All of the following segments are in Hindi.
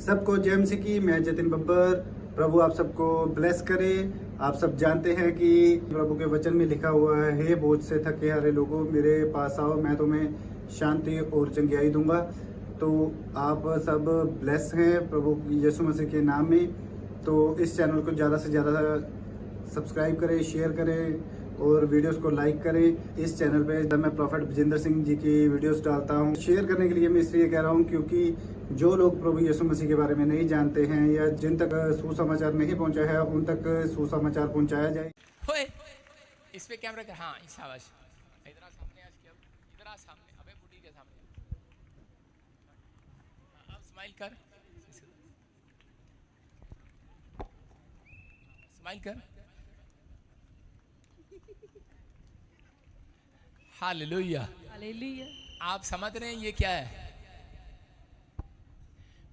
सबको जय मसीह की। मैं जतिन बब्बर। प्रभु आप सबको ब्लेस करे। आप सब जानते हैं कि प्रभु के वचन में लिखा हुआ है, हे बोझ से थके हारे लोगों मेरे पास आओ, मैं तुम्हें शांति और चंगियाई दूंगा। तो आप सब ब्लेस हैं प्रभु यीशु मसीह के नाम में। तो इस चैनल को ज़्यादा से ज़्यादा सब्सक्राइब करें, शेयर करें और वीडियोस को लाइक करें। इस चैनल पे जब मैं प्रॉफेट विजेंद्र सिंह जी की वीडियोस डालता हूँ, शेयर करने के लिए मैं इसलिए कह रहा हूँ क्योंकि जो लोग प्रभु यीशु मसीह के बारे में नहीं जानते हैं या जिन तक सुसमाचार नहीं पहुँचा है, उन तक सुसमाचार पहुँचाया जाए। होए, इस पे कैमरा कर। हाँ, शाबाश। इधर आ सामने, आज क्या इधर आ सामने। अबे बुढ़ी के सामने अब स्माइल कर, स्माइल कर। Hallelujah, hallelujah. आप समझ रहे हैं ये क्या है?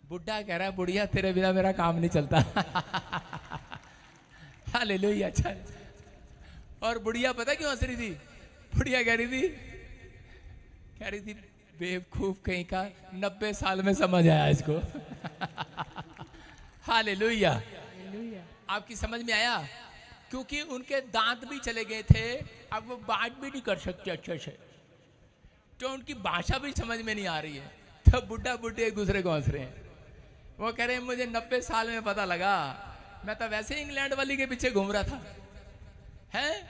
बुढ़ा कह रहा है, बुढ़िया तेरे बिना मेरा काम नहीं चलता। हालेलुया। अच्छा, और बुढ़िया पता क्यों हंस रही थी? बुढ़िया कह रही थी बेवकूफ कहीं का, 90 साल में समझ आया इसको। हालेलुया। आपकी समझ में आया? क्योंकि उनके दांत भी चले गए थे, अब वो बात भी नहीं कर सकते अच्छे से, तो उनकी भाषा भी समझ में नहीं आ रही है। तो बुढ़ा बुढ़ी एक दूसरे को हंस रहे हैं। वो कह रहे हैं मुझे 90 साल में पता लगा, मैं तो वैसे इंग्लैंड वाली के पीछे घूम रहा था, है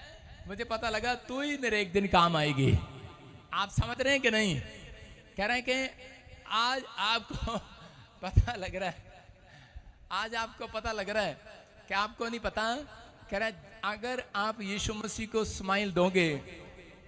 मुझे पता लगा तू ही मेरे एक दिन काम आएगी। आप समझ रहे हैं कि नहीं? कह रहे हैं कि आज आपको पता लग रहा है, आज आपको पता लग रहा है कि आपको नहीं पता। कह रहा है अगर आप यीशु मसीह को स्माइल दोगे,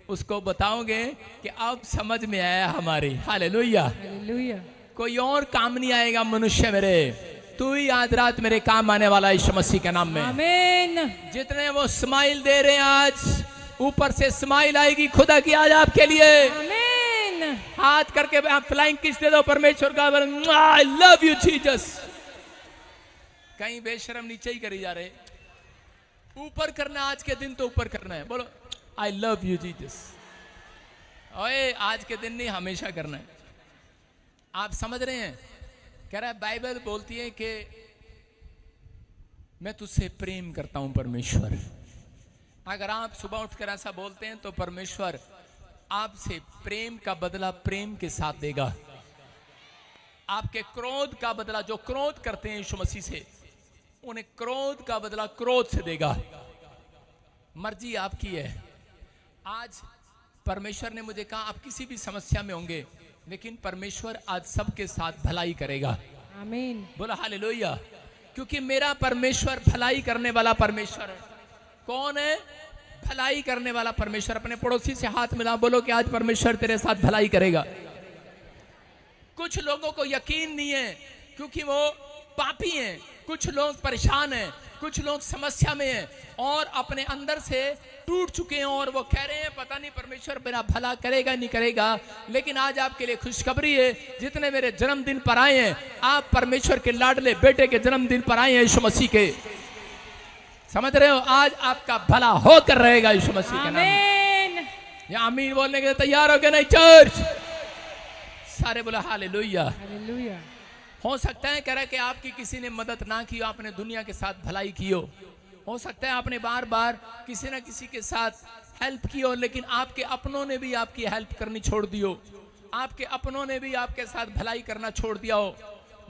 उसको बताओगे कि अब समझ में आया हमारी। Hallelujah, hallelujah. कोई और काम नहीं आएगा मनुष्य मेरे, तू ही आज रात मेरे काम आने वाला यीशु मसीह के नाम में। आमीन। जितने वो स्माइल दे रहे हैं, आज ऊपर से स्माइल आएगी खुदा की आज आपके लिए। आमीन। हाथ करके आप फ्लाइंग किस दे दो परमेश्वर का, आई लव यू जीसस। कहीं बेशरम नीचे ही करी जा रहे, ऊपर करना आज के दिन, तो ऊपर करना है। बोलो आई लव यू जीसस। ओए आज के दिन नहीं, हमेशा करना है। आप समझ रहे हैं? कह रहा है बाइबल बोलती है कि मैं तुझसे प्रेम करता हूं परमेश्वर। अगर आप सुबह उठकर ऐसा बोलते हैं तो परमेश्वर आपसे प्रेम का बदला प्रेम के साथ देगा। आपके क्रोध का बदला, जो क्रोध करते हैं यीशु मसीह से, उन्हें क्रोध का बदला क्रोध से देगा। मर्जी आपकी है। आज परमेश्वर ने मुझे कहा आप किसी भी समस्या में होंगे, लेकिन परमेश्वर आज सबके साथ भलाई करेगा। आमीन। बोला हालेलुया। क्योंकि मेरा परमेश्वर भलाई करने वाला परमेश्वर है। कौन है? भलाई करने वाला परमेश्वर। अपने पड़ोसी से हाथ मिला, बोलो कि आज परमेश्वर तेरे साथ भलाई करेगा। कुछ लोगों को यकीन नहीं है क्योंकि वो पापी हैं, कुछ लोग परेशान हैं, कुछ लोग समस्या में हैं और अपने अंदर से टूट चुके हैं और वो कह रहे हैं पता नहीं परमेश्वर मेरा भला करेगा नहीं करेगा। लेकिन आज आपके लिए खुशखबरी है, जितने मेरे जन्मदिन पर आए हैं, आप परमेश्वर के लाडले बेटे के जन्मदिन पर आए हैं यीशु मसीह के। समझ रहे हो? आज आपका भला होकर रहेगा यीशु मसीह के नाम में। या आमीन बोलने के लिए तैयार हो गए? नहीं चर्च सारे बोला हालेलुया। हालेलुया। हो सकता है कह रहा है कि आपकी किसी ने मदद ना की हो, आपने दुनिया के साथ भलाई की हो सकता है आपने बार बार किसी ना किसी के साथ हेल्प की हो, लेकिन आपके अपनों ने भी आपकी हेल्प करनी छोड़ दी हो, आपके अपनों ने भी आपके साथ भलाई करना छोड़ दिया हो।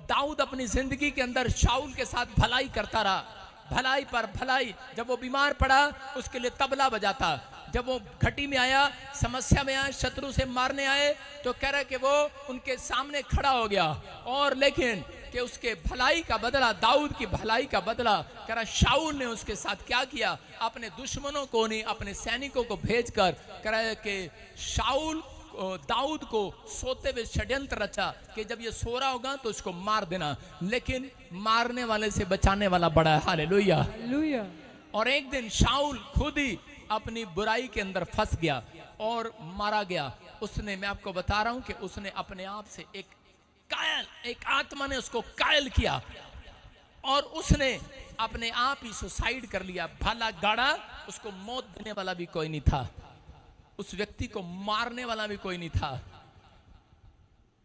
दाऊद अपनी जिंदगी के अंदर शाऊल के साथ भलाई करता रहा, भलाई पर भलाई। जब वो बीमार पड़ा उसके लिए तबला बजाता, जब वो घटी में आया, समस्या में आया, शत्रु से मारने आए, तो कह रहा है कि वो उनके सामने खड़ा हो गया। और लेकिन कि उसके भलाई का बदला, दाऊद की भलाई का बदला, कह रहा शाऊल ने उसके साथ क्या किया? अपने दुश्मनों को नहीं, अपने सैनिकों को भेजकर कह रहा है कि शाऊल दाऊद को सोते हुए षड्यंत्र रचा कि जब ये सो रहा होगा तो उसको मार देना, लेकिन मारने वाले से बचाने वाला बड़ा है। हालेलुया। हालेलुया। और एक दिन शाऊल खुद ही अपनी बुराई के अंदर फंस गया और मारा गया। उसने, मैं आपको बता रहा हूं कि उसने अपने आप से एक आत्मा ने उसको कायल किया और उसने अपने आप ही सुसाइड कर लिया। भला गाड़ा, उसको मौत देने वाला भी कोई नहीं था, उस व्यक्ति को मारने वाला भी कोई नहीं था।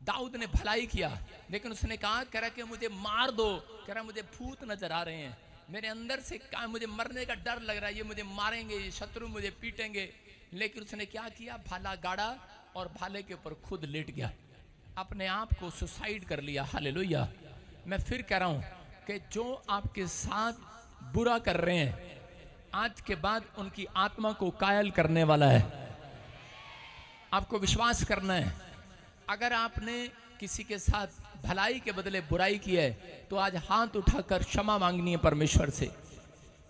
दाऊद ने भलाई किया, लेकिन उसने कहा कह रहा कि मुझे मार दो, कह रहा मुझे भूत नजर आ रहे हैं, मेरे अंदर से कहा मुझे मरने का डर लग रहा है, ये मुझे मारेंगे, ये शत्रु मुझे पीटेंगे। लेकिन उसने क्या किया, भाला गाड़ा और भाले के ऊपर खुद लेट गया, अपने आप को सुसाइड कर लिया। हालेलुया। मैं फिर कह रहा हूं कि जो आपके साथ बुरा कर रहे हैं, आज के बाद उनकी आत्मा को कायल करने वाला है। आपको विश्वास करना है, अगर आपने किसी के साथ भलाई के बदले बुराई की है तो आज हाथ उठाकर क्षमा मांगनी है परमेश्वर से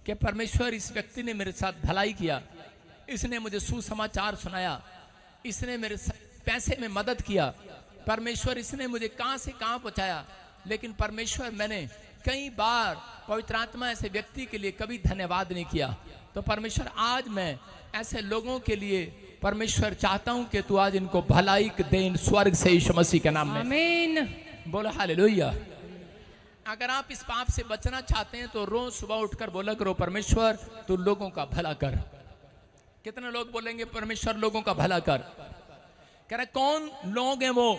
कि परमेश्वर इस व्यक्ति ने मेरे साथ भलाई किया, इसने मुझे सुसमाचार सुनाया, इसने मेरे पैसे में मदद किया, परमेश्वर इसने मुझे कहां से कहां पहुंचाया, लेकिन परमेश्वर मैंने कई बार पवित्र आत्मा ऐसे व्यक्ति के लिए कभी धन्यवाद नहीं किया। तो परमेश्वर आज मैं ऐसे लोगों के लिए परमेश्वर चाहता हूं कि तू आज इनको भलाई दे स्वर्ग से यीशु मसीह के नाम में। आमीन। बोलो हालेलुया। अगर आप इस पाप से बचना चाहते हैं तो रोज सुबह उठकर बोला करो परमेश्वर तू लोगों का भला कर। कितने लोग बोलेंगे परमेश्वर लोगों का भला कर? कह रहे कौन लोग हैं वो,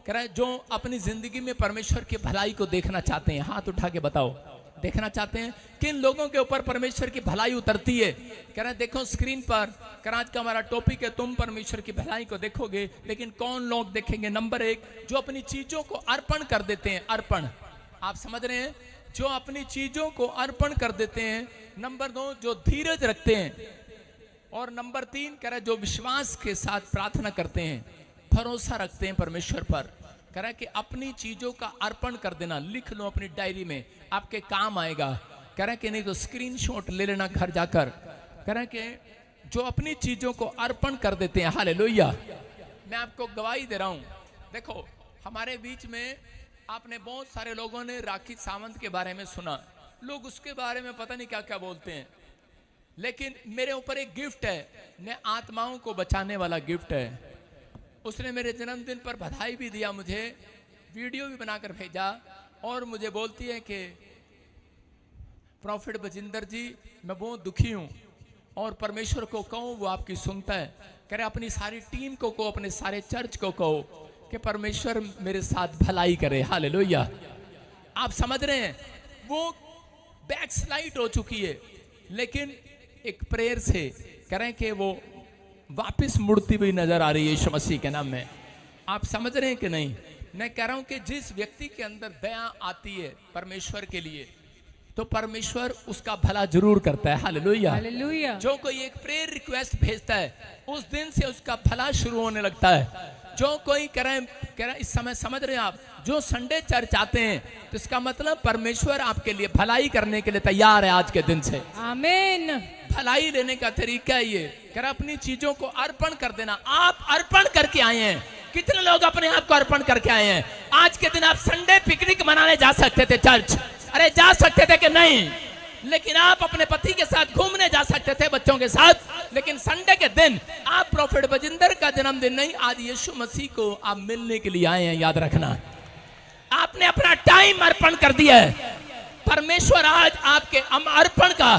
कह रहे जो अपनी जिंदगी में परमेश्वर की भलाई को देखना चाहते हैं, हाथ उठा के बताओ। देखना चाहते हैं किन लोगों के ऊपर परमेश्वर की भलाई उतरती है? कह रहे देखो स्क्रीन पर, कह आज का हमारा टॉपिक है तुम परमेश्वर की भलाई को देखोगे, लेकिन कौन लोग देखेंगे? नंबर एक, जो अपनी चीजों को अर्पण कर देते हैं। अर्पण, आप समझ रहे हैं, जो अपनी चीजों को अर्पण कर देते हैं। नंबर दो, जो धीरज रखते हैं। और नंबर तीन, कह रहा जो विश्वास के साथ प्रार्थना करते हैं, भरोसा रखते हैं परमेश्वर पर। कह रहा कि अपनी चीजों का अर्पण कर देना, लिख लो अपनी डायरी में, आपके काम आएगा। कह रहा कि नहीं तो स्क्रीनशॉट ले लेना घर जाकर। कह रहा कि जो अपनी चीजों को अर्पण कर देते हैं, हालेलुया। मैं आपको गवाही दे रहा हूं। देखो हमारे बीच में आपने बहुत सारे लोगों ने राखी सावंत के बारे में सुना, लोग उसके बारे में पता नहीं क्या क्या बोलते हैं, लेकिन मेरे ऊपर एक गिफ्ट है, ने आत्माओं को बचाने वाला गिफ्ट है। उसने मेरे जन्मदिन पर बधाई भी दिया, मुझे वीडियो भी बनाकर भेजा और मुझे बोलती है कि प्रॉफिट बजिंदर जी मैं बहुत दुखी हूं और परमेश्वर को कहो वो आपकी सुनता है। कह रहे अपनी सारी टीम को कहो, अपने सारे चर्च को कहो कि परमेश्वर मेरे साथ भलाई करे। हालेलुया। आप समझ रहे हैं, वो बैकस्लाइड हो चुकी है, लेकिन एक प्रेयर से कह रहे हैं कि वो वापस मुड़ती हुई नजर आ रही है यीशु मसीह के नाम में। आप समझ रहे हैं कि नहीं? मैं कह रहा हूं कि जिस व्यक्ति के अंदर दया आती है परमेश्वर के लिए, तो परमेश्वर उसका भला जरूर करता है। हालेलुया। हालेलुया। जो कोई एक प्रेयर रिक्वेस्ट भेजता है, उस दिन से उसका भला शुरू होने लगता है। जो कोई कह रहा है इस समय, समझ रहे हैं आप, जो संडे चर्च आते हैं तो इसका मतलब परमेश्वर आपके लिए भलाई करने के लिए तैयार है आज के दिन से। आमीन। भलाई लेने का तरीका है ये, कह रहा अपनी चीजों को अर्पण कर देना। आप अर्पण करके आए हैं, कितने लोग अपने आप को अर्पण करके आए हैं? आज के दिन आप संडे पिकनिक मनाने जा सकते थे चर्च, अरे जा सकते थे कि नहीं? लेकिन आप अपने पति के साथ घूमने जा सकते थे, बच्चों के साथ, लेकिन संडे के दिन आप प्रॉफिट बजिंदर का जन्मदिन नहीं, आज यीशु मसीह को आप मिलने के लिए आए हैं। याद रखना, आपने अपना टाइम अर्पण कर दिया है। परमेश्वर आज आपके अर्पण का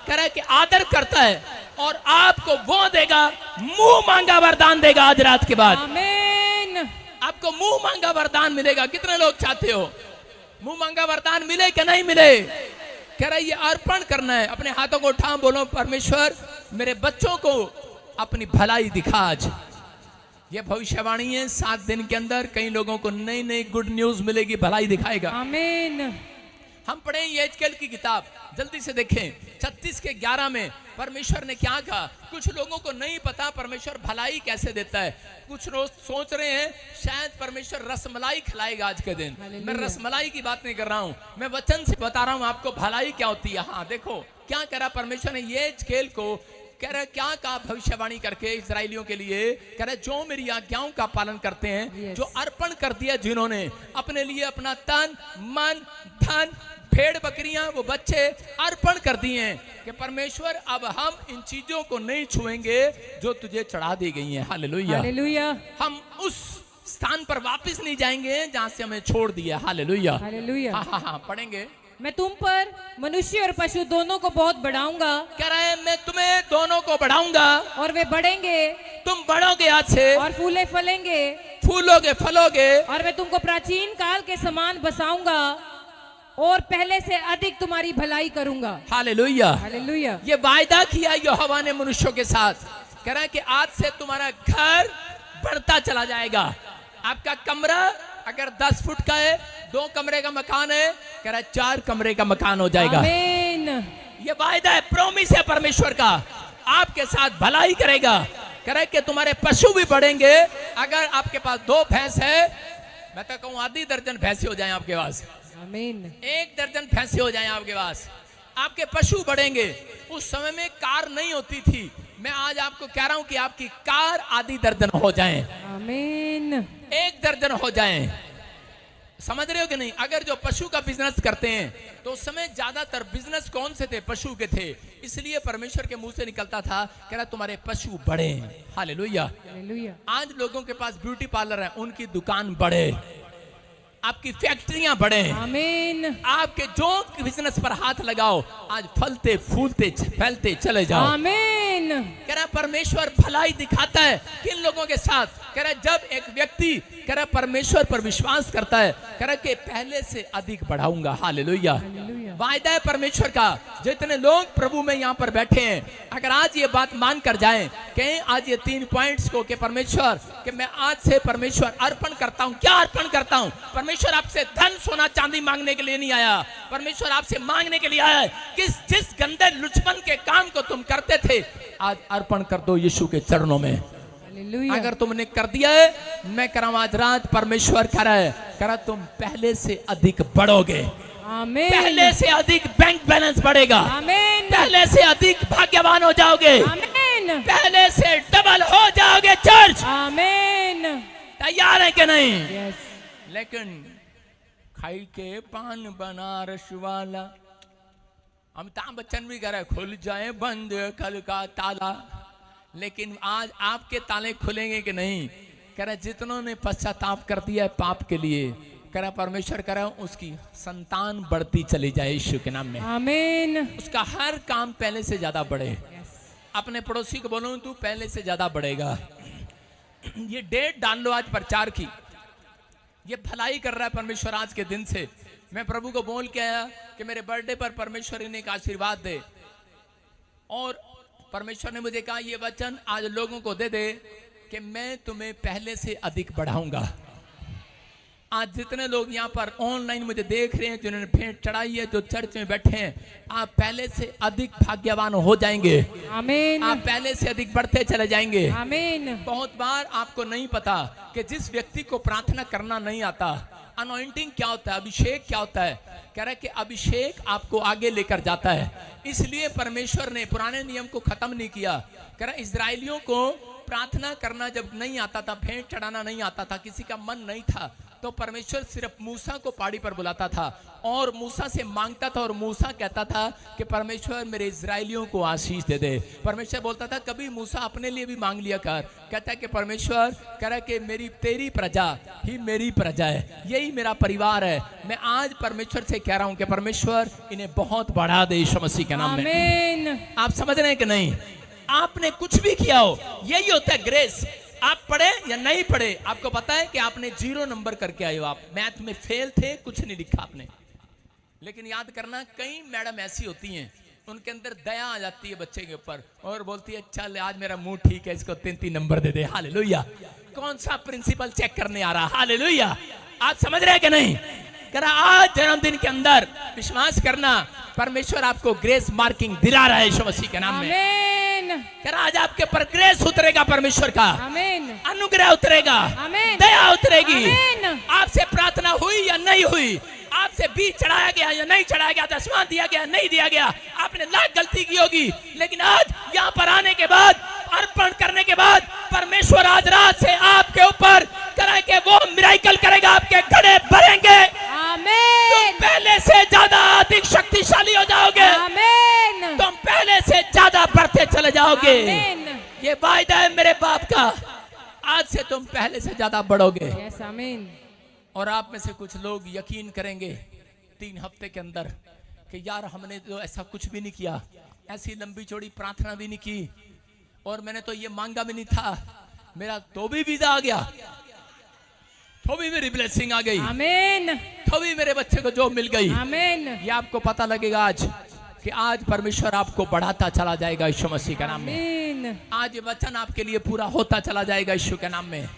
कह रहा है कि आदर करता है और आपको वो देगा, मुंह मांगा वरदान देगा। आज रात के बाद आमीन। आपको मुंह मांगा वरदान मिलेगा। कितने लोग चाहते हो मुंह मांगा वरदान मिले कि नहीं मिले? कह रहा है ये अर्पण करना है। अपने हाथों को उठा, बोलो परमेश्वर मेरे बच्चों को अपनी भलाई दिखा। आज ये भविष्यवाणी है, 7 दिन के अंदर कई लोगों को नई नई गुड न्यूज मिलेगी, भलाई दिखाएगा। आमीन। हम पढ़ें यहेजकेल की किताब, जल्दी से देखें 36 के 11 में परमेश्वर ने क्या कहा। कुछ लोगों को नहीं पता परमेश्वर भलाई कैसे देता है। कुछ लोग सोच रहे हैं शायद परमेश्वर रसमलाई खिलाएगा आज के दिन। मैं रसमलाई की बात नहीं कर रहा हूं, मैं वचन से बता रहा हूं आपको भलाई क्या होती है। हाँ देखो क्या कह रहा परमेश्वर ने यहेजकेल को, कह रहा क्या कहा भविष्यवाणी करके इजराइलियों के लिए, कह रहा जो मेरी आज्ञाओं का पालन करते हैं, जो अर्पण कर दिया जिन्होंने अपने लिए अपना तन मन धन भेड़ बकरियां वो बच्चे अर्पण कर दिए हैं, कि परमेश्वर अब हम इन चीजों को नहीं छुएंगे जो तुझे चढ़ा दी गई हैं। हालेलुया। हालेलुया। हम उस स्थान पर वापस नहीं जाएंगे जहां से हमें छोड़ दिया। हालेलुया। हालेलुया। हाँ पढ़ेंगे। मैं तुम पर मनुष्य और पशु दोनों को बहुत बढ़ाऊंगा। कह रहा है मैं तुम्हें दोनों को बढ़ाऊंगा और वे बढ़ेंगे, तुम बढ़ोगे आज से, और फूले फलेंगे, फूलोगे फलोगे और मैं तुमको प्राचीन काल के समान बसाऊंगा और पहले से अधिक तुम्हारी भलाई करूंगा। हालेलुया। हालेलुया। ये वायदा किया यहोवा ने मनुष्यों के साथ, कह रहा है कि आज से तुम्हारा घर बढ़ता चला जाएगा। आपका कमरा अगर 10 फुट का है, 2 कमरे का मकान है, कह रहा है 4 कमरे का मकान हो जाएगा। आमीन। ये वायदा है, प्रॉमिस है परमेश्वर का, आपके साथ भलाई करेगा। कह रहा है कि तुम्हारे पशु भी बढ़ेंगे। अगर आपके पास 2 भैंस है, मैं तो कहूं आधी दर्जन भैंसे हो जाएं आपके पास, आमीन। 1 दर्जन भैंसे हो जाएं आपके पास, आपके पशु बढ़ेंगे। उस समय में कार नहीं होती थी, मैं आज आपको कह रहा हूं कि आपकी कार आधी दर्जन हो जाएं, आमीन। 1 दर्जन हो जाएं। समझ रहे हो कि नहीं? अगर जो पशु का बिजनेस करते हैं तो उस समय ज्यादातर बिजनेस कौन से थे? पशु के थे। इसलिए परमेश्वर के मुंह से निकलता था, कह रहा तुम्हारे पशु बढ़े। हालेलुया। हालेलुया। आज लोगों के पास ब्यूटी पार्लर है, उनकी दुकान बढ़े, आपकी फैक्ट्रियां बढ़े, आमीन। आपके जो बिजनेस पर हाथ लगाओ आज फलते फूलते फैलते चले जाओ। आमीन। कह रहा परमेश्वर भलाई दिखाता है किन लोगों के साथ? कह रहा जब एक व्यक्ति कह रहा परमेश्वर पर विश्वास करता है, कह रहा कि पहले से अधिक बढ़ाऊंगा। हालेलुया। हालेलुया। वायदा है परमेश्वर का। जितने लोग प्रभु में यहाँ पर बैठे हैं, अगर आज ये बात मान कर जाएं, कहें आज ये 3 पॉइंट्स को कि परमेश्वर कि मैं आज से परमेश्वर अर्पण करता हूँ। क्या अर्पण करता हूँ? परमेश्वर आपसे धन सोना चांदी मांगने के लिए नहीं आया, परमेश्वर आपसे मांगने के लिए आया है कि जिस गंदे लुचपन के काम को तुम करते थे आज अर्पण कर दो यीशु के चरणों में। हालेलुया। अगर तुमने कर दिया है, मैं कह रहा हूं आज रात परमेश्वर कह रहा है, कह रहा तुम पहले से अधिक बढ़ोगे, आमीन। पहले से अधिक बैंक बैलेंस बढ़ेगा, आमीन। पहले से अधिक भाग्यवान हो जाओगे, आमीन। पहले से डबल हो जाओगे। चर्च आमीन। तैयार है कि नहीं? यस। लेकिन खाई के पान बनारस वाला, अमिताभ बच्चन भी कह रहा है खुल जाए बंद कल का ताला, लेकिन आज आपके ताले खुलेंगे कि नहीं? कह रहा जितनों ने पश्चाताप कर दिया है पाप के लिए, कह रहा परमेश्वर कह रहा उसकी संतान बढ़ती चली जाए यीशु के नाम में। आमीन। उसका हर काम पहले से ज्यादा बढ़े। अपने पड़ोसी को बोलो तू पहले से ज्यादा बढ़ेगा। ये डेट डाल लो आज प्रचार की, ये भलाई कर रहा है परमेश्वर आज के दिन से। मैं प्रभु को बोल के आया कि मेरे बर्थडे पर परमेश्वर इन्हें एक आशीर्वाद दे, और परमेश्वर ने मुझे कहा ये वचन आज लोगों को दे दे कि मैं तुम्हें पहले से अधिक बढ़ाऊंगा। आज जितने लोग यहाँ पर ऑनलाइन मुझे देख रहे हैं, जिन्होंने भेंट चढ़ाई है, जो चर्च में बैठे हैं, आप पहले से अधिक भाग्यवान हो जाएंगे। आमीन। आप पहले से अधिक बढ़ते चले जाएंगे। आमीन। बहुत बार आपको नहीं पता कि जिस व्यक्ति को प्रार्थना करना नहीं आता, अनॉइंटिंग क्या होता है, अभिषेक क्या होता है, कह रहा है कि अभिषेक आपको आगे लेकर जाता है। इसलिए परमेश्वर ने पुराने नियम को खत्म नहीं किया। कह रहा इजराइलियों को प्रार्थना करना जब नहीं आता था, भेंट चढ़ाना नहीं आता था, किसी का मन नहीं था, तो परमेश्वर सिर्फ मूसा को पहाड़ी पर बुलाता था और मूसा से मांगता था, और मूसा कहता था कि परमेश्वर मेरे इजराइलियों को आशीष दे दे। परमेश्वर बोलता था कभी मूसा अपने लिए भी मांग लिया कर। कहता है कि परमेश्वर कह रहा है कि मेरी तेरी प्रजा ही मेरी प्रजा है, यही मेरा परिवार है। मैं आज परमेश्वर से कह रहा हूं कि परमेश्वर इन्हें बहुत बढ़ा दे यीशु मसीह के नाम में। आमीन। आप समझ रहे हैं कि नहीं? आपने कुछ भी किया हो, यही होता है ग्रेस। आप पढ़े या नहीं पढ़े, आपको पता है कि आपने 0 नंबर करके आए हो, आप मैथ में फेल थे, कुछ नहीं लिखा आपने। लेकिन याद करना, कई मैडम ऐसी होती हैं, उनके अंदर दया आ जाती है बच्चे के ऊपर और बोलती है चल आज मेरा मुंह ठीक है, इसको 3-3 नंबर दे दे। हालेलुया। कौन सा प्रिंसिपल चेक करने आ रहा? हालेलुया। आप समझ रहे हैं कि नहीं? करा आज जन्मदिन के अंदर विश्वास करना, परमेश्वर आपको ग्रेस मार्किंग दिला रहा है यीशु मसीह के नाम में। आमीन। करा आज आपके पर ग्रेस उतरेगा परमेश्वर का, आमीन। अनुग्रह उतरेगा, आमीन। दया उतरेगी। आमीन। आपसे प्रार्थना हुई या नहीं हुई, आपसे बीज चढ़ाया गया या नहीं चढ़ाया गया, दशवां दिया गया नहीं दिया गया, आपने लाख गलती की होगी, लेकिन आज यहाँ पर आने के बाद, अर्पण करने के बाद, परमेश्वर आज रात से आपके ऊपर करेंगे, वो मिराकल करेगा, आपके घड़े भरेंगे। आमीन। पहले से ज्यादा अधिक शक्तिशाली हो जाओगे। आमीन। तुम पहले से ज्यादा बढ़ते चले जाओगे। आमीन। ये वायदा है मेरे बाप का, आज से तुम पहले से ज्यादा बढ़ोगे। यस। आमीन। और आप में से कुछ लोग यकीन करेंगे 3 हफ्ते के अंदर कि यार हमने तो ऐसा कुछ भी नहीं किया, ऐसी लंबी चौड़ी प्रार्थना भी नहीं की, और मैंने तो ये मांगा भी नहीं था, मेरा तो भी वीजा आ गया। थोड़ी मेरी ब्लेसिंग आ गई, आमीन थोड़ी मेरे बच्चे को जॉब मिल गई। आमीन। ये आपको पता लगेगा आज कि आज परमेश्वर आपको बढ़ाता चला जाएगा यीशु मसीह के नाम में। आमीन आज ये वचन आपके लिए पूरा होता चला जाएगा यीशु के नाम में।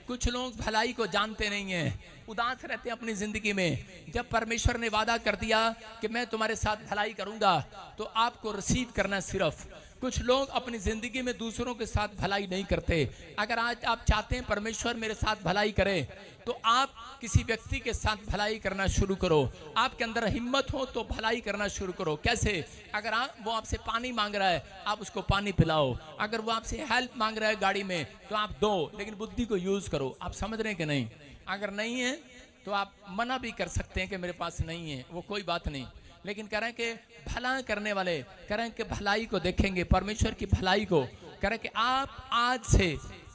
कुछ लोग भलाई को जानते नहीं हैं, उदास रहते हैं अपनी जिंदगी में। जब परमेश्वर ने वादा कर दिया कि मैं तुम्हारे साथ भलाई करूंगा, तो आपको रिसीव करना सिर्फ। कुछ लोग अपनी जिंदगी में दूसरों के साथ भलाई नहीं करते। अगर आज आप चाहते हैं परमेश्वर मेरे साथ भलाई करे, तो आप किसी व्यक्ति के साथ भलाई करना शुरू करो। आपके अंदर हिम्मत हो तो भलाई करना शुरू करो। कैसे? अगर वो आपसे पानी मांग रहा है, आप उसको पानी पिलाओ। अगर वो आपसे हेल्प मांग रहा है गाड़ी में, तो आप दो, लेकिन बुद्धि को यूज करो। आप समझ रहे हैं कि नहीं? अगर नहीं है तो आप मना भी कर सकते हैं कि मेरे पास नहीं है, वो कोई बात नहीं। लेकिन कह रहे हैं कि भला करने वाले कह रहे हैं कि भलाई को देखेंगे, परमेश्वर की भलाई को। कह रहे हैं कि आप आज से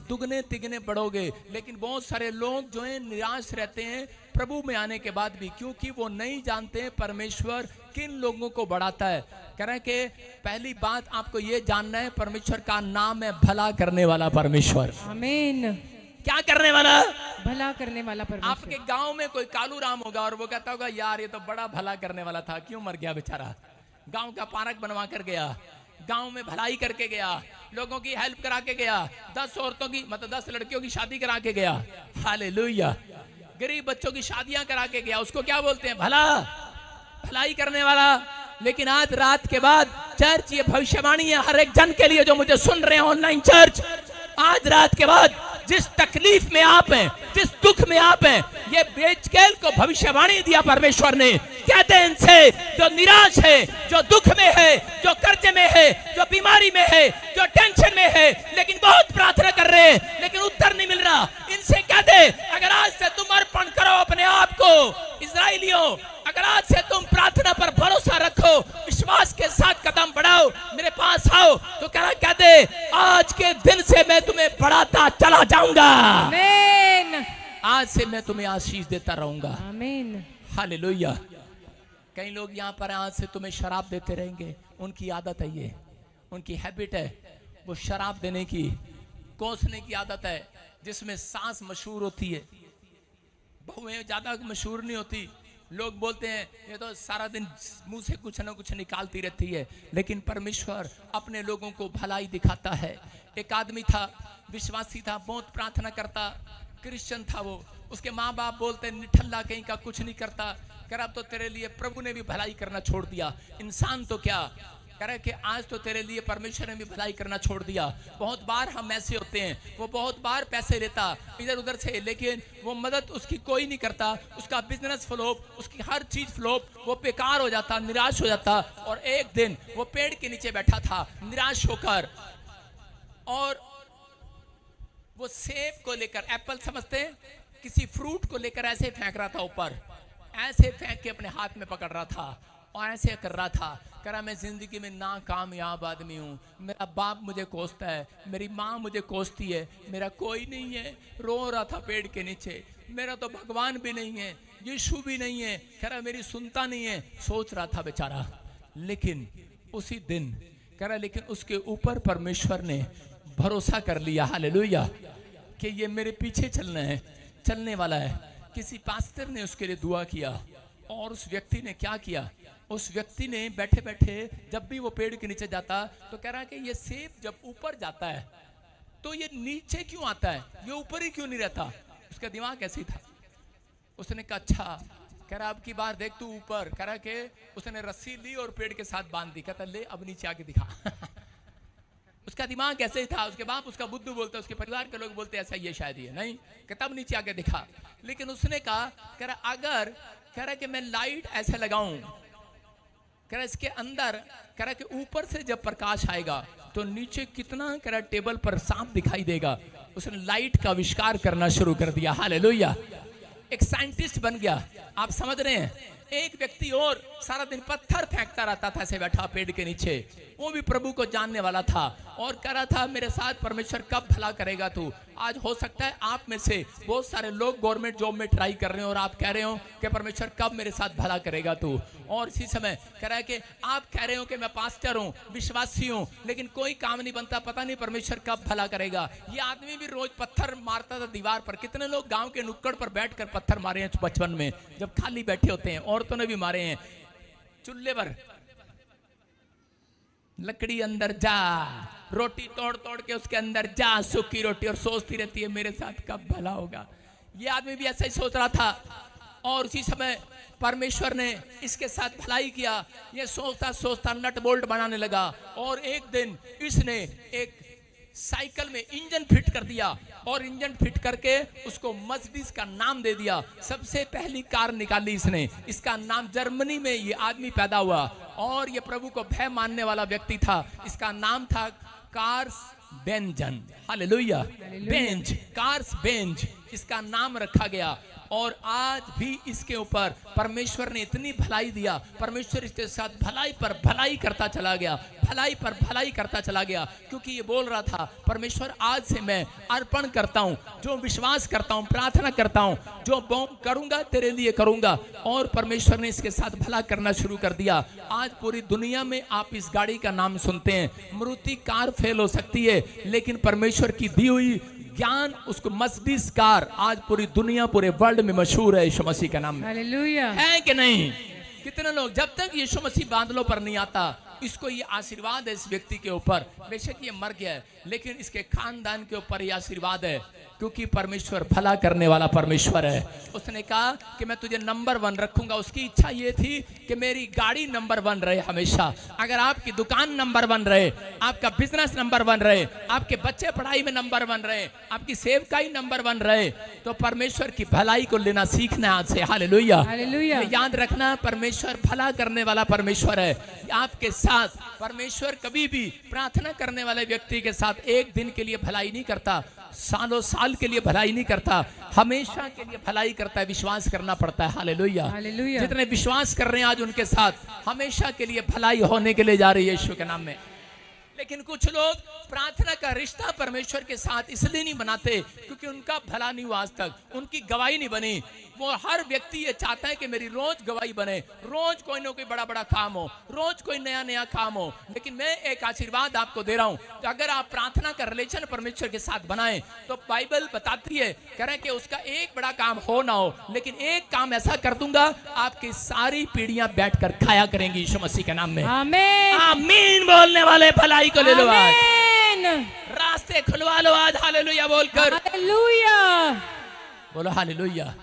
दुगने तिगने बढ़ोगे। लेकिन बहुत सारे लोग जो है निराश रहते हैं प्रभु में आने के बाद भी, क्योंकि वो नहीं जानते हैं परमेश्वर किन लोगों को बढ़ाता है। कह रहे हैं कि पहली बात आपको ये जानना है, परमेश्वर का नाम है भला करने वाला परमेश्वर। आमीन। क्या करने वाला? भला करने वाला परमेश्वर। आपके गांव में कोई कालू राम होगा और वो कहता होगा यार ये तो बड़ा भला करने वाला था, क्यों मर गया बेचारा। गांव का पार्क बनवा कर गया, गांव में भलाई करके गया, लोगों की हेल्प करा के गया, 10 औरतों की मतलब 10 लड़कियों की शादी करा के गया। हालेलुया। गरीब बच्चों की शादियां करा के गया। उसको क्या बोलते हैं? भला, भलाई करने वाला। लेकिन आज रात के बाद चर्च, ये भविष्यवाणी है हर एक जन के लिए जो मुझे सुन रहे हैं ऑनलाइन चर्च, आज रात के बाद जिस तकलीफ में आप हैं, जिस दुख में आप हैं, ये बेचकेल को भविष्यवाणी दिया परमेश्वर ने। कहते हैं इनसे जो निराश है, जो दुख में है, जो कर्जे में है, जो बीमारी में है, जो टेंशन में है, लेकिन बहुत प्रार्थना कर रहे हैं लेकिन उत्तर नहीं मिल रहा, इनसे कह दे अगर आज से तुम अर्पण करो अपने आप को। इस्राएलियों, अगर आज से तुम प्रार्थना पर भरोसा रखो, विश्वास के साथ कदम बढ़ाओ, मेरे पास आओ, तो कह दे आज के दिन से मैं तुम्हें बढ़ाता चला जाऊंगा। आमीन। आज से मैं तुम्हें आशीष देता रहूंगा। आमीन। हालेलुया। कई लोग यहाँ पर आज से तुम्हें शराब देते रहेंगे। उनकी आदत है, ये उनकी हैबिट है, वो शराब देने की, कोसने की आदत है, जिसमें सांस मशहूर होती है, बहुएं ज्यादा मशहूर नहीं होती। लोग बोलते हैं ये तो सारा दिन मुंह से कुछ ना कुछ निकालती रहती है, लेकिन परमेश्वर अपने लोगों को भलाई दिखाता है। एक आदमी था, विश्वासी था, बहुत प्रार्थना करता, क्रिश्चियन था वो। उसके माँ बाप बोलते निठल्ला कहीं का, कुछ नहीं करता। कह रहा अब तो तेरे लिए प्रभु ने भी भलाई करना छोड़ दिया। इंसान तो क्या, कह रहे कि आज तो तेरे लिए परमेश्वर ने भी भलाई करना छोड़ दिया। बहुत बार हम ऐसे होते हैं, वो बहुत बार पैसे लेता इधर उधर से, लेकिन वो मदद उसकी कोई नहीं करता। उसका बिजनेस फ्लॉप, उसकी हर चीज फ्लॉप, वो बेकार हो जाता, निराश हो जाता। और एक दिन वो पेड़ के नीचे बैठा था निराश होकर, और वो सेब को लेकर, एप्पल समझते हैं, किसी फ्रूट को लेकर ऐसे फेंक रहा था ऊपर, ऐसे फेंक के अपने हाथ में पकड़ रहा था और ऐसे कर रहा था। कह रहा मैं जिंदगी में नाकामयाब आदमी हूँ, मेरा बाप मुझे कोसता है, मेरी माँ मुझे कोसती है, मेरा कोई नहीं है। रो रहा था पेड़ के नीचे, मेरा तो भगवान भी नहीं है, यीशु भी नहीं है। कह रहा मेरी सुनता नहीं है, सोच रहा था बेचारा। लेकिन उसी दिन कह रहा, लेकिन उसके ऊपर परमेश्वर ने भरोसा कर लिया, हालेलुया, कि ये मेरे पीछे चलना है, चलने वाला है। किसी पास्टर ने उसके लिए दुआ किया, और उस व्यक्ति ने क्या किया, उस व्यक्ति ने बैठे बैठे जब भी वो पेड़ के नीचे जाता तो कह रहा कि ये सेब जब ऊपर जाता है तो ये नीचे क्यों आता है, ये ऊपर ही क्यों नहीं रहता। उसका दिमाग ऐसी था। उसने कहा अच्छा, कह रहा अब की बार देख तू ऊपर। कह रहा कि उसने रस्सी ली और पेड़ के साथ बांध दी। कहता ले अब नीचे आके दिखा। उसका दिमाग ऐसे ही था। उसके बाप उसका बुद्धू बोलते, उसके परिवार के लोग बोलते ऐसा ये शायद ये नहीं, कि तब नीचे आके दिखा। लेकिन उसने कहा, कह रहा अगर, कह रहा कि मैं लाइट ऐसे लगाऊं, कह रहा इसके अंदर, कह रहा कि ऊपर से जब प्रकाश आएगा तो नीचे कितना, कह रहा टेबल पर सांप दिखाई देगा। उसने लाइट का आविष्कार करना शुरू कर दिया, हालेलुया। एक साइंटिस्ट बन गया। आप समझ रहे हैं, एक व्यक्ति और सारा दिन पत्थर फेंकता रहता था, ऐसे बैठा पेड़ के नीचे। वो भी प्रभु को जानने वाला था और कह रहा था मेरे साथ परमेश्वर कब भला करेगा तू। आज हो सकता है आप में से बहुत सारे लोग गवर्नमेंट जॉब में ट्राई कर रहे हो और आप कह रहे हो कि परमेश्वर कब मेरे साथ भला करेगा तू। और इसी समय कह रहा है कि आप कह रहे हो कि मैं पास्टर हूँ, विश्वासी हूँ, लेकिन कोई काम नहीं बनता, पता नहीं परमेश्वर कब भला करेगा। ये आदमी भी रोज पत्थर मारता था दीवार पर। कितने लोग गांव के नुक्कड़ पर बैठकर पत्थर मारे हैं बचपन में, जब खाली बैठे होते हैं। औरतों ने भी मारे हैं, चूल्हे पर लकड़ी अंदर जा, रोटी तोड़ तोड़ के उसके अंदर जा, सूखी रोटी, और सोचती रहती है मेरे साथ कब भला होगा। ये आदमी भी ऐसा ही सोच रहा था और उसी समय परमेश्वर ने इसके साथ भलाई किया। ये सोचता सोचता नट बोल्ट बनाने लगा और एक दिन इसने एक साइकिल में इंजन फिट कर दिया और इंजन फिट करके उसको मर्सिडीज का नाम दे दिया। सबसे पहली कार निकाली इसने, इसका नाम, जर्मनी में ये आदमी पैदा हुआ और ये प्रभु को भय मानने वाला व्यक्ति था। इसका नाम था कार्स बेंजन। हालेलुया, बेंज, कार्स बेंज इसका नाम रखा गया। और आज भी इसके ऊपर परमेश्वर ने इतनी भलाई दिया, परमेश्वर इसके साथ भलाई पर भलाई करता चला गया, भलाई पर भलाई करता चला गया, क्योंकि ये बोल रहा था परमेश्वर आज से मैं अर्पण करता हूँ, जो विश्वास करता हूँ, प्रार्थना करता हूँ, जो करूंगा तेरे लिए करूंगा। और परमेश्वर ने इसके साथ भला करना शुरू कर दिया। आज पूरी दुनिया में आप इस गाड़ी का नाम सुनते हैं। मारुति कार फेल हो सकती है, लेकिन परमेश्वर की दी हुई ज्ञान, उसको मर्सिडीज कार आज पूरी दुनिया, पूरे वर्ल्ड में मशहूर है यीशु मसीह का नाम। हालेलुया, है कि नहीं? कितने लोग, जब तक यीशु मसीह बादलों पर नहीं आता, इसको ये आशीर्वाद है इस व्यक्ति के ऊपर। बेशक ये मर गया है, लेकिन इसके खानदान के ऊपर ये आशीर्वाद है, क्योंकि परमेश्वर भला करने वाला परमेश्वर है। उसने कहा कि मैं तुझे नंबर 1 रखूंगा। उसकी इच्छा ये थी कि मेरी गाड़ी नंबर 1 रहे हमेशा। अगर आपकी दुकान नंबर 1 रहे, आपका बिजनेस नंबर 1 रहे, आपके बच्चे पढ़ाई में नंबर 1 रहे, आपकी सेवकाई नंबर 1 रहे, तो परमेश्वर की भलाई को लेना सीखना आज से। Hallelujah, hallelujah. याद रखना, परमेश्वर भला करने वाला परमेश्वर है। आपके साथ परमेश्वर कभी भी प्रार्थना करने वाले व्यक्ति के साथ एक दिन के लिए भलाई नहीं करता, सालों साल के लिए भलाई नहीं करता, हमेशा के लिए भलाई करता है। विश्वास करना पड़ता है। Hallelujah, hallelujah. जितने विश्वास कर रहे हैं आज उनके साथ हमेशा के लिए भलाई होने के लिए जा रही है यीशु के नाम में। लेकिन कुछ लोग प्रार्थना का रिश्ता परमेश्वर के साथ इसलिए नहीं बनाते क्योंकि उनका भला नहीं हुआ आज तक, उनकी गवाही नहीं बनी। वो हर व्यक्ति ये चाहता है कि मेरी रोज गवाही बने, रोज कोई ना कोई बड़ा बड़ा काम हो, रोज कोई नया नया काम हो। लेकिन मैं एक आशीर्वाद आपको दे रहा हूं कि अगर आप प्रार्थना का रिलेशन परमेश्वर के साथ बनाएं तो बाइबल बताती है, कह रहे हैं कि उसका एक बड़ा काम हो ना हो, लेकिन एक काम ऐसा कर दूंगा, आपकी सारी पीढ़ियां बैठकर खाया करेंगी यीशु मसीह के नाम में। आमीन, आमीन बोलने वाले भलाई को ले लो आज, आमीन, रास्ते खुलवा लो आज। हालेलुया बोलकर हालेलुया, बोलो हालेलुया।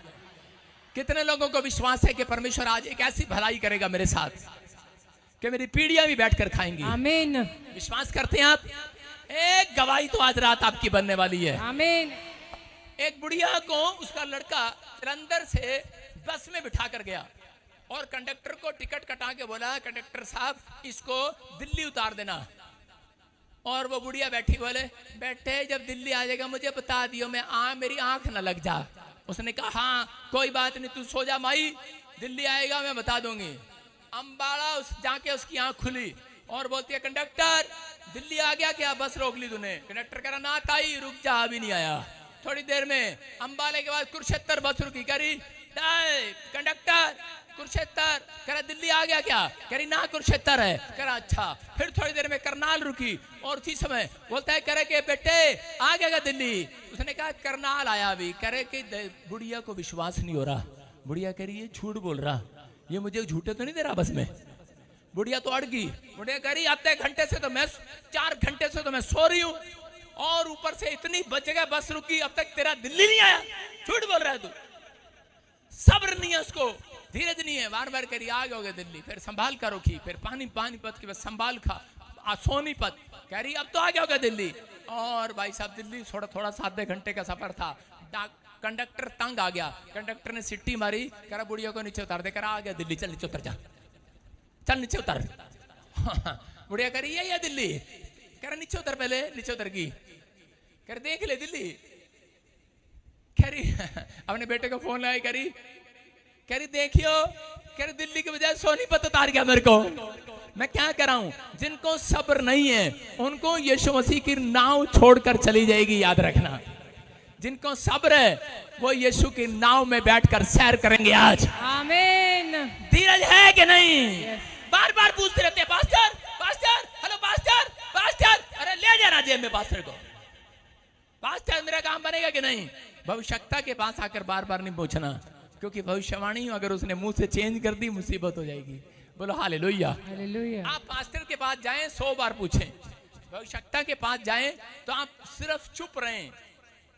कितने लोगों को विश्वास है कि परमेश्वर आज एक ऐसी भलाई करेगा मेरे साथ कि मेरी पीढ़ियां भी बैठकर खाएंगी? आमीन, विश्वास करते हैं आप? एक गवाही तो आज रात आपकी बनने वाली है। आमीन। एक बुढ़िया को उसका लड़का जलंधर से बस में बिठा कर गया और कंडक्टर को टिकट कटा के बोला, कंडक्टर साहब इसको दिल्ली उतार देना। और वो बुढ़िया बैठी, बोले बैठे जब दिल्ली आ जाएगा मुझे बता दियो, मैं मेरी आंख ना लग जा। उसने कहा हाँ कोई बात नहीं, तू सो जा माई, दिल्ली आएगा मैं बता दूंगी। अम्बाड़ा जाके उसकी आंख खुली और बोलती है कंडक्टर दिल्ली आ गया क्या, बस रोक ली तूने? कंडक्टर कह रहा ना ताई रुक जा, अभी नहीं आया। थोड़ी देर में अम्बाले के बाद कुरुक्षेत्र बस रुकी, करी कंडक्टर कुरुक्षेत्र, कह रहा दिल्ली आ गया क्या? कह रही ना कुरुक्षेत्र है। कह रहा अच्छा। फिर थोड़ी देर में करनाल रुकी और उसी समय बोलता है करे के बेटे आ गया दिल्ली? उसने कहा करनाल आया अभी। करे कि बुढ़िया को विश्वास नहीं हो रहा। बुढ़िया कह रही है झूठ बोल रहा, ये मुझे झूठे तो नहीं दे रहा बस में। बुढ़िया तो अड़ गई। बुढ़िया कह रही आधे घंटे से तो मैं 4 घंटे से तो मैं सो रही हूँ और ऊपर से इतनी जगह बस रुकी, अब तक तेरा दिल्ली नहीं आया, झूठ बोल रहा है तू। सब्र नहीं है उसको, धीरज नहीं है, बार बार करी आ गए दिल्ली। फिर संभाल कर रुकी, फिर पानीपत के बाद संभाल खा सोनीपत, कह रही अब तो आ गया होगा दिल्ली। और भाई साहब दिल्ली थोड़ा 7 घंटे का सफर था। कंडक्टर तंग आ गया, कंडक्टर ने सिट्टी मारी, कह रहा बुढ़िया को नीचे उतार दे। कह रहा आ गया दिल्ली, चल नीचे उतर जा, चल नीचे उतर। बुढ़िया कह रही है दिल्ली? कह रहा नीचे उतर, पहले नीचे उतर गई। कह रही देख ले दिल्ली। कह रही अपने बेटे को फोन लगाई, करी कह रही देखियो, कह रही दिल्ली के बजाय सोनीपत उतार गया मेरे को। मैं क्या कर रहा हूं, जिनको सब्र नहीं है उनको यीशु मसीह की नाव छोड़कर चली जाएगी, याद रखना। जिनको सब्र है वो यीशु की नाव में बैठकर सैर करेंगे आज। आमीन। धीरज है कि नहीं? बार बार पूछते रहते हैं pastor pastor, hello pastor pastor, अरे ले जाना जेब में पास्टर को, पास्टर मेरा काम बनेगा कि नहीं? भविष्यता के पास आकर बार बार नहीं पूछना, क्योंकि भविष्यवाणी अगर उसने मुंह से चेंज कर दी मुसीबत हो जाएगी। बोलो हालेलुया। हालेलुया। आप पास्टर के पास जाएं 100 बार पूछें, भविष्यता के पास जाएं तो आप सिर्फ चुप रहें,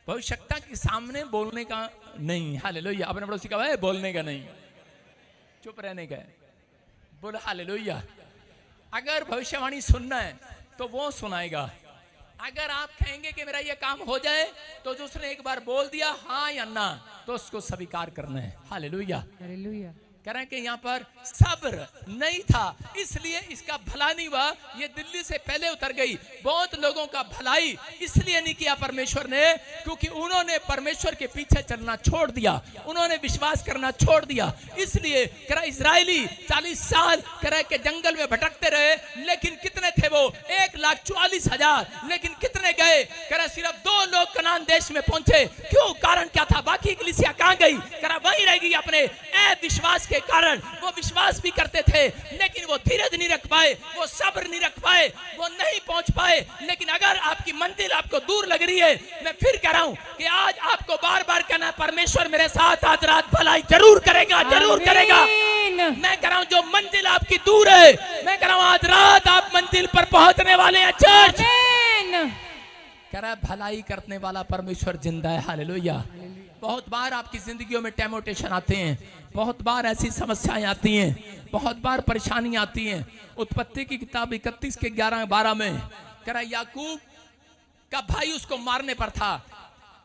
भविष्यता के सामने बोलने का नहीं। हालेलुया। अपने पड़ोसी का है बोलने का नहीं, चुप रहने का है। बोलो हालेलुया। अगर भविष्यवाणी सुनना है तो वो सुनाएगा। अगर आप कहेंगे कि मेरा ये काम हो जाए तो जो उसने एक बार बोल दिया हाँ या ना तो उसको स्वीकार करना है। हालेलुया। हालेलुया। कह रहे हैं कि यहाँ पर सब्र नहीं था इसलिए इसका भला नहीं हुआ, ये दिल्ली से पहले उतर गई। बहुत लोगों का भलाई इसलिए नहीं किया परमेश्वर ने क्योंकि उन्होंने परमेश्वर के पीछे चलना छोड़ दिया, उन्होंने विश्वास करना छोड़ दिया। इसलिए कह रहा इजरायली 40 साल कह रहे के जंगल में भटकते रहे, लेकिन कितने थे वो? 1,44,000। लेकिन कितने गए? कह रहा सिर्फ 2 लोग कनान देश में पहुंचे। क्यों? कारण क्या था? बाकी कलीसिया कहां गई? कह रहा वहीं रह गई अपने विश्वास के कारण। वो विश्वास भी करते थे लेकिन वो धीरज नहीं रख पाए, वो सब्र नहीं रख पाए, वो नहीं पहुंच पाए। लेकिन अगर आपकी मंजिल आपको दूर लग रही है, मैं फिर कह रहा हूं कि आज आपको बार बार कहना परमेश्वर मेरे साथ आज रात भलाई जरूर करेगा, जरूर करेगा। मैं कह रहा हूं जो मंजिल आपकी दूर है, मैं कह रहा हूं आज रात आप मंजिल पर पहुंचने वाले हैं। चर्च कह रहा है भलाई करने वाला परमेश्वर जिंदा है। हालेलुया। बहुत बार आपकी जिंदगियों में टेम्पटेशन आते हैं, बहुत बार ऐसी समस्याएं आती हैं, बहुत बार परेशानी आती हैं। उत्पत्ति की किताब 31 के 11-12 में कह रहा याकूब का भाई उसको मारने पर था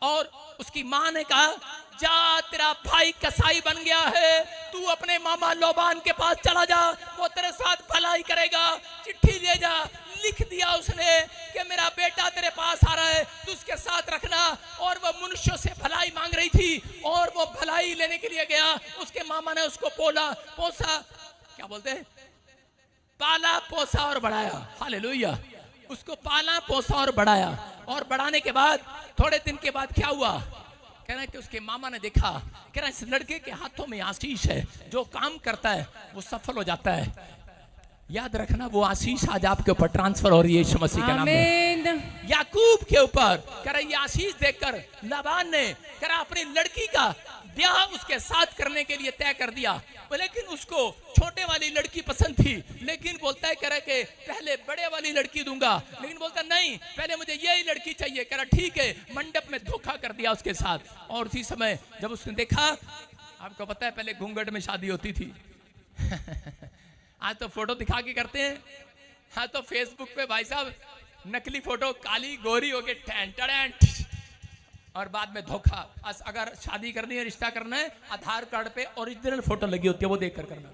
और उसकी मां ने कहा जा तेरा भाई कसाई बन गया है, तू अपने मामा लोबान के पास चला जा, वो तेरे साथ भलाई करेगा। चिट्ठी ले जा। लिख दिया उसने कि मेरा बेटा तेरे पास आ रहा है, तू उसके साथ रखना। और वो मनुष्यों से भलाई मांग रही थी और वो भलाई लेने के लिए गया। उसके मामा ने उसको पोसा, क्या बोलते हैं, पाला पोसा और बढ़ाया। हालेलुया। उसको पाला पोसा और बढ़ाया, और बढ़ाने के बाद थोड़े दिन के बाद क्या हुआ? कह रहा है कि उसके मामा ने देखा, कह रहा है इस लड़के के हाथों में आशीष है, जो काम करता है वो सफल हो जाता है। याद रखना वो आशीष आज आपके ऊपर ट्रांसफर हो रही है यीशु मसीह के नाम में। याकूब के ऊपर कह रहा ये आशीष देखकर लाबान ने कह रहा अपनी लड़की का ब्याह उसके साथ करने के लिए तय कर दिया। लेकिन उसको छोटे वाली लड़की पसंद थी, लेकिन बोलता है कह रहा कि पहले बड़े वाली लड़की दूंगा, लेकिन बोलता नहीं पहले मुझे यही लड़की चाहिए। कह रहा ठीक है। मंडप में धोखा कर दिया उसके साथ। और उसी समय जब उसने देखा, आपको पता है पहले घूंघट में शादी होती थी आज तो फोटो दिखा के करते हैं। हाँ तो फेसबुक पे भाई साहब नकली फोटो काली गोरी हो गए और बाद में धोखा। अगर शादी करनी है, रिश्ता करना है, आधार कार्ड पे ओरिजिनल फोटो लगी होती है, वो देखकर करना।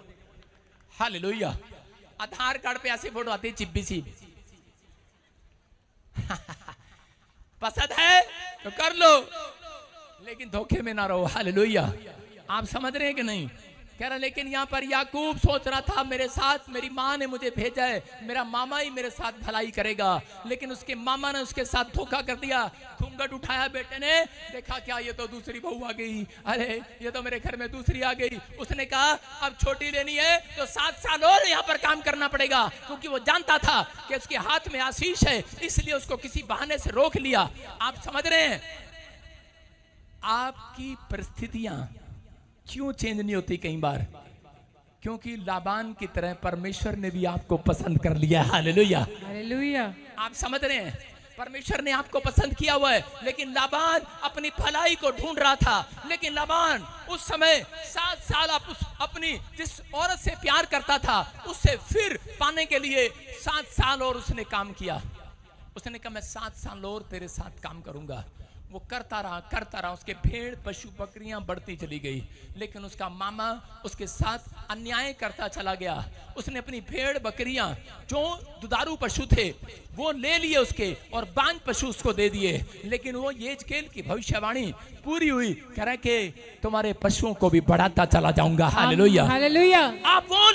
हालेलुया। आधार कार्ड पे ऐसी फोटो आती है चिब्बी सी पसंद है तो कर लो, लेकिन धोखे में ना रहो। हालेलुया। आप समझ रहे हैं कि नहीं? कह रहा लेकिन यहाँ पर याकूब सोच रहा था मेरे साथ मेरी माँ ने मुझे भेजा है, मेरा मामा ही मेरे साथ भलाई करेगा, लेकिन उसके मामा ने उसके साथ धोखा कर दिया। घूंघट उठाया बेटे ने, देखा क्या ये तो दूसरी बहू आ गई, अरे ये तो मेरे घर में दूसरी आ गई। उसने कहा अब छोटी लेनी है तो 7 साल और यहाँ पर काम करना पड़ेगा, क्योंकि वो जानता था कि उसके हाथ में आशीष है, इसलिए उसको किसी बहाने से रोक लिया। आप समझ रहे हैं? आपकी परिस्थितियां क्यों चेंज नहीं होती कई बार? क्योंकि लाबान की तरह परमेश्वर ने भी आपको पसंद कर लिया। हालेलुया। हालेलुया। आप समझ रहे हैं? परमेश्वर ने आपको पसंद किया हुआ है, लेकिन लाबान अपनी भलाई को ढूंढ रहा था। लेकिन लाबान उस समय 7 साल अपनी जिस औरत से प्यार करता था उससे फिर पाने के लिए 7 साल और उसने काम किया। उसने कहा मैं 7 साल और तेरे साथ काम करूंगा। वो करता रहा, उसके भेड़ पशु बकरियां बढ़ती चली गई, लेकिन उसका मामा उसके साथ अन्याय करता चला गया। उसने अपनी भेड़ बकरियां जो दुधारू पशु थे वो ले लिए उसके और बांझ पशु उसको दे दिए, लेकिन वो यहेजकेल की भविष्यवाणी पूरी हुई, कह रहा कि तुम्हारे पशुओं को भी बढ़ाता चला जाऊंगा। Hallelujah, hallelujah. आप वो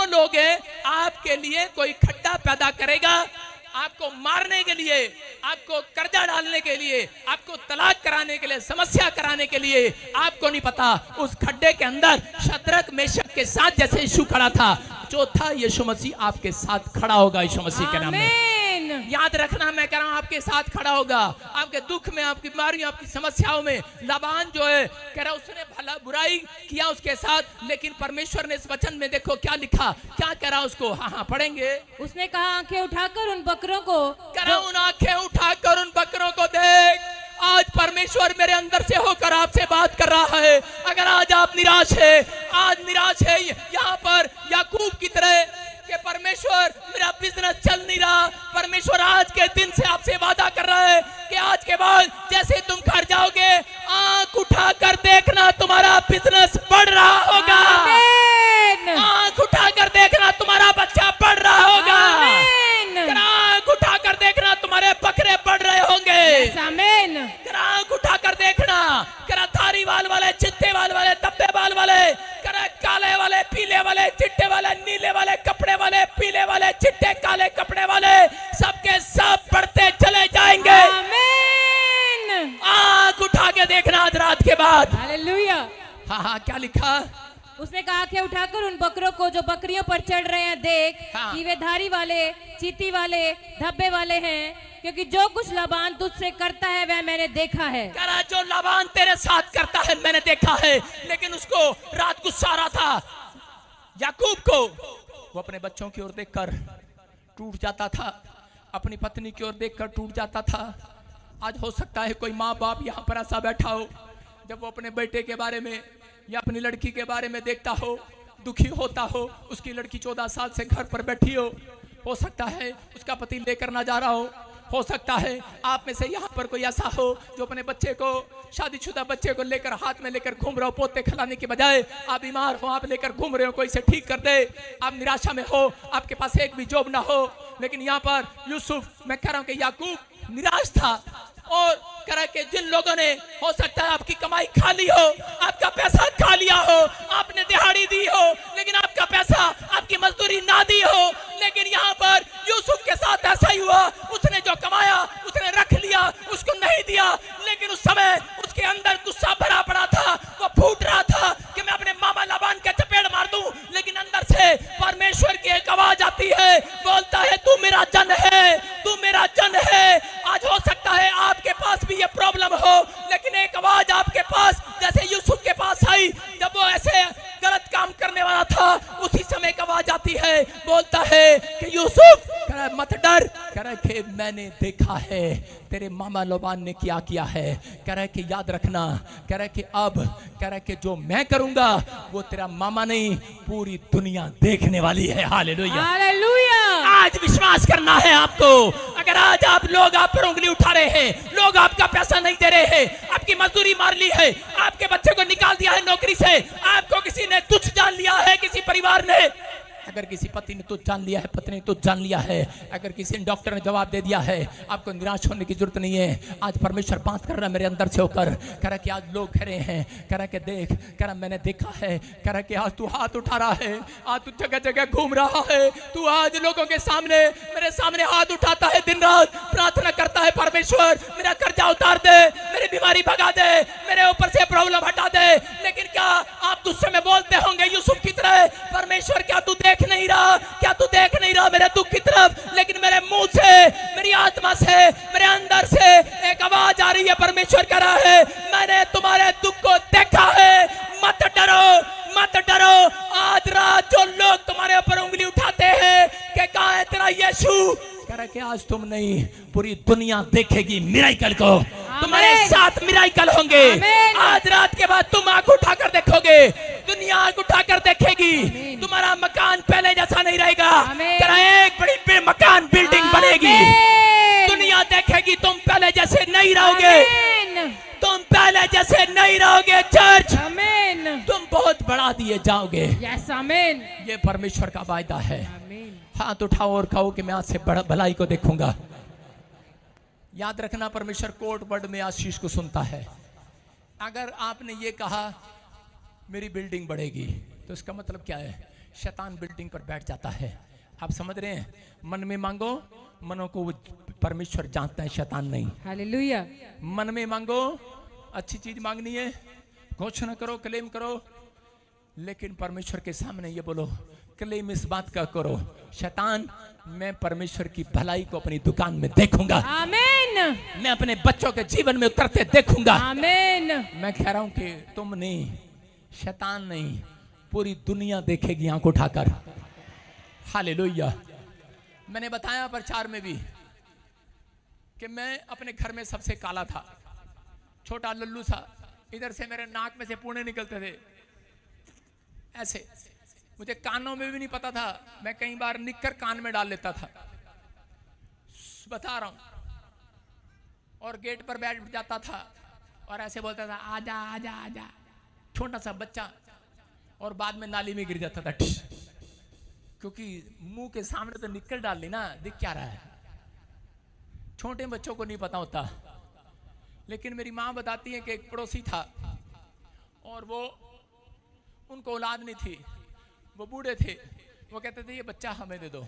लोग हैं, आपके लिए कोई खड्डा पैदा करेगा, आपको मारने के लिए, आपको कर्जा डालने के लिए, आपको तलाक कराने के लिए, समस्या कराने के लिए। आपको नहीं पता उस खड्डे के अंदर शद्रक मेशक के साथ जैसे यीशु खड़ा था, चौथा यीशु मसीह आपके साथ खड़ा होगा यीशु मसीह के नाम में। याद रखना, मैं कह रहा हूं आपके साथ खड़ा होगा, आपके दुख में, आपकी बीमारियों, आपकी समस्याओं में। लाबान जो है कह रहा उसने भला बुराई किया उसके साथ, लेकिन परमेश्वर ने इस वचन में देखो क्या लिखा, क्या कह रहा उसको। हाँ पढ़ेंगे। उसने कहा आंखें उठाकर उन बकरों को, कह रहा उन आंखें उठाकर उन बकरों को देख। आज परमेश्वर मेरे अंदर से होकर आपसे बात कर रहा है। अगर आज आप निराश है, आज निराश है यहाँ पर याकूब की तरह कि परमेश्वर मेरा बिजनेस चल नहीं रहा, परमेश्वर आज के दिन से आपसे वादा कर रहा है कि आज के बाद जैसे तुम घर जाओगे, आंख उठाकर देखना तुम्हारा बिजनेस बढ़ रहा होगा। आंख उठाकर देखना तुम्हारा बच्चा बढ़ रहा होगा। आंख उठाकर देखना तुम्हारे बकरे बढ़ रहे होंगे। आंख उठाकर देखना, करा धारी बाल वाले, चिट्टे बाल वाले, धब्बे बाल वाले, करा काले वाले, पीले वाले, चिट्टे वाले, नीले वाले कपड़े वाले, पीले वाले, चिट्टे काले कपड़े वाले, सबके सब बढ़ते चले जाएंगे। आंख उठा के देखना आज रात के बाद। हालेलुया। हाँ क्या लिखा? उसने कहा आंखें उठाकर उन बकरों को जो बकरियों पर चढ़ रहे हैं देख, कि वे धारी वाले, चीती वाले, धब्बे वाले हैं, क्योंकि जो कुछ लाबान तुझसे करता है वह मैंने देखा है। कह रहा जो लाबान तेरे साथ करता है मैंने देखा है। लेकिन उसको रात गुस्सा आ रहा था याकूब को, वो अपने बच्चों की ओर देखकर टूट जाता था, अपनी पत्नी की ओर देखकर टूट जाता था। आज हो सकता है कोई माँ बाप यहाँ पर ऐसा बैठा हो, जब वो अपने बेटे के बारे में या अपनी लड़की के बारे में देखता हो, दुखी होता हो। उसकी लड़की 14 साल से घर पर बैठी हो सकता है उसका पति लेकर ना जा रहा हो सकता है आप में से यहाँ पर कोई ऐसा हो जो अपने बच्चे को, शादीशुदा बच्चे को लेकर हाथ में लेकर घूम रहे हो, पोते खिलाने के बजाय आप बीमार हो, आप लेकर घूम रहे हो, कोई से ठीक कर दे। आप निराशा में हो, आपके पास एक भी जॉब ना हो। लेकिन यहाँ पर यूसुफ, मैं कह रहा हूँ कि याकूब निराश था और कह रहा कि जिन लोगों ने हो सकता है आपकी कमाई खा ली हो, आपका पैसा खा लिया हो, आपने दिहाड़ी दी हो, लेकिन आपका पैसा, आपकी मजदूरी ना दी हो। लेकिन यहाँ पर यूसुफ के साथ ऐसा ही हुआ, उसने जो कमाया उसने रख लिया, उसको नहीं दिया। लेकिन उस समय उसके अंदर गुस्सा भरा पड़ा था, वो फूट रहा था कि मैं अपने मामा लाबान के चपेट मार दूं। लेकिन अंदर से परमेश्वर की एक आवाज आती है, बोलता है तू मेरा जन है, तू मेरा जन है। आज हो सकता है आपके पास भी ये प्रॉब्लम हो, लेकिन एक आवाज आपके पास जैसे यूसुफ के पास आई, जब वो ऐसे गलत काम करने वाला था, उसी समय एक आवाज आती है, बोलता है कि यूसुफ कह रहा मत डर, कह रहा कि मैंने देखा है तेरे मामा लाबान ने क्या किया है। कह रहा है कि याद रखना, कह रहा है कि अब, कह रहा है कि जो मैं करूंगा वो तेरा मामा नहीं पूरी दुनिया देखने वाली है। Hallelujah, hallelujah. आज विश्वास करना है आपको। अगर आज लोग आप पर उंगली उठा रहे हैं, लोग आपका पैसा नहीं दे रहे हैं, आपकी मजदूरी मार ली है, आपके बच्चे को निकाल दिया है नौकरी से, आपको किसी ने तुच्छ जान लिया है, किसी परिवार ने, अगर किसी पति ने तुझ जान लिया है, पत्नी ने तुझ जान लिया है, अगर किसी डॉक्टर ने जवाब दे दिया है, आपको निराश होने की जरूरत नहीं है। आज परमेश्वर बात कर रहा है मेरे अंदर से होकर, कह रहा कि आज लोग कह रहे हैं, कह रहा कि देख, कह रहा मैंने देखा है, कह रहा कि आज तू हाथ उठा रहा है, आज तू जगह जगह घूम रहा है, तू आज लोगों के सामने, मेरे सामने हाथ उठाता है, दिन रात प्रार्थना करता है, परमेश्वर मेरा कर्जा उतार दे, मेरी बीमारी भगा दे, मेरे ऊपर से प्रॉब्लम हटा दे। लेकिन क्या आप गुस्से में बोलते होंगे यूसुफ की तरह, परमेश्वर क्या तू देख नहीं रहा, क्या तू देख नहीं रहा मेरे दुख की तरफ? लेकिन मेरे मुंह से, मेरी आत्मा से, मेरे अंदर से एक आवाज आ रही है, परमेश्वर कह रहा है मैंने तुम्हारे दुख को देखा है, मत डरो, मत डरो। आज रात जो लोग तुम्हारे ऊपर उंगली उठाते हैं कि कहां है तेरा यीशु, कह रहा कि आज तुम नहीं पूरी दुनिया देखेगी मिराइकल को, तुम्हारे साथ मिराइकल होंगे। आज रात के बाद तुम आंख उठाकर देखोगे, दुनिया आंख उठाकर देखेगी, तुम्हारा मकान पहले जैसा नहीं रहेगा, तेरा एक बड़ी मकान बिल्डिंग बनेगी, दुनिया देखेगी तुम पहले जैसे नहीं नहीं रहोगे, आमीन, तुम पहले जैसे नहीं रहोगे चर्च, आमीन, तुम बहुत बढ़ा दिए जाओगे। यस आमीन, ये परमेश्वर का वायदा है। आमीन, हाथ उठाओ और कहो कि मैं आज से भलाई को देखूंगा। याद रखना, परमेश्वर कोर्ट वर्ड में आशीष को सुनता है। अगर आपने ये कहा मेरी बिल्डिंग बढ़ेगी, तो इसका मतलब क्या है? शैतान बिल्डिंग पर बैठ जाता है। आप समझ रहे हैं? मन में मांगो, मनों को परमेश्वर जानता है, शैतान नहीं। हालेलुया, मन में मांगो, अच्छी चीज मांगनी है, घोषणा करो, क्लेम करो, लेकिन परमेश्वर के सामने ये बोलो, क्लेम इस बात का करो, शैतान मैं परमेश्वर की भलाई को अपनी दुकान में देखूंगा, आमीन, मैं अपने बच्चों के जीवन में उतरते देखूंगा। आमीन, मैं कह रहा हूं कि तुम नहीं, शैतान नहीं, पूरी दुनिया देखेगी आंख उठाकर। हालेलुया। मैंने बताया प्रचार में भी कि मैं अपने घर में सबसे काला था, छोटा लल्लू सा, इधर से मेरे नाक में से पूणे निकलते थे ऐसे, मुझे कानों में भी नहीं पता था, मैं कई बार निक्कर कान में डाल लेता था, बता रहा हूं। और गेट पर बैठ जाता था और ऐसे बोलता था आजा आजा आजा, छोटा सा बच्चा, और बाद में नाली में गिर जाता था, क्योंकि मुंह के सामने तो निक्कर डाल ली ना, दिख क्या रहा है। छोटे बच्चों को नहीं पता होता, लेकिन मेरी माँ बताती है कि एक पड़ोसी था और वो, उनको औलाद नहीं थी, वो बूढ़े थे, वो कहते थे ये बच्चा हमें दे दो।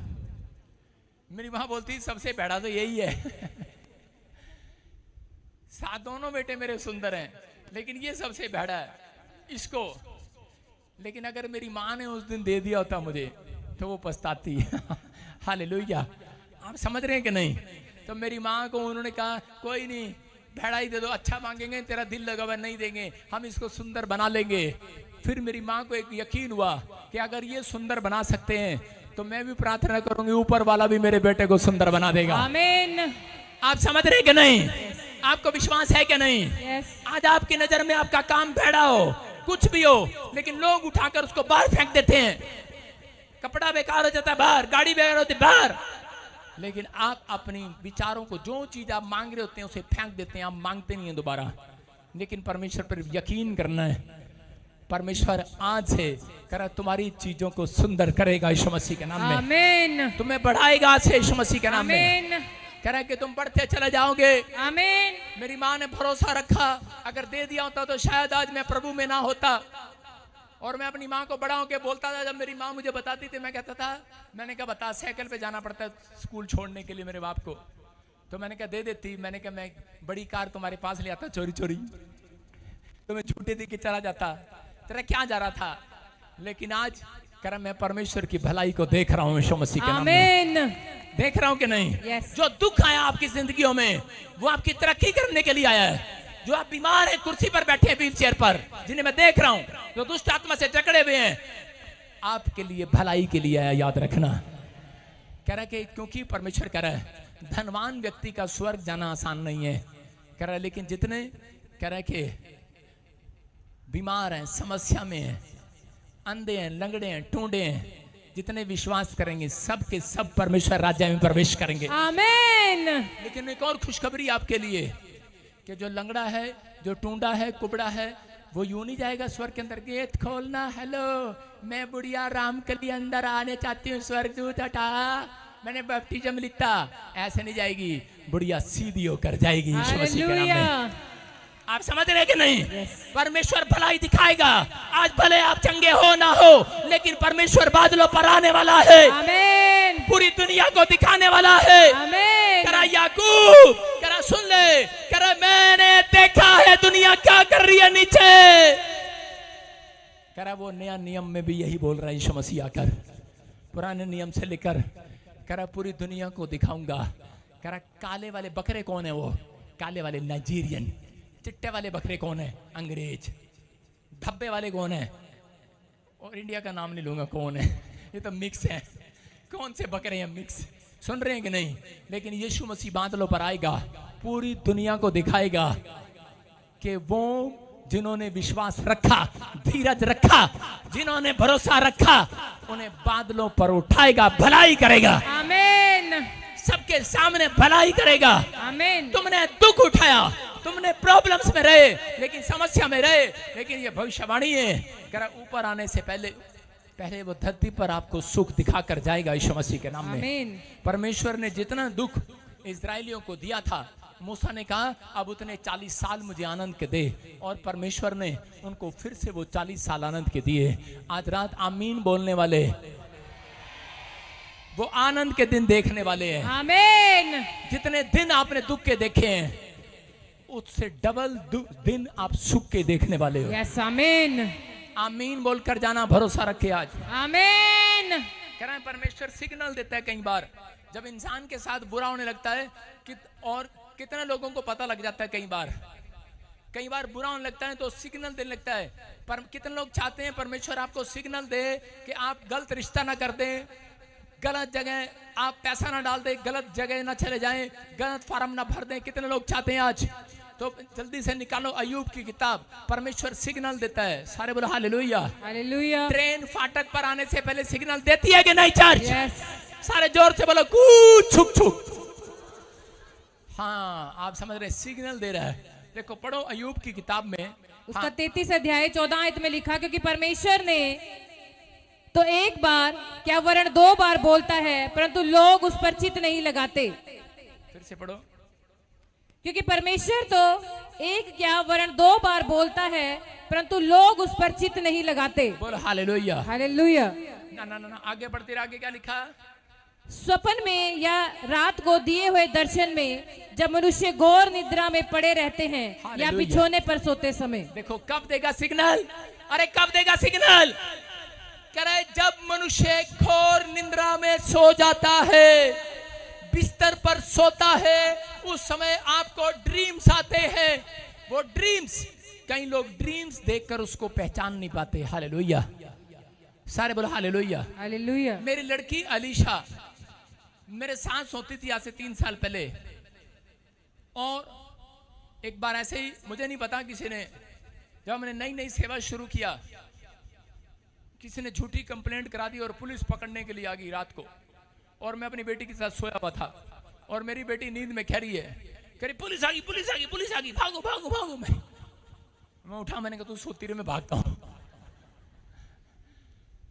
मेरी माँ बोलती सबसे बड़ा तो यही है साथ दोनों बेटे मेरे सुंदर हैं, लेकिन ये सबसे बड़ा है, इसको। लेकिन अगर मेरी माँ ने उस दिन दे दिया होता मुझे, तो वो पछताती हालेलुया। आप समझ रहे हैं कि नहीं? तो मेरी माँ को उन्होंने कहा कोई नहीं, भेड़ा ही दे दो, अच्छा मांगेंगे, तेरा दिल लगा हुआ नहीं देंगे, हम इसको सुंदर बना लेंगे। फिर मेरी माँ को एक यकीन हुआ कि अगर ये सुंदर बना सकते हैं तो मैं भी प्रार्थना करूंगी, ऊपर वाला भी मेरे बेटे को सुंदर बना देगा। आमीन, आप समझ रहे कि नहीं? आपको विश्वास है कि नहीं? यस, आज आपकी नजर में आपका काम भेड़ा हो, कुछ भी हो, लेकिन लोग उठाकर उसको बाहर फेंक देते हैं। कपड़ा बेकार हो जाता है बाहर, गाड़ी बेकार होती है बाहर, लेकिन आप अपनी विचारों को, जो चीज आप मांग रहे होते हैं उसे फेंक देते हैं, आप मांगते नहीं है दोबारा। लेकिन परमेश्वर पर यकीन करना है, परमेश्वर आज से कर तुम्हारी चीजों को सुंदर करेगा यीशु मसीह के नाम में। आमीन, तुम्हें बढ़ाएगा आज से यीशु मसीह के नाम में। आमीन, कह रहा है कि तुम बढ़ते चले जाओगे। आमीन, मेरी माँ ने भरोसा रखा, अगर दे दिया होता तो शायद आज मैं प्रभु में ना होता। और मैं अपनी माँ को बड़ा होकर बोलता था, जब मेरी माँ मुझे बताती थी, मैं कहता था, मैंने कहा बता, साइकिल पे जाना पड़ता है स्कूल छोड़ने के लिए मेरे बाप को, तो मैंने कहा दे देती, मैंने कहा मैं बड़ी कार तुम्हारे पास ले आता चोरी चोरी, तो मैं झूठे दी के चला जाता, तेरा क्या जा रहा था। लेकिन आज कह रहा मैं परमेश्वर की भलाई को देख रहा हूँ यीशु मसीह के नाम में। आमीन, देख रहा हूँ कि नहीं? Yes. जो दुख आया आपकी जिंदगियों में, वो आपकी तरक्की करने के लिए आया है। जो आप बीमार हैं, कुर्सी पर बैठे हैं, व्हील चेयर पर, जिन्हें मैं देख रहा हूँ, जो दुष्ट आत्मा से जकड़े हुए हैं, आपके लिए भलाई के लिए आया, याद रखना। कह रहा है कि क्योंकि परमेश्वर कह रहा है धनवान व्यक्ति का स्वर्ग जाना आसान नहीं है, कह रहा है, लेकिन जितने कह रहा है कि बीमार हैं, समस्या में हैं, अंधे हैं, लंगड़े हैं, टूंडे हैं, जितने विश्वास करेंगे सब के सब परमेश्वर राज्य में प्रवेश करेंगे। आमीन, लेकिन एक और खुशखबरी आपके लिए कि जो लंगड़ा है, जो टूंडा है, कुबड़ा है, वो यूं नहीं जाएगा स्वर्ग के अंदर, गेट खोलना, हेलो मैं बुढ़िया रामकली अंदर आने चाहती हूँ, स्वर्गदूत हटा, मैंने बैप्टिज्म लिखता, ऐसे नहीं जाएगी, बुढ़िया सीधी होकर जाएगी यीशु मसीह के नाम में। आप समझ रहे कि नहीं? परमेश्वर भलाई दिखाएगा। आज भले आप चंगे हो ना हो, लेकिन परमेश्वर बादलों पर आने वाला है, आमीन, पूरी दुनिया को दिखाने वाला है। आमीन, करा याकूब, करा सुन ले, करा मैंने देखा है दुनिया क्या कर रही है नीचे। करा वो नया नियम में भी यही बोल रहा है यीशु मसीह आकर, पुराने नियम से लेकर करा पूरी दुनिया को दिखाऊंगा। करा काले वाले बकरे कौन है? वो काले वाले नाइजीरियन, चिट्टे वाले बकरे कौन है? अंग्रेज, धब्बे वाले कौन है? और इंडिया का नाम नहीं लूंगा कौन है, ये तो मिक्स है, कौन से बकरे हैं मिक्स, सुन रहे हैं कि नहीं? लेकिन यीशु मसीह बादलों पर आएगा, पूरी दुनिया को दिखाएगा कि वो जिन्होंने विश्वास रखा, धीरज रखा, जिन्होंने भरोसा रखा, उन्हें बादलों पर उठाएगा, भलाई करेगा। आमीन, सबके सामने भलाई करेगा। आमीन। तुमने दुख उठाया, तुमने प्रॉब्लम्स में रहे, लेकिन समस्या में रहे, लेकिन ये भविष्यवाणी है कि ऊपर आने से पहले वो धरती पर आपको सुख दिखाकर जाएगा यीशु मसीह के नाम में। आमीन। परमेश्वर ने जितना दुख इजरायलियों को दिया था, मूसा ने कहा अब उतने 40 साल मुझे आनंद के दे, और परमेश्वर ने उनको फिर से वो 40 साल आनंद के दिए। आज रात आमीन बोलने वाले वो आनंद के दिन देखने वाले हैं। आमीन। जितने दिन आपने दुख के देखे हैं, उससे डबल दिन आप सुख के देखने वाले हो। यस, आमीन। आमीन बोलकर जाना, भरोसा रखे आज। आमीन। कह रहे हैं परमेश्वर सिग्नल देता है कई बार, जब इंसान के साथ बुरा होने लगता है और कितने लोगों को पता लग जाता है, कई बार बुरा होने लगता है तो सिग्नल देने लगता है। पर कितने लोग चाहते हैं परमेश्वर आपको सिग्नल दे कि आप गलत रिश्ता ना कर दें, गलत जगह आप पैसा ना डाल दें, गलत जगह ना चले जाएं, गलत फार्म ना भर दें। कितने लोग चाहते हैं आज? तो जल्दी से निकालो अय्यूब की किताब, परमेश्वर सिग्नल देता है। सारे बोलो हालेलुया। हालेलुया। ट्रेन फाटक पर आने से पहले सिग्नल देती है कि नहीं चर्च? यस। सारे जोर से बोलो कूद छुक छुक। हाँ, आप समझ रहे, सिग्नल दे रहा है। देखो पढ़ो अय्यूब की किताब में, उसका 33 अध्याय 14 आयत में लिखा, क्योंकि परमेश्वर ने तो एक बार क्या वरन 2 बार बोलता है, परंतु लोग उस पर चित्त नहीं लगाते। फिर से पढ़ो। क्योंकि परमेश्वर तो एक क्या वरन 2 बार बोलता है, परंतु लोग उस पर चित्त नहीं लगाते। बोलो हालेलुया। हालेलुया। ना आगे बढ़ते रहे। आगे क्या लिखा? स्वप्न में या रात को दिए हुए दर्शन में, जब मनुष्य घोर निद्रा में पड़े रहते हैं या हालेलुया। बिछोने पर सोते समय। देखो कब देगा सिग्नल? अरे कब देगा सिग्नल? कह रहे जब मनुष्य घोर निद्रा में सो जाता है, बिस्तर पर सोता है, उस समय आपको ड्रीम्स आते हैं। वो ड्रीम्स, कई लोग ड्रीम्स देखकर उसको पहचान नहीं पाते। हालेलुया। सारे बोलो हालेलुया। हालेलुया। मेरी लड़की अलीशा मेरे साथ सोती थी आज से 3 साल पहले, और एक बार ऐसे ही, मुझे नहीं पता किसी ने, जब मैंने नई नई सेवा शुरू किया, किसी ने झूठी कंप्लेंट करा दी और पुलिस पकड़ने के लिए आ गई रात को, और मैं अपनी बेटी के साथ सोया हुआ था, और मेरी बेटी नींद में कह रही है, कह रही पुलिस आ गई, पुलिस आ गई, पुलिस आ गई, भागो भागो भागो। मैं उठा, मैंने कहा तू सोती रहे, मैं भागता हूं।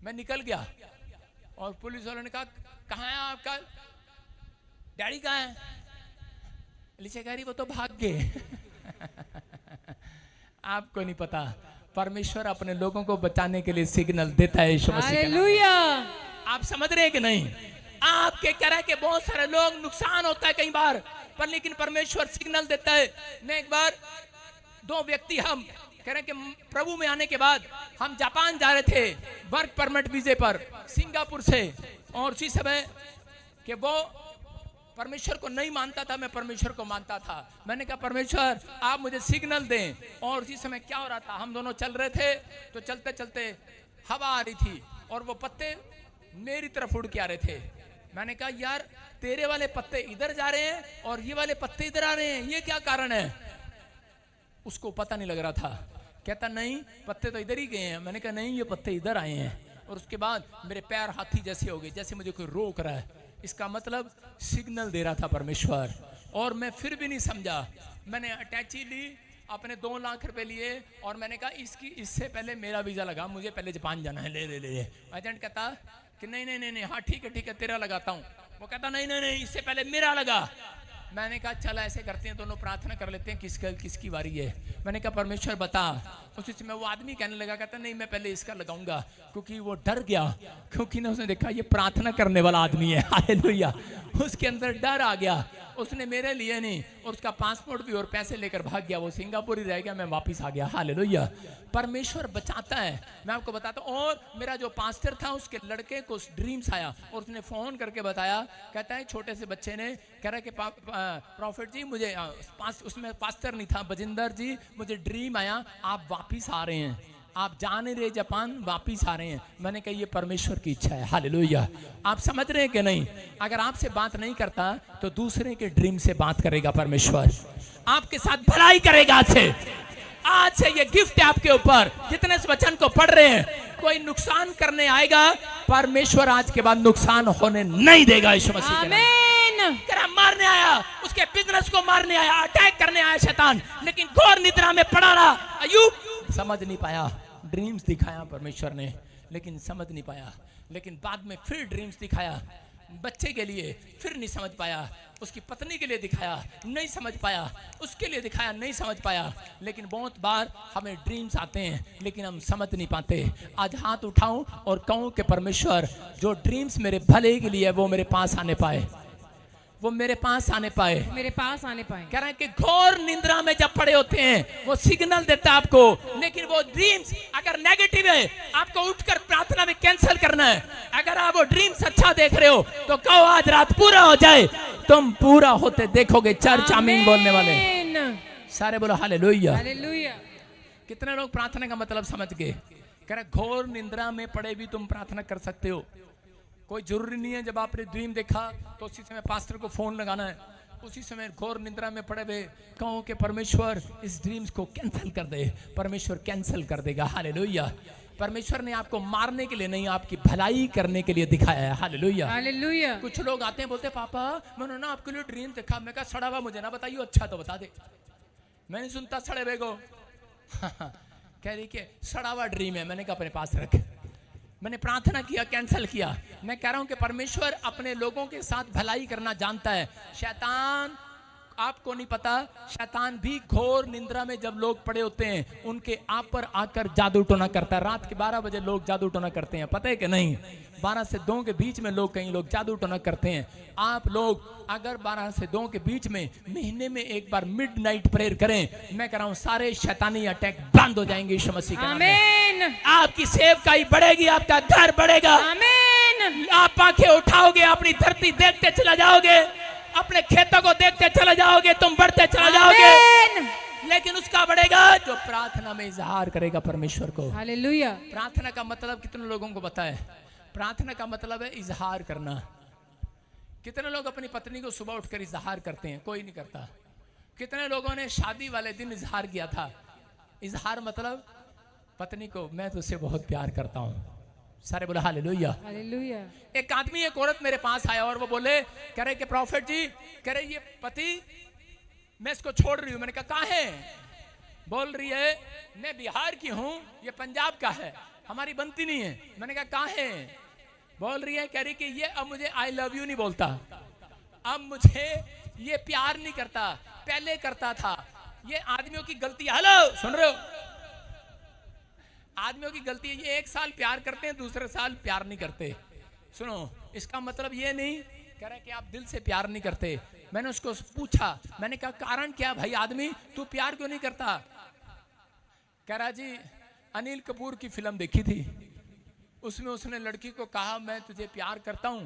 मैं निकल गया और पुलिस वालों ने कहा कहाँ है आपका डैडी, कहाँ है? अलीशा कह रही वो तो भाग गए। आपको नहीं पता, परमेश्वर अपने लोगों को बचाने के लिए सिग्नल देता है यीशु मसीह के नाम में। हालेलुया। आप समझ रहे हैं कि नहीं? आपके तरह के बहुत सारे लोग, नुकसान होता है कई बार, पर लेकिन परमेश्वर सिग्नल देता है। मैं एक बार 2 व्यक्ति, हम कह रहे हैं कि प्रभु में आने के बाद हम जापान जा रहे थे वर्क परमिट वीजे पर सिंगापुर से, और उसी समय कि वो परमेश्वर को नहीं मानता था, मैं परमेश्वर को मानता था। मैंने कहा परमेश्वर आप मुझे सिग्नल दें, और उसी समय क्या हो रहा था, हम दोनों चल रहे थे, तो चलते चलते हवा आ रही थी और वो पत्ते मेरी तरफ उड़ के आ रहे थे। मैंने कहा यार तेरे वाले पत्ते इधर जा रहे हैं और ये वाले पत्ते इधर आ रहे हैं, ये क्या कारण है? उसको पता नहीं लग रहा था, कहता नहीं पत्ते तो इधर ही गए हैं। मैंने कहा नहीं, ये पत्ते इधर आए हैं। और उसके बाद मेरे पैर हाथी जैसे हो गए, जैसे मुझे कोई रोक रहा है। इसका मतलब सिग्नल दे रहा था परमेश्वर, और मैं फिर भी नहीं समझा। मैंने अटैची ली, अपने 2 लाख रुपए लिए, और मैंने कहा इससे पहले मेरा वीजा लगा, मुझे पहले जापान जाना है, ले ले ले। एजेंट कहता कि नहीं नहीं नहीं, हाँ ठीक है तेरा लगाता हूँ। वो कहता नहीं नहीं नहीं, इससे पहले मेरा लगा। मैंने कहा चल ऐसे करते हैं, दोनों प्रार्थना कर लेते हैं, किसकी बारी है। मैंने कहा परमेश्वर बता। उसी समय वो आदमी कहने लगा, कहता नहीं मैं पहले इसका लगाऊंगा, क्योंकि वो डर गया, क्योंकि ना उसने देखा ये प्रार्थना करने वाला आदमी है। हालेलुया। उसके अंदर डर आ गया, उसने मेरे लिए नहीं, और उसका पासपोर्ट भी और पैसे लेकर भाग गया। वो सिंगापुर ही रह गया, मैं वापिस आ गया। हालेलुया। परमेश्वर बचाता है, मैं आपको बताता हूँ। और मेरा जो पास्टर था, उसके लड़के को ड्रीम्स आया, और उसने फोन करके बताया, कहता है छोटे से बच्चे ने कह रहा कि प्रॉफिट जी मुझे उसमें पास्टर नहीं था, बजिंदर जी मुझे ड्रीम आया, आप वापिस आ रहे हैं, आप जा नहीं रहे जापान, वापिस आ रहे हैं। मैंने कहा ये परमेश्वर की इच्छा है। हालेलुया। आप समझ रहे हैं कि नहीं? अगर आपसे बात नहीं करता तो दूसरे के ड्रीम से बात करेगा परमेश्वर, आपके साथ भलाई करेगा। आज से ये गिफ्ट है आपके ऊपर। जितने इस वचन को पढ़ रहे हैं, कोई नुकसान करने आएगा, परमेश्वर आज के बाद नुकसान होने नहीं देगा यीशु मसीह के नाम। आमीन। करा मारने आया, उसके बिजनेस को मारने आया, अटैक करने आया शैतान, लेकिन घोर निद्रा में पड़ा रहा। अय्यूब समझ नहीं पाया, ड्रीम्स दिखाया परमेश्वर ने लेकिन समझ नहीं पाया। लेकिन बाद में फिर ड्रीम्स दिखाया बच्चे के लिए, फिर नहीं समझ पाया। उसकी पत्नी के लिए दिखाया, नहीं समझ पाया। उसके लिए दिखाया, नहीं समझ पाया। लेकिन बहुत बार हमें ड्रीम्स आते हैं लेकिन हम समझ नहीं पाते। आज हाथ उठाऊं और कहूं कि परमेश्वर जो ड्रीम्स मेरे भले के लिए है वो मेरे पास आने पाए, वो मेरे पास आने पाए, मेरे पास आने पाए। कह रहे हैं कि घोर निंद्रा में जब पड़े होते हैं वो सिग्नल देता है आपको, लेकिन वो ड्रीम्स अगर नेगेटिव है आपको उठकर प्रार्थना में कैंसिल करना है। अगर आप वो ड्रीम्स अच्छा देख रहे हो तो कहो आज रात पूरा हो जाए, तुम पूरा होते देखोगे। चर्च आमीन बोलने वाले सारे बोलो हालेलुया। हालेलुया। कितने लोग प्रार्थना का मतलब समझ गए? कह रहे घोर निंद्रा में पड़े भी तुम प्रार्थना कर सकते हो। कोई जरूरी नहीं है जब आपने ड्रीम देखा तो उसी समय पास्टर को फोन लगाना है, उसी समय घोर निद्रा में पड़े हुए कहो कि परमेश्वर इस ड्रीम्स को कैंसिल कर दे। परमेश्वर कैंसिल कर देगा। हालेलुया। परमेश्वर ने आपको मारने के लिए नहीं, आपकी भलाई करने के लिए दिखाया है। हालेलुया। हालेलुया। कुछ लोग आते हैं बोलते पापा मैंने ना आपके लिए ड्रीम देखा। मैं कहा सड़ा हुआ मुझे ना बताइए, अच्छा तो बता दे। मैं नहीं सुनता सड़े हुए को। कह रही कि सड़ा हुआ ड्रीम है। मैंने कहा अपने पास रख। मैंने प्रार्थना किया, कैंसिल किया। मैं कह रहा हूं कि परमेश्वर अपने लोगों के साथ भलाई करना जानता है। शैतान आपको नहीं पता, शैतान भी घोर निंद्रा में जब लोग पड़े होते हैं उनके आप पर आकर जादू टोना करता है। रात के 12 बजे लोग जादू टोना करते हैं, पता है कि नहीं? 12 से 2 के बीच में लोग कई लोग जादू टोना करते हैं। आप लोग अगर 12 से 2 के बीच में महीने में एक बार मिडनाइट प्रेयर करें, मैं कह रहा हूं सारे शैतानी अटैक बंद हो जाएंगे यीशु मसीह के नाम में। आमीन। आपकी सेवकाई बढ़ेगी, आपका घर बढ़ेगा। आमीन। आप आंखें उठाओगे, अपनी धरती देखते चला जाओगे, अपने खेतों को देखते चले जाओगे, तुम बढ़ते चला जाओगे। लेकिन उसका बढ़ेगा जो प्रार्थना में इजहार करेगा परमेश्वर को। हालेलुया। प्रार्थना का मतलब कितने लोगों को पता है? प्रार्थना का मतलब है इजहार करना। कितने लोग अपनी पत्नी को सुबह उठकर इजहार करते हैं? कोई नहीं करता। कितने लोगों ने शादी वाले दिन इजहार किया था? इजहार मतलब पत्नी को मैं तुझसे बहुत प्यार करता हूं। सारे बोले हालेलुया। हालेलुया। एक आदमी एक औरत मेरे पास आया और वो बोले, कह रहे कि प्रॉफिट जी, कह रहे ये पति मैं इसको छोड़ रही हूं। मैंने कहा कहाँ है? बोल रही है मैं बिहार की हूं, ये पंजाब का है, हमारी बनती नहीं है। मैंने कहा कहाँ है? बोल रही है, कह रही कि ये अब मुझे आई लव यू नहीं बोलता, अब मुझे ये प्यार नहीं करता, पहले करता था। ये आदमियों की गलती। हेलो सुन रहे हो? आदमियों की गलती है। ये एक साल प्यार करते हैं, दूसरे साल प्यार नहीं करते। सुनो, इसका मतलब ये नहीं कह रहे कि आप दिल से प्यार नहीं करते। मैंने उसको पूछा, मैंने कहा कारण क्या भाई आदमी, तू प्यार क्यों नहीं करता? कह रहा जी अनिल कपूर की फिल्म देखी थी, उसमें उसने लड़की को कहा मैं तुझे प्यार करता हूं,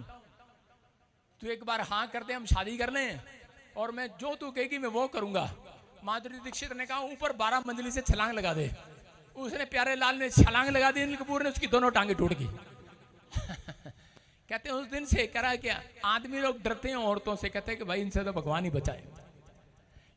तू एक बार हाँ कर दे, हम शादी कर लें, और मैं जो तू कहेगी मैं वो करूंगा। माधुरी दीक्षित ने कहा ऊपर 12 मंजिली से छलांग लगा दे। उसने प्यारे लाल ने छलांग लगा दी, अनिल कपूर ने उसकी दोनों टांगे टूट गई। कहते हैं उस दिन से करा क्या आदमी लोग डरते हैं औरतों से, कहते हैं कि भाई इनसे तो भगवान ही बचाए,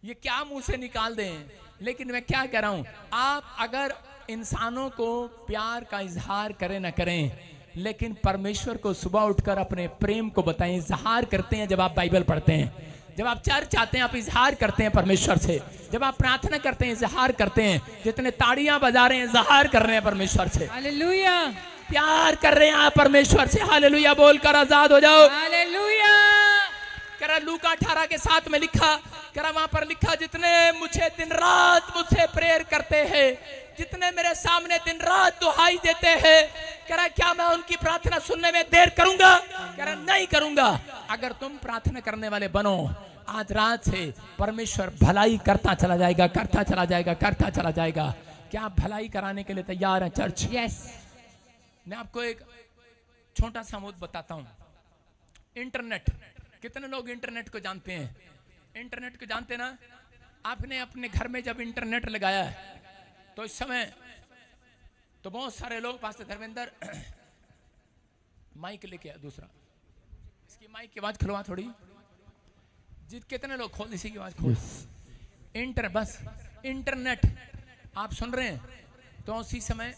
ये क्या मुंह से निकाल दें। लेकिन मैं क्या कह रहा हूं, आप अगर इंसानों को प्यार का इजहार करें ना करें, लेकिन परमेश्वर को सुबह उठकर अपने प्रेम को बताएं। इजहार करते हैं जब आप बाइबल पढ़ते हैं, जब आप चर्च आते हैं आप इजहार करते हैं परमेश्वर से, जब आप प्रार्थना करते हैं इजहार करते हैं। जितने ताड़ियां बजा रहे हैं इजहार कर रहे हैं परमेश्वर से, हालेलुया। प्यार कर रहे हैं आप परमेश्वर से। हालेलुया बोलकर आजाद हो जाओ। हालेलुया। करा लूका 18 के 7 में लिखा, करा वहां पर लिखा जितने मुझे दिन रात मुझसे प्रेयर करते हैं, जितने मेरे सामने दिन रात दुहाई देते हैं, करा क्या मैं उनकी प्रार्थना सुनने में देर करूंगा? करा नहीं करूंगा। अगर तुम प्रार्थना करने वाले बनो, आज रात से परमेश्वर भलाई करता चला जाएगा, करता चला जाएगा, करता चला जाएगा। क्या आप भलाई कराने के लिए तैयार हैं चर्च? यस। मैं आपको एक छोटा सा मुद्दा बताता हूं। इंटरनेट, कितने लोग इंटरनेट को जानते हैं? इंटरनेट को जानते ना? आपने अपने घर में जब इंटरनेट लगाया है तो इस समय तो बहुत सारे लोग, पास्टर धर्मेंद्र माइक लेके आ, दूसरा इसकी माइक की आवाज खुलवा थोड़ी, कितने लोग खोल, इसी की आवाज खोल। बस इंटरनेट आप सुन रहे हैं तो उसी समय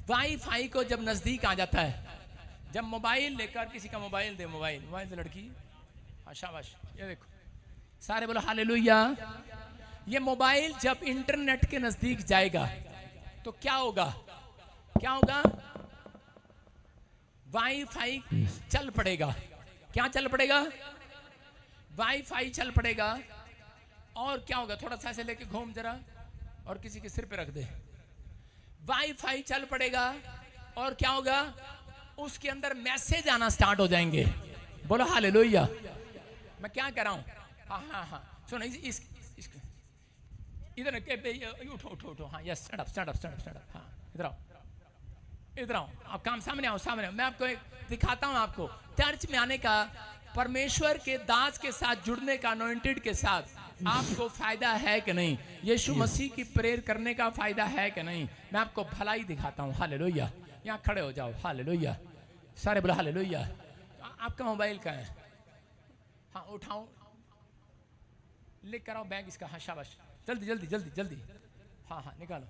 वाईफाई को जब नजदीक आ जाता है, जब मोबाइल लेकर किसी का मोबाइल दे, मोबाइल से लड़की हाँ शाबाश, ये देखो सारे बोलो हालेलुया। ये मोबाइल जब इंटरनेट के नजदीक जाएगा तो क्या होगा, क्या होगा? वाईफाई चल पड़ेगा। क्या चल पड़ेगा? वाईफाई चल पड़ेगा। और क्या होगा? थोड़ा सा ऐसे लेके घूम जरा और किसी के सिर पे रख दे। वाईफाई चल पड़ेगा और क्या होगा? उसके अंदर मैसेज आना स्टार्ट हो जाएंगे। बोलो हालेलुया। मैं क्या कर रहा हूं? हाँ हाँ हाँ सुनो, इधर उठो उठो उठो। हाँ yes, stand up stand up stand up stand up. हाँ इधर आओ, इधर आओ। आप काम सामने आओ, सामने आओ। मैं आपको एक दिखाता हूं। आपको चर्च में आने का, परमेश्वर के दास के साथ जुड़ने का, अनॉइंटेड के साथ आपको फायदा है कि नहीं? यीशु मसीह की प्रेयर करने का फायदा है कि नहीं? मैं आपको भलाई दिखाता हूं। हालेलुया। यहाँ खड़े हो जाओ। हालेलुया। सारे बोलो हालेलुया। आपका मोबाइल का है? हाँ उठाओ, लेकर कराओ बैग इसका। हाँ शाबाश, जल्दी जल्दी जल्दी जल्दी। हाँ हाँ निकालो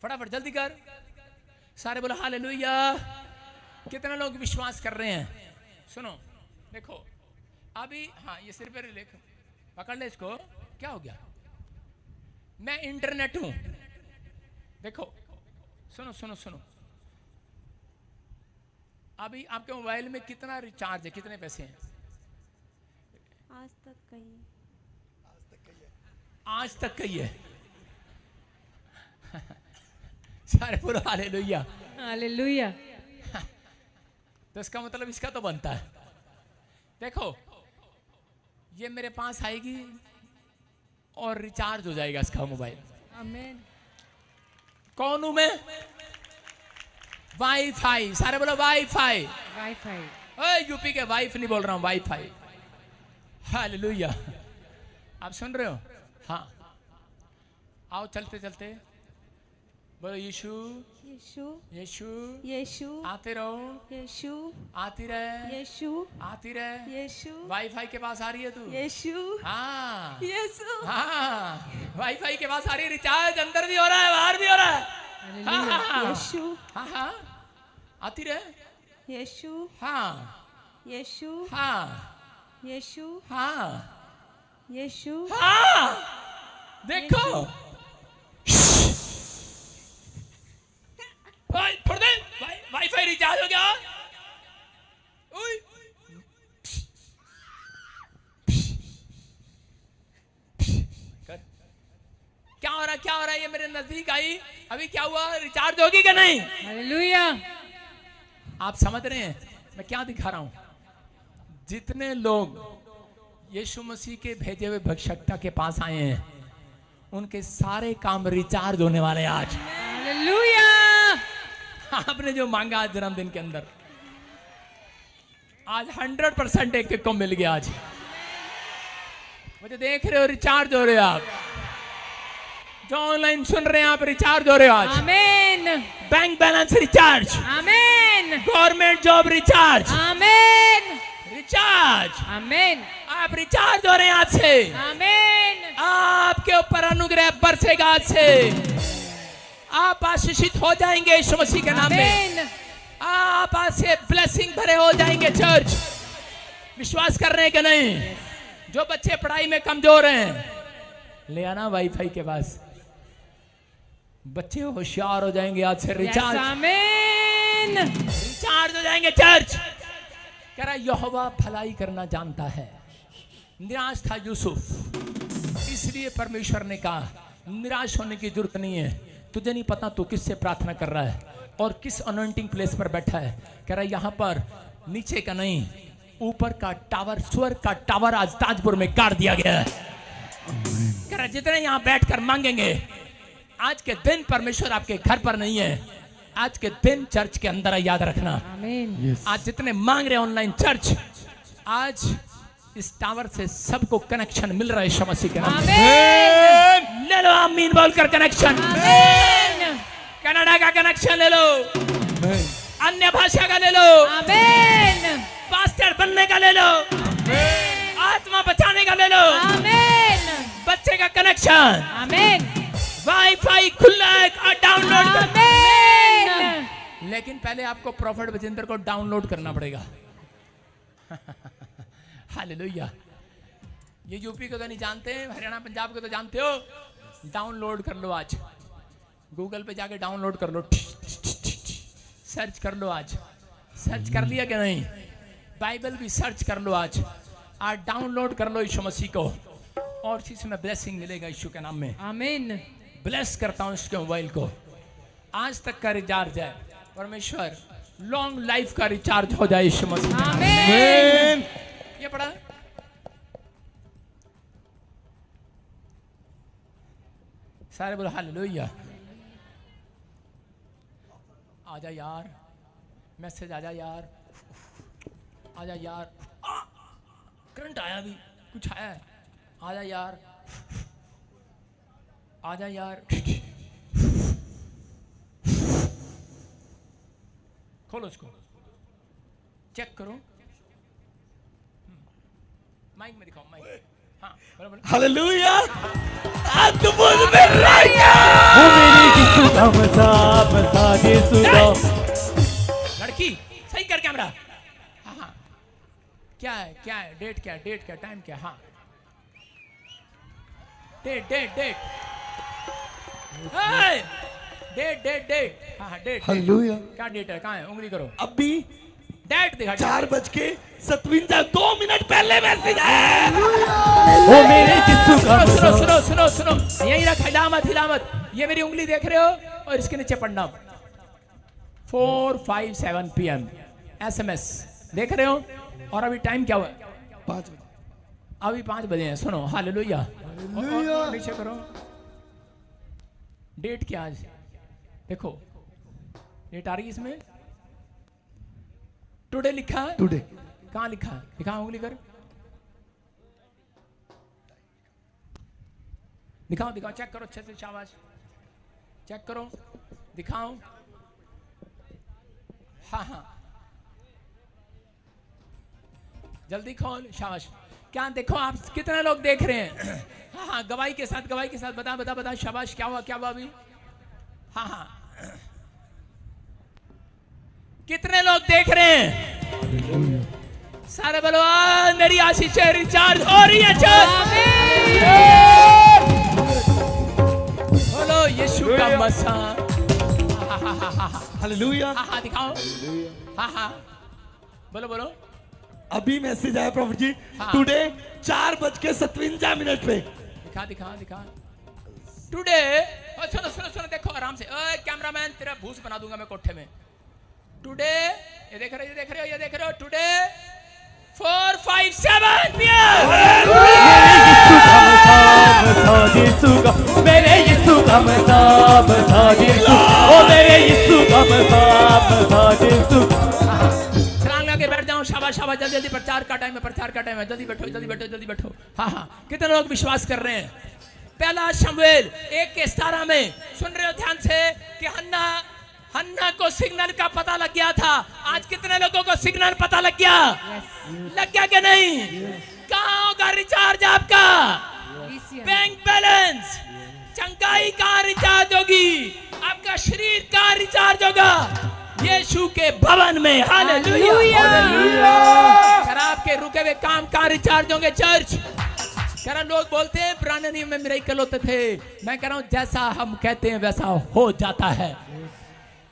फटाफट, जल्दी कर। सारे बोलो हालेलुया। कितने लोग विश्वास कर रहे हैं? सुनो देखो अभी, हाँ ये सिर पे लेकर पकड़ ले इसको। क्या हो गया? मैं इंटरनेट हूं। देखो सुनो सुनो सुनो, अभी आपके मोबाइल में कितना रिचार्ज है, कितने पैसे हैं? आज तक कही, आज तक कही है। सारे बोलो हालेलुया। हालेलुया। तो इसका मतलब इसका तो बनता है। देखो ये मेरे पास आएगी और रिचार्ज हो जाएगा इसका मोबाइल। आमीन। कौन हूं मैं? वाईफाई। सारे बोलो वाईफाई। वाईफाई। यूपी के वाइफ नहीं बोल रहा हूं, वाईफाई। हालेलुया। आप सुन रहे हो? हाँ आओ चलते चलते बोलो यीशु यीशु यीशु यीशु। आते रहो, यीशु आती रहे, यीशु आती रहे। यीशु। वाईफाई के पास आ रही है तू? यीशु हाँ यीशु। हाँ वाईफाई के पास आ रही है। रिचार्ज अंदर भी हो रहा है, बाहर भी हो रहा है। हाँ हाँ हाँ यीशु। हाँ हाँ आती रहे। यीशु हाँ यीशु। हाँ यीशु हाँ यीशु। हाँ देखो वाईफाई रिचार्ज हो गया। ओए क्या हो रहा, क्या हो रहा है? ये मेरे नजदीक आई, अभी क्या हुआ? रिचार्ज होगी क्या नहीं? हालेलुया। आप समझ रहे हैं मैं क्या दिखा रहा हूं? जितने लोग यीशु मसीह के भेजे हुए भक्षकता के पास आए हैं, उनके सारे काम रिचार्ज होने वाले हैं आज। हालेलुया। आपने जो मांगा आज जन्मदिन के अंदर, आज 100% एक को मिल गया। आज मुझे देख रहे हो, रिचार्ज हो रहे हो आप। जो ऑनलाइन सुन रहे हैं आप, रिचार्ज हो रहे हो आज। आमीन। बैंक बैलेंस रिचार्ज, आमीन। गवर्नमेंट जॉब रिचार्ज, आमीन। रिचार्ज। आमीन। आप रिचार्ज हो रहे हैं आज से। आमीन। आपके ऊपर अनुग्रह बरसेगा आज से। आप आशीषित हो जाएंगे यीशु मसीह के नाम में। आप आज से ब्लेसिंग भरे हो जाएंगे। चर्च विश्वास कर रहे हैं कि नहीं? जो बच्चे पढ़ाई में कमजोर हैं, ले आना वाईफाई के पास, बच्चे होशियार हो जाएंगे आज से। रिचार्ज, आमीन। रिचार्ज हो जाएंगे। चर्च कह रहा यहोवा भलाई करना जानता है। निराश था यूसुफ, इसलिए परमेश्वर ने कहा निराश होने की जरूरत नहीं है। तुझे नहीं पता तू किससे प्रार्थना कर रहा है और किस अनॉइंटिंग प्लेस पर बैठा है। कह रहा यहाँ पर नीचे का नहीं, ऊपर का टावर, स्वर्ग का टावर आज ताजपुर में गाड़ दिया गया है। कह रहा जितने यहाँ बैठकर मांगेंगे, आज के दिन परमेश्वर आपके घर पर नहीं है, आज के दिन चर्च के अंदर है, याद रखना। आमीन। आज जितने मांग रहे ऑनलाइन चर्च, आज इस टावर से सबको कनेक्शन मिल रहा है यीशु मसीह के नाम में। आमीन। ले लो आमीन बोलकर कनेक्शन। आमीन। कनाडा का कनेक्शन ले लो, अन्य भाषा का ले लो, आमीन। पास्टर बनने का ले लो, आत्मा बचाने का ले लो, आमीन। बच्चे का कनेक्शन, आमीन। वाईफाई खुला है, डाउनलोड कर। आमीन। लेकिन पहले आपको प्रॉफिट बजिंदर को डाउनलोड करना पड़ेगा। हालेलुया। ये यूपी को तो नहीं जानते, हरियाणा पंजाब को तो जानते हो। डाउनलोड कर लो आज, गूगल पे जाके डाउनलोड कर लो, सर्च कर लो आज। सर्च कर लिया क्या नहीं? बाइबल भी सर्च कर लो आज डाउनलोड कर लो यीशु मसीह को, और इसी में ब्लेसिंग मिलेगा यीशु के नाम में। आमीन। ब्लेस करता हूँ इसके मोबाइल को, आज तक का रिचार्ज है। परमेश्वर लॉन्ग लाइफ का रिचार्ज हो जाए यीशु मसीह। आमीन। ये पढ़ा सारे बोलो हालेलुया। आजा यार, मैसेज आजा यार, आजा यार। करंट आया भी, कुछ आया है, आजा यार, आजा यार। खोलो उसको, चेक करो, माइक में दिखाओ, माइक। हाँ बोलो बोलो हालेलुया। आज मुझ में रहेगा वो मेरी यीशु का मसा यीशु का। लड़की सही कर कैमरा। हाँ हाँ, क्या है क्या है, डेट क्या है, डेट क्या, टाइम क्या? हाँ date date date date date date. हाँ हाँ डेट। हालेलुया। क्या डेट है, कहाँ है, उंगली करो, अभी डेट दिखा। 4:57 2 मिनट पहले मैसेज आया। वो मेरे यीशु का सुनो सुनो सुनो सुनो सुनो, यही रखा हिलामत हिलामत। ये मेरी उंगली देख रहे हो, और इसके नीचे पढ़ना 4:57 PM SMS देख रहे हो। और अभी टाइम क्या हुआ? 5 बजे। अभी 5 बजे हैं। सुनो हालेलुया। और नीचे करो, डेट क्या आज देखो, डेट आ रही है इसमें, टुडे लिखा है। टुडे कहाँ लिखा है, दिखाओ, उंगली कर, दिखाओ दिखाओ, चेक करो अच्छे से, शाबाश, चेक करो, दिखाओ। हाँ हाँ जल्दी खोल, शाबाश। क्या देखो आप, कितने लोग देख रहे हैं? हाँ हाँ गवाही के साथ, गवाही के साथ बता बता बता, शाबाश। क्या हुआ, क्या हुआ अभी? हाँ हाँ कितने लोग देख रहे हैं? सारे बोलो मेरी आशीष है, रिचार्ज हो रही है। बोलो यीशु का मसा। हालेलुया। हाँ हाँ दिखाओ, हाँ हाँ बोलो बोलो। अभी मैसेज आया प्रॉफिट जी, हाँ। टुडे 4:57 पे। दिखा दिखा दिखा, टुडे। सुनो सुनो सुनो, देखो आराम से, कैमरामैन तेरा भूस बना दूंगा मैं कोठे में। टुडे ये देख रहे हो, ये देख रहे हो, ये देख रहे हो, टुडे 4:57 PM। मेरे यीशु का मसा यीशु, ओ मेरे यीशु का मसा यीशु। छलांग लगा के बैठ जाओ, शाबाश शाबाश। जल्दी जल्दी, प्रचार का टाइम है, प्रचार का टाइम है, जल्दी बैठो जल्दी बैठो जल्दी बैठो। हाँ हाँ कितने लोग विश्वास कर रहे हैं? पहला शमूएल 1:17 में सुन रहे हो ध्यान से, कि हन्ना को सिग्नल का पता लग गया था। आज कितने लोगों को सिग्नल पता लग गया? लग गया कि नहीं? कहाँ होगा रिचार्ज आपका? बैंक बैलेंस, चंगाई कहाँ रिचार्ज होगी? आपका शरीर कहाँ रिचार्ज होगा? यीशु के भवन में। हालेलुया। अगर आपके रुके हुए काम कहाँ रिचार्ज होंगे? चर्च। कह रहा, लोग बोलते हैं पुराने नियम में मिरेकल होते थे। मैं कह रहा हूं जैसा हम कहते हैं वैसा हो जाता है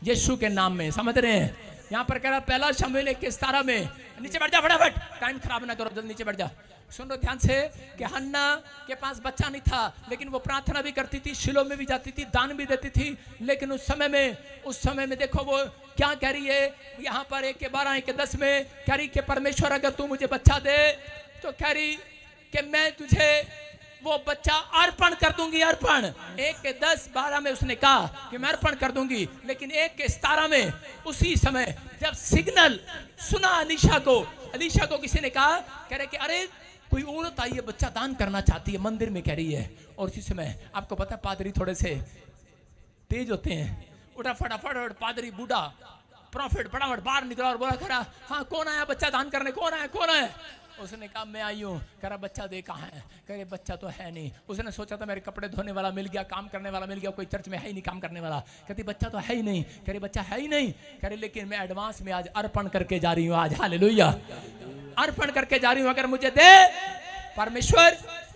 यीशु के नाम में। समझ रहे हैं? यहाँ पर कह रहा पहला शमूएल 1:17 में। नीचे बैठ जा फटाफट, टाइम खराब ना करो, जल्दी नीचे बैठ जा। सुन लो ध्यान से, कि हन्ना के पास बच्चा नहीं था, लेकिन वो प्रार्थना भी करती थी, शिलो में भी जाती थी, दान भी देती थी। लेकिन उस समय में देखो वो क्या कह रही है यहाँ पर 1:12 1:10 में, कह रही कि परमेश्वर अगर तू मुझे बच्चा दे तो कह रही कि मैं तुझे वो बच्चा अर्पण कर दूंगी। अर्पण 1:10-12 में उसने कहा कि मैं अर्पण कर दूंगी। लेकिन 1:17 में उसी समय जब सिग्नल सुना अलीशा को किसी ने कहा, कह रहे कि अरे कोई औरत आई है, बच्चा दान करना चाहती है, मंदिर में कह रही है। और उसी समय आपको पता है पादरी थोड़े से तेज होते हैं, उठा फटाफट पादरी बूढ़ा प्रॉफिट फटाफट बाहर निकला और बोला, खड़ा हाँ कौन आया बच्चा दान करने, कौन है? उसने कहा मैं आई हूँ। कह रहा बच्चा दे, कहाँ है? कह रहे बच्चा तो है नहीं। उसने सोचा था मेरे कपड़े धोने वाला मिल गया, काम करने वाला मिल गया, कोई चर्च में है ही नहीं काम करने वाला। कहती बच्चा तो है ही नहीं। कह रही बच्चा है ही नहीं। कह रही लेकिन मैं एडवांस में आज अर्पण करके जा रही हूँ आज। हालेलुया। अर्पण करके जा रही हूं, अगर मुझे दे परमेश्वर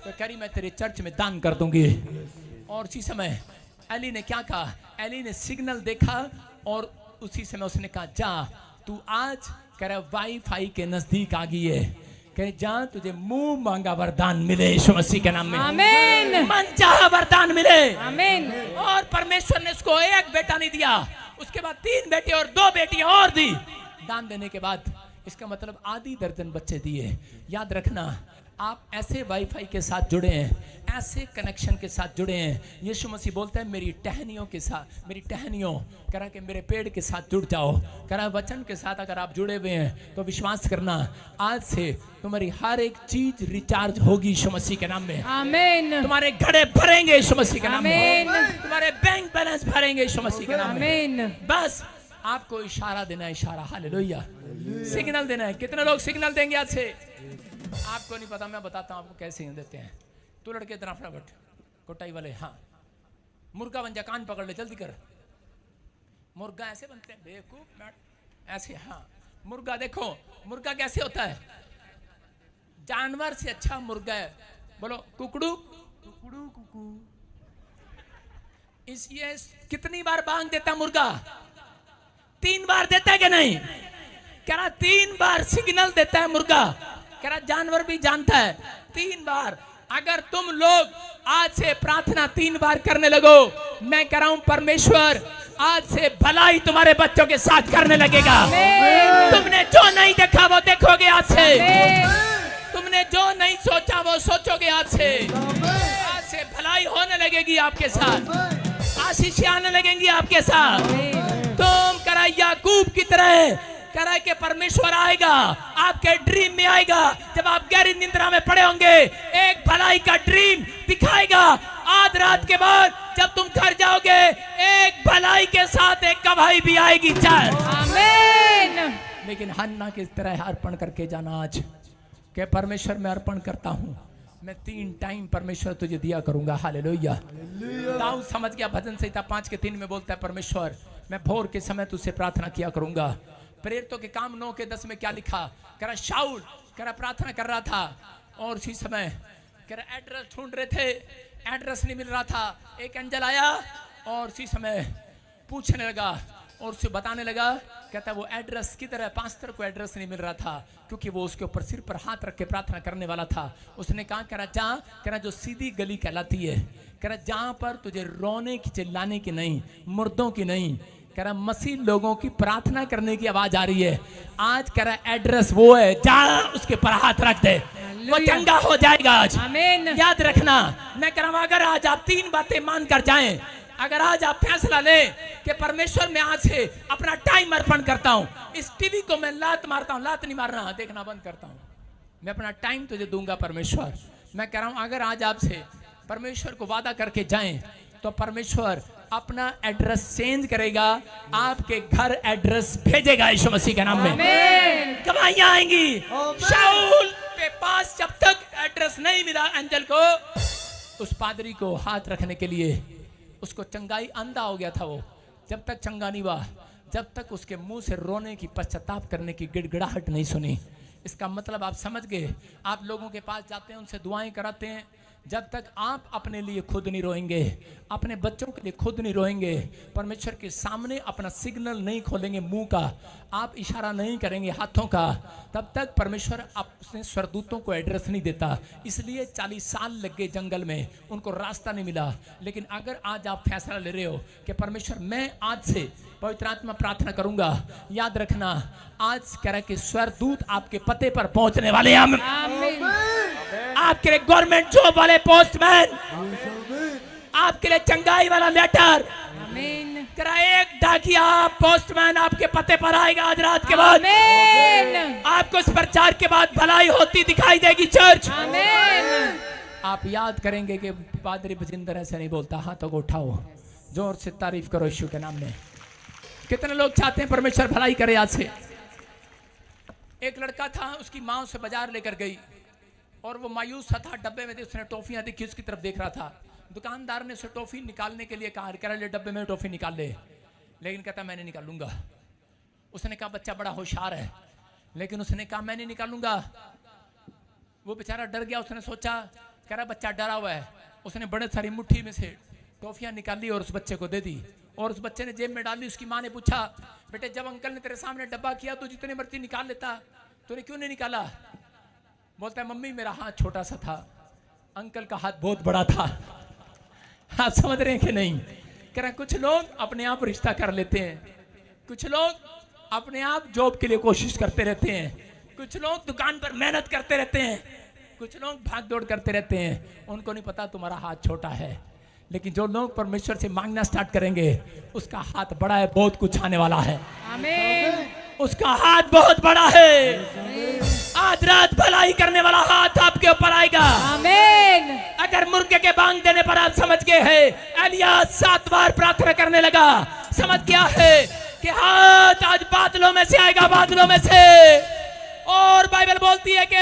तो कह रही मैं तेरे चर्च में दान कर दूंगी। और उसी समय एली ने क्या कहा, एली ने सिग्नल देखा और उसी समय उसने कहा जा तू आज कह रहा वाईफाई के नजदीक आ गई है, कह जा तुझे मुंह मांगा वरदान मिले यीशु मसीह के नाम में, आमीन, मन चाहा वरदान मिले, आमीन। और परमेश्वर ने उसको एक बेटा नहीं दिया, उसके बाद 3 बेटे और 2 बेटियां और दी। दान देने के बाद इसका मतलब आधी दर्जन बच्चे दिए। याद रखना आप ऐसे वाईफाई के साथ जुड़े हैं, ऐसे कनेक्शन के साथ जुड़े हैं। यीशु मसीह बोलता है मेरी टहनियों के साथ, मेरी टहनियों कह रहा कि मेरे पेड़ के साथ जुड़ जाओ, कह रहा वचन के साथ अगर आप जुड़े हुए हैं तो विश्वास करना आज से तुम्हारी हर एक चीज रिचार्ज होगी यीशु मसीह के नाम में, आमीन, तुम्हारे घड़े भरेंगे यीशु मसीह के नाम में, आमीन। तुम्हारे बैंक बैलेंस भरेंगे यीशु मसीह के नाम में। आमीन। बस आपको इशारा देना है, इशारा, हालेलुया, सिग्नल देना है। कितने लोग सिग्नल देंगे आज से? आपको नहीं पता, मैं बताता हूं आपको कैसे देते हैं। तू लड़के तरफ फटाफट कोटाई वाले, हाँ मुर्गा बन जा, कान पकड़ ले, जल्दी कर। मुर्गा ऐसे बनते हैं बेवकूफ, ऐसे, हाँ मुर्गा देखो, मुर्गा कैसे होता है? जानवर से अच्छा मुर्गा है, बोलो कुकड़ू कुकड़ू कुकू। ये कितनी बार बांग देता मुर्गा? 3 बार देता है कि नहीं? कह रहा 3 बार सिग्नल देता है मुर्गा, कह रहा जानवर भी जानता है 3 बार। अगर तुम लोग आज से प्रार्थना 3 बार करने लगो, मैं कह रहा हूं परमेश्वर आज से भलाई तुम्हारे बच्चों के साथ करने लगेगा। तुमने जो नहीं देखा वो देखोगे आज से, तुमने जो नहीं सोचा वो सोचोगे आज से। आज से भलाई होने लगेगी आपके साथ, आशीष आने लगेंगी आपके साथ। तुम करा याकूब की तरह कह रहा है कि परमेश्वर आएगा आपके ड्रीम में, आएगा जब आप गहरी निंद्रा में पड़े होंगे, एक भलाई का ड्रीम दिखाएगा। आज रात के बाद जब तुम घर जाओगे, एक भलाई के साथ एक गवाही भी आएगी। चल आमीन। लेकिन हन्ना की तरह अर्पण करके जाना आज, कि परमेश्वर मैं अर्पण करता हूं, मैं 3 टाइम परमेश्वर तुझे दिया करूंगा। हालेलुया। दाऊद समझ गया, भजन संहिता 5:3 में बोलता है परमेश्वर मैं भोर के समय तुझसे प्रार्थना किया करूंगा। प्रेरितों के काम 9:10 में क्या लिखा? कह रहा शाऊल कह रहा प्रार्थना कर रहा था और उसी समय कह रहा एड्रेस ढूंढ रहे थे, एड्रेस नहीं मिल रहा था। एक एंजल आया और उसी समय पूछने लगा और उसे बताने लगा, कहता वो एड्रेस किधर है? पास्टर को एड्रेस नहीं मिल रहा था क्योंकि वो उसके ऊपर सिर पर हाथ रख के प्रार्थना करने वाला था। उसने कहा कह रहा जा, कह रहा जो सीधी गली कहलाती है, कह रहा जहां पर तुझे रोने की चिल्लाने की नहीं, मुर्दों की नहीं, कह रहा मसीह लोगों की प्रार्थना करने की आवाज आ रही है। आज कह रहा एड्रेस वो है, जा उसके पर हाथ रख दे, वो चंगा हो जाएगा आज। आमीन। याद रखना, मैं कह रहा हूं अगर आज आप 3 बातें मान कर जाएं, अगर आज आप फैसला लें कि परमेश्वर मैं आज से अपना टाइम अर्पण करता हूं, इस टीवी को मैं लात मारता हूं, लात नहीं मारना, देखना बंद करता हूं, मैं अपना टाइम तुझे दूंगा परमेश्वर। मैं कह रहा हूं अगर आज आपसे परमेश्वर को वादा करके जाएं तो परमेश्वर अपना एड्रेस चेंज करेगा, आपके घर एड्रेस भेजेगा यीशु मसीह के नाम में। गवाहियां आएंगी। शाऊल के पास जब तक एड्रेस नहीं मिला एंजल को, उस पादरी को हाथ रखने के लिए, उसको चंगाई, अंधा हो गया था वो, जब तक चंगा नहीं हुआ, जब तक उसके मुंह से रोने की, पश्चाताप करने की गिड़गिड़ाहट नहीं सुनी। इसका मतलब आप समझ गए। आप लोगों के पास जाते हैं, उनसे दुआएं कराते हैं, जब तक आप अपने लिए खुद नहीं रोएंगे, अपने बच्चों के लिए खुद नहीं रोएंगे, परमेश्वर के सामने अपना सिग्नल नहीं खोलेंगे मुंह का, आप इशारा नहीं करेंगे हाथों का, तब तक परमेश्वर अपने स्वर्गदूतों को एड्रेस नहीं देता। इसलिए 40 साल लग गए जंगल में, उनको रास्ता नहीं मिला। लेकिन अगर आज आप फैसला ले रहे हो कि परमेश्वर मैं आज से पवित्र आत्मा प्रार्थना करूंगा, याद रखना आज कह रहा है कि स्वर्गदूत आपके पते पर पहुंचने वाले हैं। आपके लिए गवर्नमेंट जॉब वाले पोस्टमैन, आपके लिए चंगाई वाला लेटर, एक डाकिया पोस्टमैन आपके पते पर आएगा आज रात के बाद। आपको इस प्रचार के बाद भलाई होती दिखाई देगी चर्च। आप याद करेंगे कि पादरी बजिंदर ऐसे नहीं बोलता। हाथों को उठाओ, जोर से तारीफ करो यीशु के नाम में। कितने लोग चाहते हैं परमेश्वर भलाई करे आज से? एक लड़का था, उसकी माँ उसे बाजार लेकर गई और वो मायूस सा था, डब्बे में उसने टॉफियां देखी, उसकी तरफ देख रहा था। दुकानदार ने उसे टॉफी निकालने के लिए कहा, कह रहा ले डब्बे में टॉफी निकाल ले, लेकिन कहता मैं नहीं निकालूंगा। उसने कहा बच्चा बड़ा होशियार है, लेकिन उसने कहा मैं नहीं निकालूंगा। वो बेचारा डर गया, उसने सोचा कह रहा बच्चा डरा हुआ है। उसने बड़े सारी मुट्ठी में से टॉफियां निकाली और उस बच्चे को दे दी, और उस बच्चे ने जेब में डाली। उसकी माँ ने पूछा बेटे जब अंकल ने तेरे सामने डब्बा किया तो जितने मर्जी निकाल लेता, तूने क्यों नहीं निकाला? बोलता है मम्मी मेरा हाथ छोटा सा था, अंकल का हाथ बहुत बड़ा था। आप समझ रहे हैं कि नहीं? कह रहे कुछ लोग अपने आप रिश्ता कर लेते हैं, कुछ लोग अपने आप जॉब के लिए कोशिश करते रहते हैं, कुछ लोग दुकान पर मेहनत करते रहते हैं, कुछ लोग भाग दौड़ करते रहते हैं। उनको नहीं पता तुम्हारा हाथ छोटा है। लेकिन जो लोग परमेश्वर से मांगना स्टार्ट करेंगे उसका हाथ बड़ा है, बहुत कुछ आने वाला है। आमीन। उसका हाथ बहुत बड़ा है। आज रात भलाई करने वाला हाथ आपके ऊपर आएगा। आमीन। अगर मुर्गे के बांग देने पर आप समझ गए हैं, एलिया 7 बार प्रार्थना करने लगा, समझ गया है कि हाथ आज बादलों में से आएगा, बादलों में से। और बाइबल बोलती है कि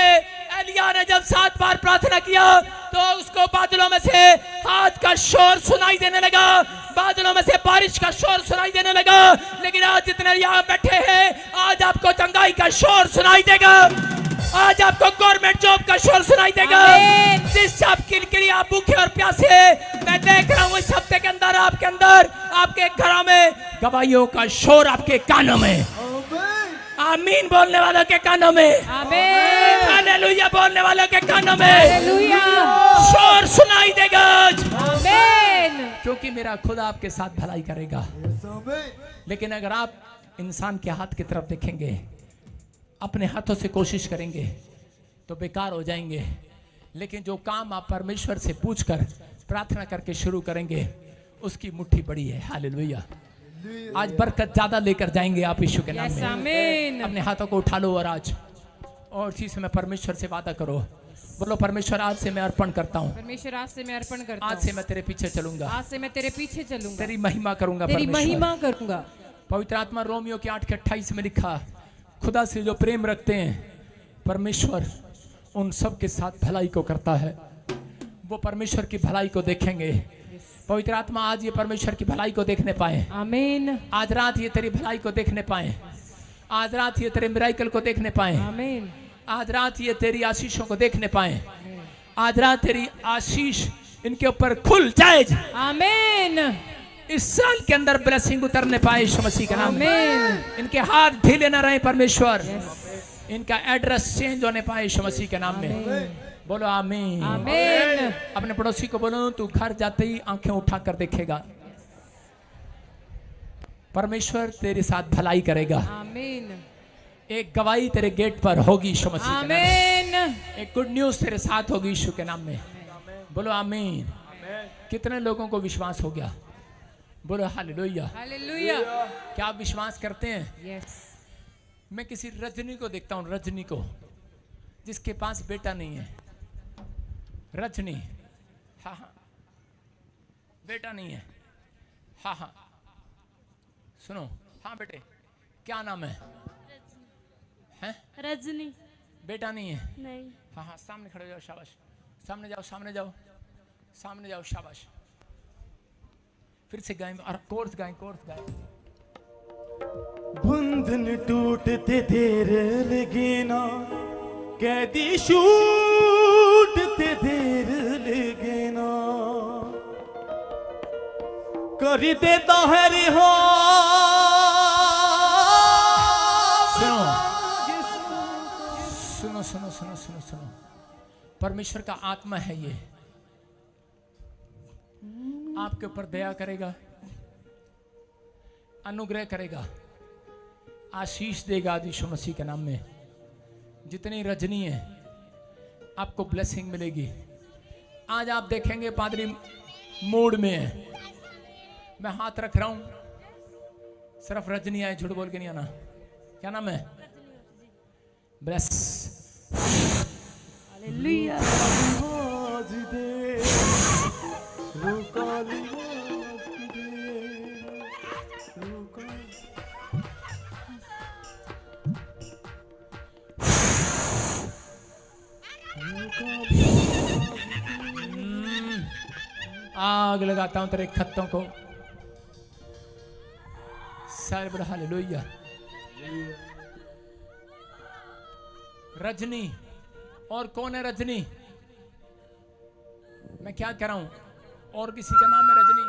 एलिया ने जब 7 बार प्रार्थना किया तो उसको बादलों में से हाथ का शोर सुनाई देने लगा, बादलों में से बारिश का शोर सुनाई देने लगा। लेकिन आज जितने यहाँ बैठे हैं, आज आपको चंगाई का शोर सुनाई देगा, आज आपको गवर्नमेंट जॉब का शोर सुनाई देगा। जिस आपके लिए आप भूखे और प्यासे, मैं देख रहा हूँ इस हफ्ते के अंदर आपके अंदर, आपके घरों में गवाहियों का शोर आपके कानों में, आमीन बोलने वालों के कानों में, आमीन। हालेलुया बोलने वालों के कानों में हालेलुया। शोर सुनाई देगा। आमीन। क्योंकि मेरा खुदा आपके साथ भलाई करेगा। लेकिन अगर आप इंसान के हाथ की तरफ देखेंगे, अपने हाथों से कोशिश करेंगे तो बेकार हो जाएंगे। लेकिन जो काम आप परमेश्वर से पूछकर प्रार्थना करके शुरू करेंगे उसकी मुट्ठी बड़ी है। हालेलुया। आज बरकत ज्यादा लेकर जाएंगे आप यीशु के नाम में। आमीन। अपने हाथों को उठा लो और आज और चीज में परमेश्वर से वादा करो। बोलो परमेश्वर आज से मैं अर्पण करता हूँ, परमेश्वर आज से मैं अर्पण करता आज हूँ, से मैं तेरे पीछे चलूंगा, आज से मैं तेरे पीछे चलूंगा, तेरी महिमा करूंगा। तेरी परमेश्वर महिमा करूंगा। पवित्र आत्मा रोमियो के 8:28 में लिखा, खुदा से जो प्रेम रखते हैं परमेश्वर उन सब के साथ भलाई को करता है। वो परमेश्वर की भलाई को देखेंगे। पवित्र आत्मा आज ये परमेश्वर की भलाई को देखने पाए, आमीन। आज रात ये तेरी भलाई को देखने पाए, आज रात ये तेरे मिराइकल को देखने पाए, आमीन। आज रात ये तेरी आशीषों को देखने पाए, आज रात तेरी आशीष इनके ऊपर खुल जाए। आमीन। इस साल के अंदर ब्लेसिंग उतरने पाए यीशु मसीह के नाम में। आमीन। इनके हाथ ढीले न रहे परमेश्वर, इनका एड्रेस चेंज होने पाए यीशु मसीह के नाम में। बोलो आमीन। आमीन। अपने पड़ोसी को बोलो तू घर जाते ही आंखें उठा कर देखेगा, परमेश्वर तेरे साथ भलाई करेगा। आमीन। एक गवाही तेरे गेट पर होगी यीशु मसीह के नाम में। आमीन। एक गुड न्यूज तेरे साथ होगी यीशु के नाम में। बोलो आमीन। कितने लोगों को विश्वास हो गया? बोलो हालेलुया। हालेलुया। क्या आप विश्वास करते हैं? यस। मैं किसी रजनी को देखता हूँ, रजनी को, जिसके पास बेटा नहीं है। रजनी, हाँ हाँ, बेटा नहीं है, हाँ हाँ, सुनो, हाँ बेटे, क्या नाम है? हैं? रजनी। बेटा नहीं है? नहीं। हाँ हाँ, सामने खड़े हो जाओ, शाबाश। सामने जाओ, सामने जाओ, सामने जाओ, शाबाश। फिर से गाएं और कोर्स गाएं, कोर्स गाएं। बंधन टूटते देर लगे ना, कैदी छूटते देर लगे ना, कर देता है रिहा। सुनो सुनो सुनो सुनो सुनो, परमेश्वर का आत्मा है ये, आपके ऊपर दया करेगा, अनुग्रह करेगा, आशीष देगा यीशु मसीह के नाम में। जितनी रजनी है आपको ब्लेसिंग मिलेगी। आज आप देखेंगे पादरी मूड में है। मैं हाथ रख रहा हूं, सिर्फ रजनी आए, झूठ बोल के नहीं आना। क्या नाम है? ब्लेस। हालेलुया। आज दे रुकाली, आज दे रुकाली। आग लगाता हूं तेरे खत्तों को। सारे बड़ा हालेलुया। रजनी। और कौन है रजनी? मैं क्या कह रहा हूं? और किसी का नाम है रजनी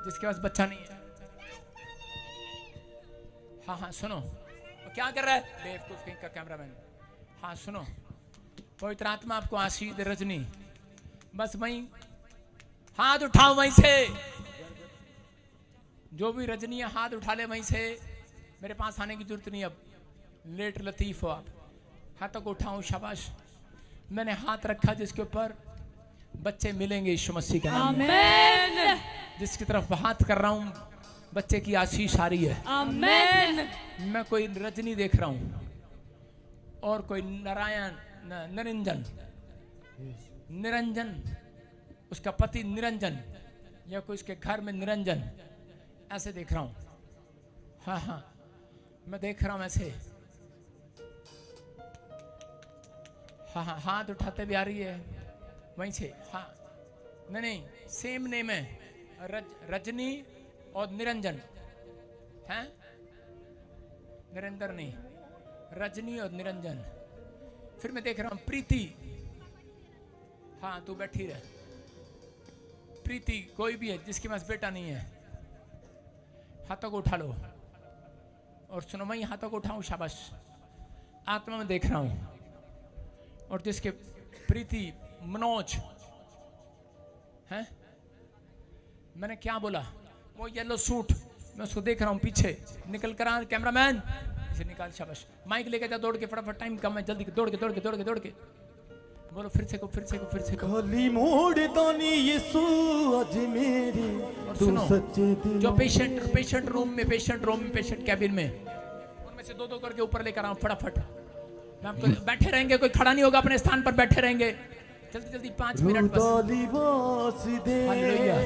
जिसके पास बच्चा नहीं है? हाँ हाँ सुनो, क्या कर रहा है बेवकूफ कहीं का कैमरामैन? हाँ सुनो, पवित्र आत्मा आपको आशीष दे। रजनी, बस वहीं हाथ उठाओ, वहीं से जो भी रजनी है हाथ उठा ले वहीं से। मेरे पास आने की जरूरत नहीं, अब लेट लतीफ हो आप। हाथों को उठाओ, शाबाश। मैंने हाथ रखा जिसके ऊपर बच्चे मिलेंगे यीशु मसीह के नाम में। आमेन। जिसकी तरफ हाथ कर रहा हूं बच्चे की आशीष आ रही है। आमेन। मैं कोई रजनी देख रहा हूं और कोई निरंजन, निरंजन उसका पति निरंजन, या कोई उसके घर में निरंजन, ऐसे देख रहा हूं। हाँ हाँ मैं देख रहा हूं ऐसे। हाँ हाँ हाथ उठाते भी आ रही है वहीं से। हाँ नहीं सेम नेम है, रजनी और निरंजन हैं, निरंतर नहीं, रजनी और निरंजन। फिर मैं देख रहा हूं प्रीति। हाँ तू बैठी रह। प्रीति कोई भी है जिसके पास बेटा नहीं है, हाथों को उठा लो और सुनो, मैं हाथों को उठाऊं, शाबाश। आत्मा में देख रहा हूं। और जिसके प्रीति मनोज हैं, मैंने क्या बोला? वो येलो सूट, मैं उसको देख रहा हूं पीछे। निकल कर आ कैमरामैन, इसे निकाल, शाबाश। माइक लेके जा दौड़ के, फटाफट, टाइम कम है, जल्दी दौड़ के दौड़ के दौड़ के दौड़ के बोलो। फिर से को, फिर से को, फिर से को। खाली मोड़ दानी यीशु आज मेरी। और तू सुनो, सच्चे दिल जो पेशेंट रूम में, पेशेंट कैबिन में, उनमें से दो करके ऊपर लेकर आओ फटाफट। मैं आपको बैठे रहेंगे, कोई खड़ा नहीं होगा, अपने स्थान पर बैठे रहेंगे। जल्दी जल्दी 5 मिनट बस। हालेलुया,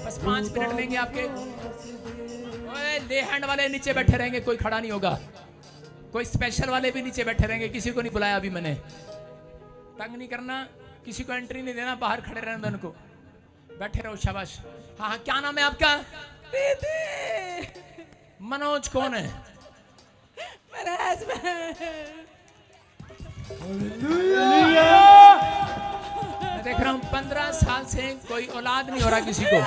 बस 5 मिनट लेंगे आपके। ओए ले हैंड वाले नीचे बैठे रहेंगे, कोई खड़ा नहीं होगा। कोई स्पेशल वाले भी नीचे बैठे रहेंगे, किसी को नहीं बुलाया अभी मैंने। तंग नहीं करना, किसी को एंट्री नहीं देना, बाहर खड़े रहना उनको। बैठे रहो, शाबाश। हाँ हाँ क्या नाम है आपका? मनोज कौन है? मैं देख रहा हूँ 15 साल से कोई औलाद नहीं हो रहा किसी को।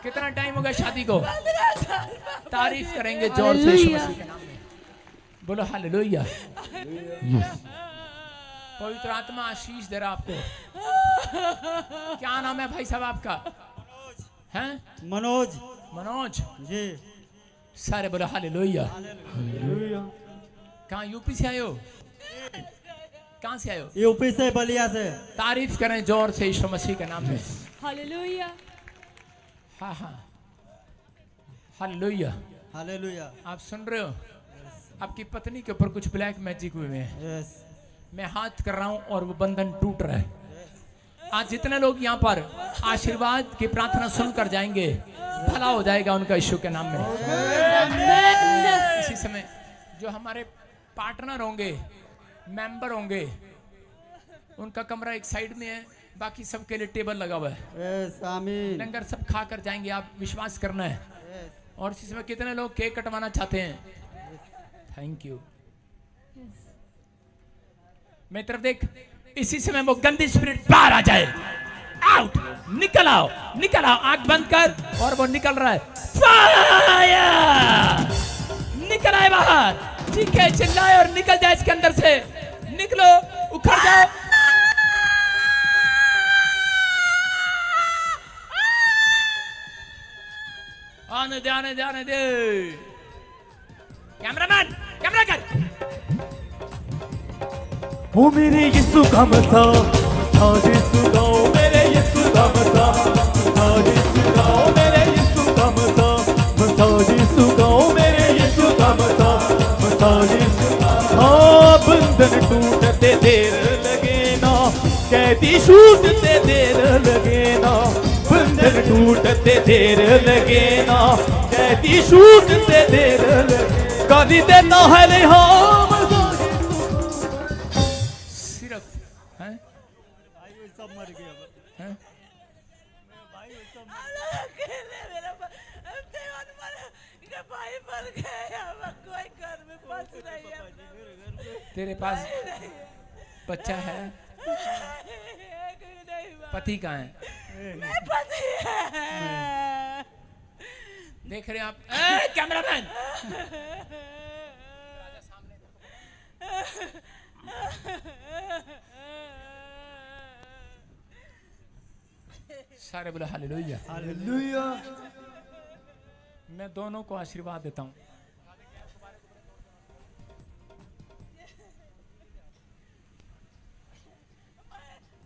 कितना टाइम हो गया शादी को? तारीफ करेंगे जोर से यीशु मसीह के नाम में। बोलो हालेलुया। पवित्र आत्मा आशीष दे रहा आपको। क्या नाम है भाई साहब आपका? हैं? मनोज मनोज जी। सारे बोलो हालेलुया। कहाँ यूपी से आए हो? कहाँ से आए हो? यूपी से, बलिया से। तारीफ करें जोर से यीशु मसीह के नाम में। हालेलुया। हाँ हाँ हालेलुया। हालेलुया। आप सुन रहे हो? आपकी पत्नी के ऊपर कुछ ब्लैक मैजिक हुए हैं। यस। मैं हाथ कर रहा हूं और वो बंधन टूट रहा है। आज जितने लोग यहाँ पर आशीर्वाद की प्रार्थना सुनकर जाएंगे, भला हो जाएगा उनका यीशु के नाम में। इसी समय जो हमारे पार्टनर होंगे, मेंबर होंगे, उनका कमरा एक साइड में है, बाकी सबके लिए टेबल लगा हुआ है। यस आमीन। लंगर सब खा कर जाएंगे, आप विश्वास करना है। और इसी समय कितने लोग केक कटवाना चाहते हैं? Thank you. मेरी तरफ देख। इसी समय वो गंदी स्पिरिट बाहर आ जाए। आउट, निकल आओ, निकल आओ। आंख बंद कर, और वो निकल रहा है। फायर! निकल आए बाहर, चीखे चिल्लाए और निकल जाए इसके अंदर से। निकलो, उखड़ जाओ। आने दे, आने दे, आने दे। कैमरामैन, कैमरा कर। ओ मेरे यीशु का मसा, यीशु गाओ मेरे यीशु का मसा, यीशु गाओ मेरे यीशु का मसा, यीशु गाओ मेरे यीशु का मसा, यीशु। हाँ बंधन टूटते देर लगे ना, कैदी छूटते देर लगे ना, बंधन टूटते देर लगे ना, कैदी छूटते देर लगे। काली देना है हम सब मर गया। हैं? आपके भाई मर गए, अब कोई घर में बच नहीं है। तेरे पास बच्चा है? पति कहाँ है? मैं पति है। देख रहे हैं आप? कैमरामैन सारे बोले हालेलुया। हालेलुया। मैं दोनों को आशीर्वाद देता हूँ।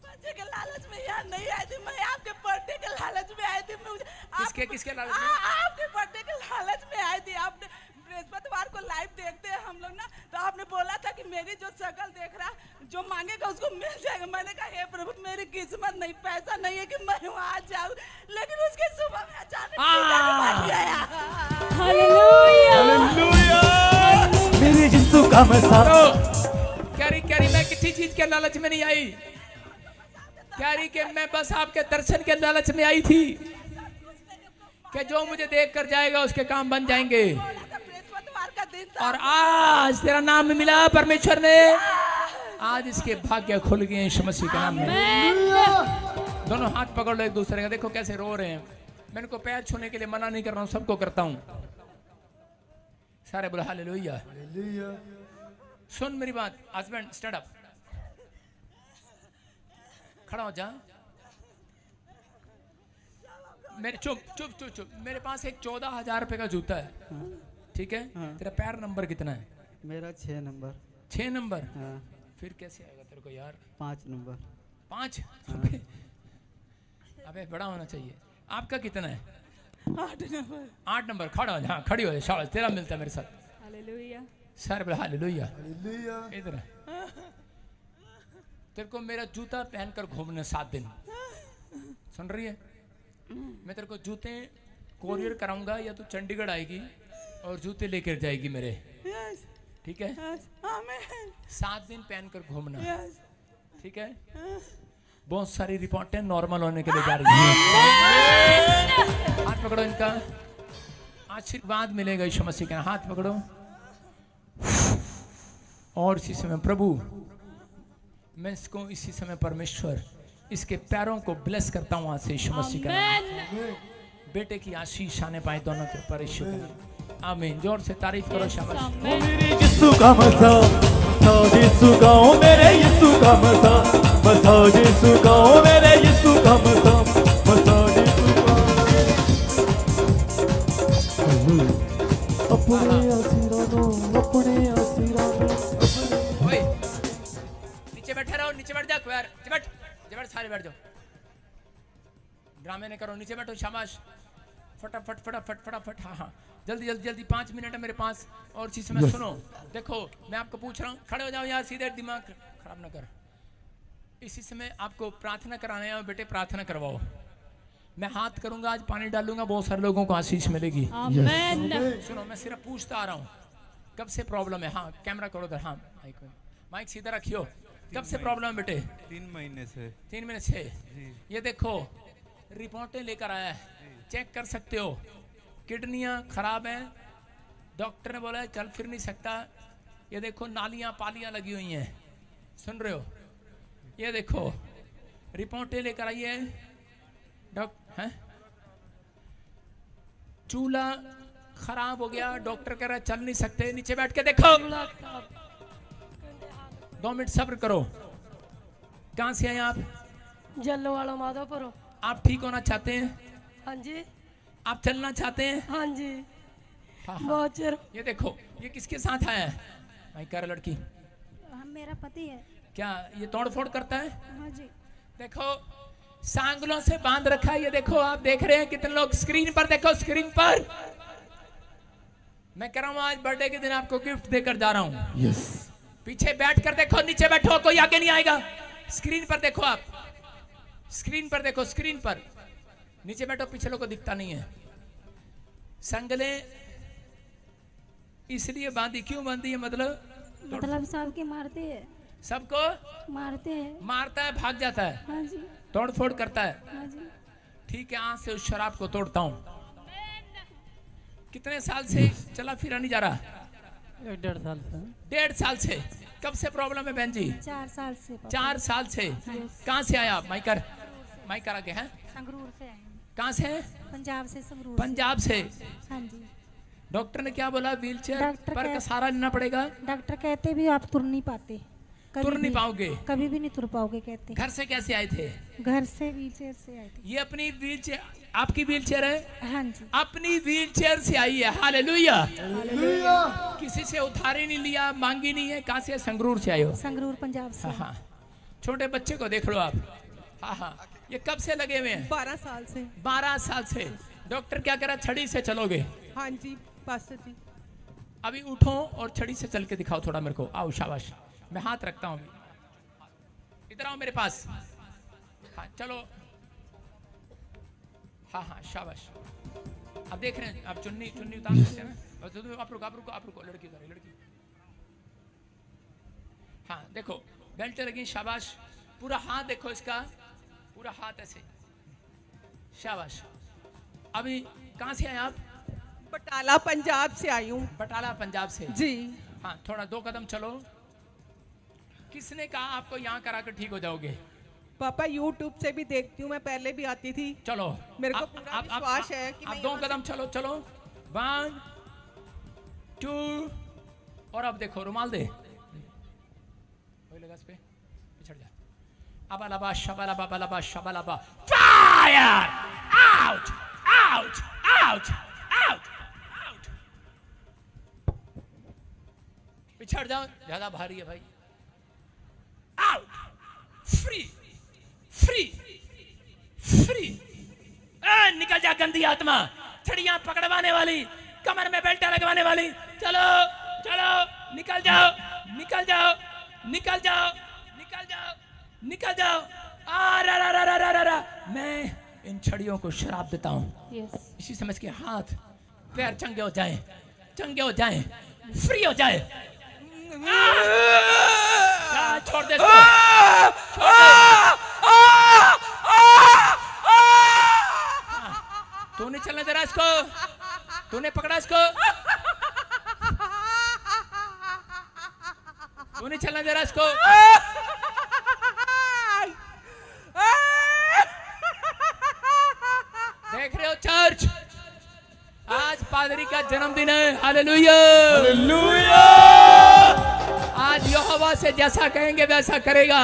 बच्चे के लालच में यहाँ नहीं आई थी, मैं आपके बर्थडे के लालच में आई थी। किसके लालच में? आपके बर्थडे के लालच में आई थी। आपने बृहस्पतिवार को लाइव देखते हैं हम लोग ना, तो आपने बोला था कि मेरी जो शक्ल देख रहा, जो मांगेगा उसको मिल जाएगा। मैंने कहा हे प्रभु, मेरी किस्मत नहीं, पैसा नहीं है कि मैं वहाँ जाऊँ, लेकिन उसके सुबह में अचानक बन गया। हालेलुया। मेरे यीशु का मसाला। कैरी मैं किसी चीज के लालच में नहीं आई। कैरी के मैं बस आपके दर्शन के लालच में आई थी कि जो मुझे देख कर जाएगा उसके काम बन जाएंगे। बृहस्पतिवार का दिन था और आज तेरा नाम मिला परमेश्वर ने, आज इसके भाग्य खुल गए यीशु मसीह के नाम में। दोनों हाथ पकड़ लो एक दूसरे का। देखो कैसे रो रहे हैं। मैं इनको पैर छूने के लिए मना नहीं कर रहा हूँ, सबको करता हूँ। सारे बोले हालेलुया। सुन मेरी बात, हस्बैंड स्टैंड अप, खड़ा हो जा। मेरे चुप। मेरे पास एक 14,000 रुपए का जूता है, ठीक है? तेरा पैर नंबर कितना है? मेरा 6 नंबर। 6 नंबर? हाँ। फिर कैसे आएगा तेरे को यार? 5 नंबर। 5? अबे बड़ा होना चाहिए। आपका कितना है? 8 नंबर। 8 नंबर। खड़ा हो, हाँ खड़ी हो जा। शाबाश, तेरा मिलता है मेरे साथ। हालेलुया। सारे बोले हालेलुया। हालेलुया। इधर तेरे को मेरा जूता पहनकर घूमने 7 दिन। सुन रही है? मैं तेरे को जूते कोरियर कराऊंगा, या तू चंडीगढ़ आएगी और जूते लेकर जाएगी मेरे, ठीक है? 7 दिन पहनकर घूमना, ठीक है? बहुत सारी रिपोर्टें नॉर्मल होने के लिए जा रही है। हाथ पकड़ो इनका, आशीर्वाद मिलेगा यीशु मसीह का। हाथ पकड़ो। और इसी समय प्रभु, मैं इसको इसी समय परमेश्वर इसके पैरों को ब्लेस करता हूँ आज से यीशु मसीह का नाम। बेटे की आशीष आने पाए दोनों के ऊपर यीशु के नाम। आमीन। जोर से तारीफ करो। शाबाश। मेरे यीशु का मसा यीशु का, मेरे यीशु का मसा यीशु का, मेरे यीशु का मसा यीशु का। अपने आशीर्वादों ओए, नीचे बैठे रहो, नीचे बैठ जाओ यार। नीचे बैठ, सारे बैठ जाओ। ड्रामे नहीं करो, नीचे बैठो। शाबाश। फटाफट। हाँ, जल्दी 5 मिनट है मेरे पास। और इसी समय सुनो, देखो मैं आपको पूछ रहा हूँ, खड़े हो जाओ यार, सीधे, दिमाग खराब ना कर। इसी समय आपको प्रार्थना कराने आया, बेटे प्रार्थना करवाओ। मैं हाथ करूंगा, आज पानी डालूंगा, बहुत सारे लोगों को आशीष मिलेगी। आमीन। सुनो, मैं सिर्फ पूछता आ रहा हूँ, कब से प्रॉब्लम है? हाँ, कैमरा करो उधर। हाँ, माइक सीधा रखियो। कब से प्रॉब्लम है बेटे? 3 महीने से। 3 महीने से। ये देखो, रिपोर्टें लेकर आया है, चेक कर सकते हो। किडनियां खराब हैं, डॉक्टर ने बोला है चल फिर नहीं सकता। ये देखो, नालियां पालियां लगी हुई हैं, सुन रहे हो? ये देखो, रिपोर्टें लेकर आई है डॉक्टर। हैं, चूल्हा खराब हो गया, डॉक्टर कह रहा है चल नहीं सकते। नीचे बैठ के देखो। 2 मिनट सब्र करो। कहाँ से आए आप? जल्लोवाड़ा माधोपुर। आप ठीक होना चाहते हैं? हाँ जी। आप चलना चाहते हैं? हाँ जी। हाँ। बहुत चिर। ये देखो, ये किसके साथ आया है? भाई कर लड़की। मेरा पति है। क्या ये तोड़ फोड़ करता है? हाँ जी। देखो, सांगलों से बांध रखा है। ये देखो, आप देख रहे हैं कितने लोग स्क्रीन पर। देखो स्क्रीन पर, मैं कह रहा हूँ आज बर्थडे के दिन आपको गिफ्ट देकर जा रहा हूँ। यस। पीछे बैठ कर देखो, नीचे बैठो, कोई आगे नहीं आएगा। स्क्रीन पर देखो, आप स्क्रीन पर देखो, स्क्रीन पर। नीचे बैठो, पीछे लोगों को दिखता नहीं है। संगले इसलिए बांधी, क्यों बांधी है? मतलब सबके मारते हैं। सबको मारते हैं। मारता है, भाग जाता है, हाँ जी। तोड़ फोड़ करता है। हाँ जी। ठीक है, आज से उस शराब को तोड़ता हूं। कितने साल से चला फिरा नहीं जा रहा? 1.5 साल से 1.5 साल से। कब से प्रॉब्लम है बहन जी? 4 साल से पापा। 4 साल से। कहाँ से आया आप? माइकर आके हैं? संगरूर से आए हैं। कहाँ से हैं? पंजाब से संगरूर पंजाब से। हाँ जी। डॉक्टर ने क्या बोला? व्हीलचेयर डॉक्टर पर कह- का सहारा लेना पड़ेगा। डॉक्टर कहते भी आप तुर नहीं पाते, कभी तुर नहीं भी- पाओगे। कभी भी नहीं तुर पाओगे कहते। घर से कैसे आए थे? घर से व्हीलचेयर से आए थे। ये अपनी व्हीलचेयर, आपकी व्हीलचेयर है? हाँ जी। अपनी व्हीलचेयर से आई है। हालेलुया। किसी से उधारी नहीं लिया, मांगी नहीं है। कहाँ से? संगरूर से आए हो? संगरूर पंजाब से। हाँ हाँ। छोटे बच्चे को देख लो आप। हाँ हाँ। ये कब से लगे हुए हैं? 12 साल से। 12 साल से। डॉक्टर क्या कह रहा? छड़ी से चलोगे? हाँ जी पास्टर जी। अभी उठो और छड़ी से चल के दिखाओ थोड़ा मेरे को। आओ, शाबाश। मैं हाथ रखता हूँ। इधर आओ मेरे पास। हाँ चलो। हाँ हाँ शाबाश। अब देख रहे हैं आप? चुन्नी उतार सकते हैं ना? आप रुको। लड़की उतारे, लड़की। हाँ देखो, बेल्ट लगी। शाबाश। पूरा हाथ देखो इसका, पूरा हाथ ऐसे। शाबाश। अभी कहाँ से आए आप? बटाला पंजाब से आई हूँ। बटाला पंजाब से जी। हाँ, थोड़ा 2 कदम चलो। किसने कहा आपको यहाँ करा कर ठीक हो जाओगे? पापा यूट्यूब से भी देखती हूँ, मैं पहले भी आती थी। चलो मेरे को आप- पूरा आप- आप- विश्वास है कि आप मैं 2 यहाँ कदम चलो। 1 2 और अब देखो, रुमाल दे। वही लगा इस पे, पिछड़ जा। अबा शबा लबा fire. Out out out out out. पिछड़ जाओ, ज्यादा भारी है भाई। आउट। Free free free. निकल जा गंदी आत्मा, छड़ियां पकड़वाने वाली, कमर में बेल्ट लगवाने वाली। चलो चलो, निकल जाओ निकल जाओ निकल जाओ निकल जाओ निकल जाओ। आ रा रा रा रा रा रा। मैं इन छड़ियों को शराब देता हूँ। यस। इसी समझ के हाथ पैर चंगे हो जाएं, चंगे हो जाएं, फ्री हो जाए। छोड़ दे इसको, छोड़ दे। तूने चलने दे रहा इसको? तूने पकड़ा इसको? तूने चलने दे रहा इसको? देख रहे हो चर्च, आज पादरी का जन्मदिन है। Hallelujah hallelujah. आज यहोवा से जैसा कहेंगे वैसा करेगा।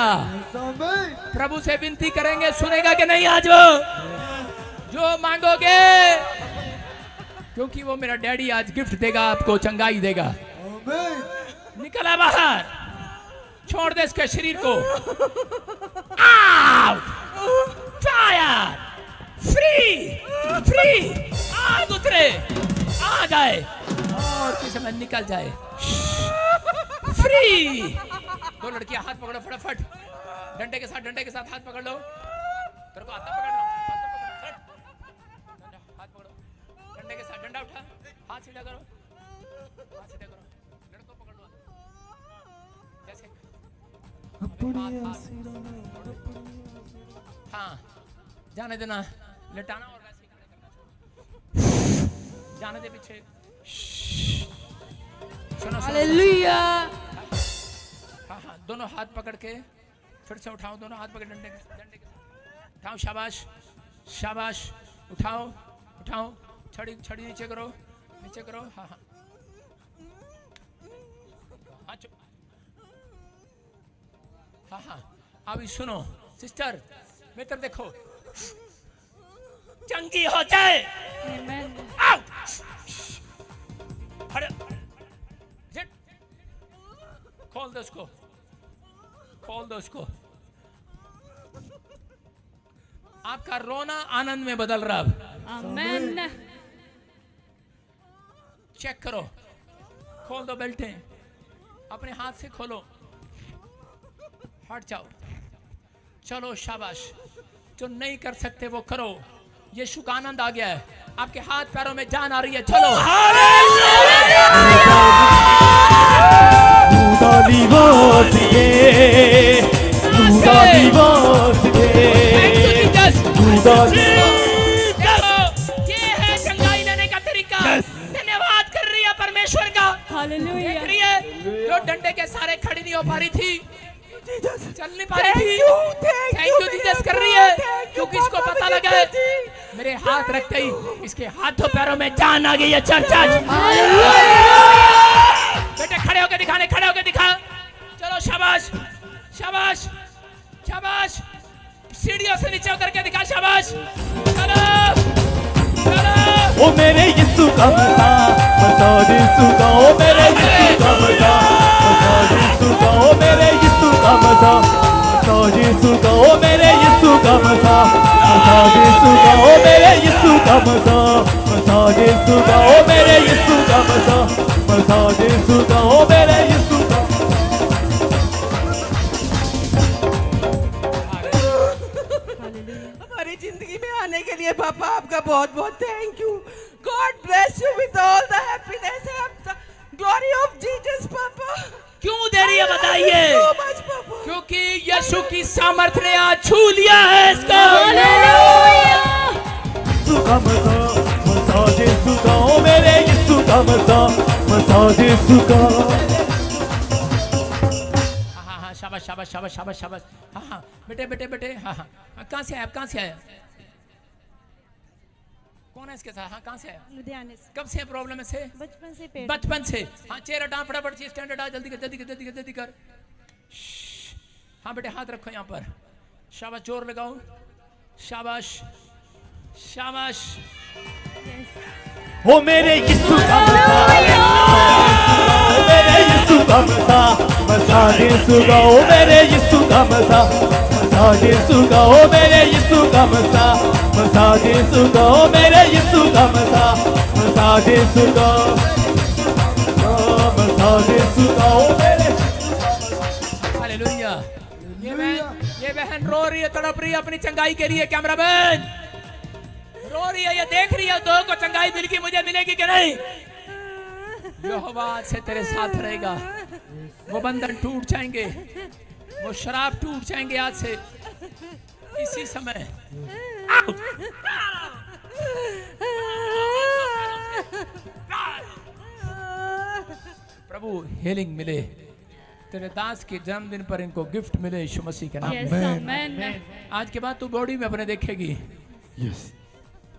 प्रभु से विनती करेंगे, सुनेगा कि नहीं? आज वो जो मांगोगे, क्योंकि वो मेरा डैडी आज गिफ्ट देगा आपको, चंगाई देगा। निकला बाहर, छोड़ दे इसके शरीर को। Out, fire, free free. आग उतरे, आ गए और किसी में निकल जाए। फ्री। 2 लड़कियां हाथ पकड़ो फटाफट, डंडे के साथ हाथ पकड़ लो। तेरे को हाथ पकड़ लो, हाथ पकड़ो, डंडे के साथ डंडा उठा, हाथ सीधा करो, हाथ सीधा करो। लड़कों पकड़ लो जैसे। हाँ, जाने देना, लेटाना और वैसे करना। जाने दे पीछे। सुनो हालेलुया। हाँ हाँ, दोनों हाथ पकड़ के फिर से उठाओ। दोनों हाथ पकड़ डंडे के साथ उठाओ। शाबाश शाबाश। उठाओ। छड़ी नीचे करो। हाँ हाँ हाँ हाँ। अभी सुनो सिस्टर, मित्र देखो, चंगी हो जाए। खोल दो उसको। आपका रोना आनंद में बदल रहा। आमेन। चेक करो, खोल दो बेल्टें, अपने हाथ से खोलो, हट जाओ। चलो शाबाश। जो नहीं कर सकते वो करो। यीशु का आनंद आ गया है, आपके हाथ पैरों में जान आ रही है। चलो ये है चंगाई लेने का तरीका। हो पा रही थी, चल नहीं पा रही Thank थी। you, थैंक यू जीसस कर रही है, क्योंकि इसको पता लगा है मेरे हाथ रखते ही इसके हाथों पैरों में जान आ गई है। चल चल बेटे, खड़े होके दिखाने, खड़े होके दिखा। चलो शाबाश शाबाश शाबाश, सीढ़ियों से नीचे उतर के दिखा। शाबाश, चलो चलो। ओ मेरे यीशु का मसा, मसा यीशु का, ओ मेरे यीशु का मसा, मसा यीशु का, ओ मेरे यीशु का मसा, मसा यीशु का, ओ मेरे यीशु का मसा, मसा यीशु का, ओ मेरे यीशु का मसा, मसा यीशु का, ओ मेरे यीशु का मसा, मसा यीशु का, ओ मेरे यीशु का। हमारी जिंदगी में आने के लिए पापा आपका बहुत बहुत thank you. God bless you with all the happiness and the glory of Jesus पापा। क्यों दे रही है बताइए? सो मच पापा। क्योंकि यीशु की सामर्थ ने आज छू लिया है इसको। यीशु का मसा, मसा यीशु का, ओ मेरे यीशु का मसा, मसा यीशु का। हाँ हाँ, शाबाश शाबाश शाबाश शाबाश शाबाश। हाँ हाँ बेटे बेटे बेटे, हाँ हाँ। कहाँ से आया आप? कहाँ से आया? कौन है इसके साथ? हाँ, कहाँ से आया? लुधियाने से। कब से प्रॉब्लम है से? बचपन से पेट। बचपन से। हाँ, चेयर हटा फटाफट, स्टैंड हटा, जल्दी कर जल्दी कर जल्दी कर जल्दी कर। हाँ बेटे, हाथ रखो यहाँ पर। शाबाश, जोर लगाओ। शाबाश शाबाश। ओ मेरे यीशु का मसा, ओ मेरे यीशु का मसा, मसा यीशु का, ओ मेरे यीशु का मसा, मसा यीशु का, ओ मेरे यीशु का मसा, मसा यीशु का, ओ मेरे यीशु का मसा, मसा यीशु का, मसा यीशु का, ओ मेरे। हालेलुया। ये बहन रो रही है, तड़प रही है अपनी चंगाई के लिए। कैमरामैन रो रही है, ये देख रही है दो को चंगाई मिल की मुझे मिलेगी कि नहीं। यहोवा आज से तेरे साथ रहेगा। वो बंधन टूट जाएंगे, वो शराब टूट जाएंगे आज से, इसी समय। प्रभु हीलिंग मिले, तेरे दास के जन्मदिन पर इनको गिफ्ट मिले यीशु मसीह के नाम में। आज के बाद तू बॉडी में अपने देखेगी।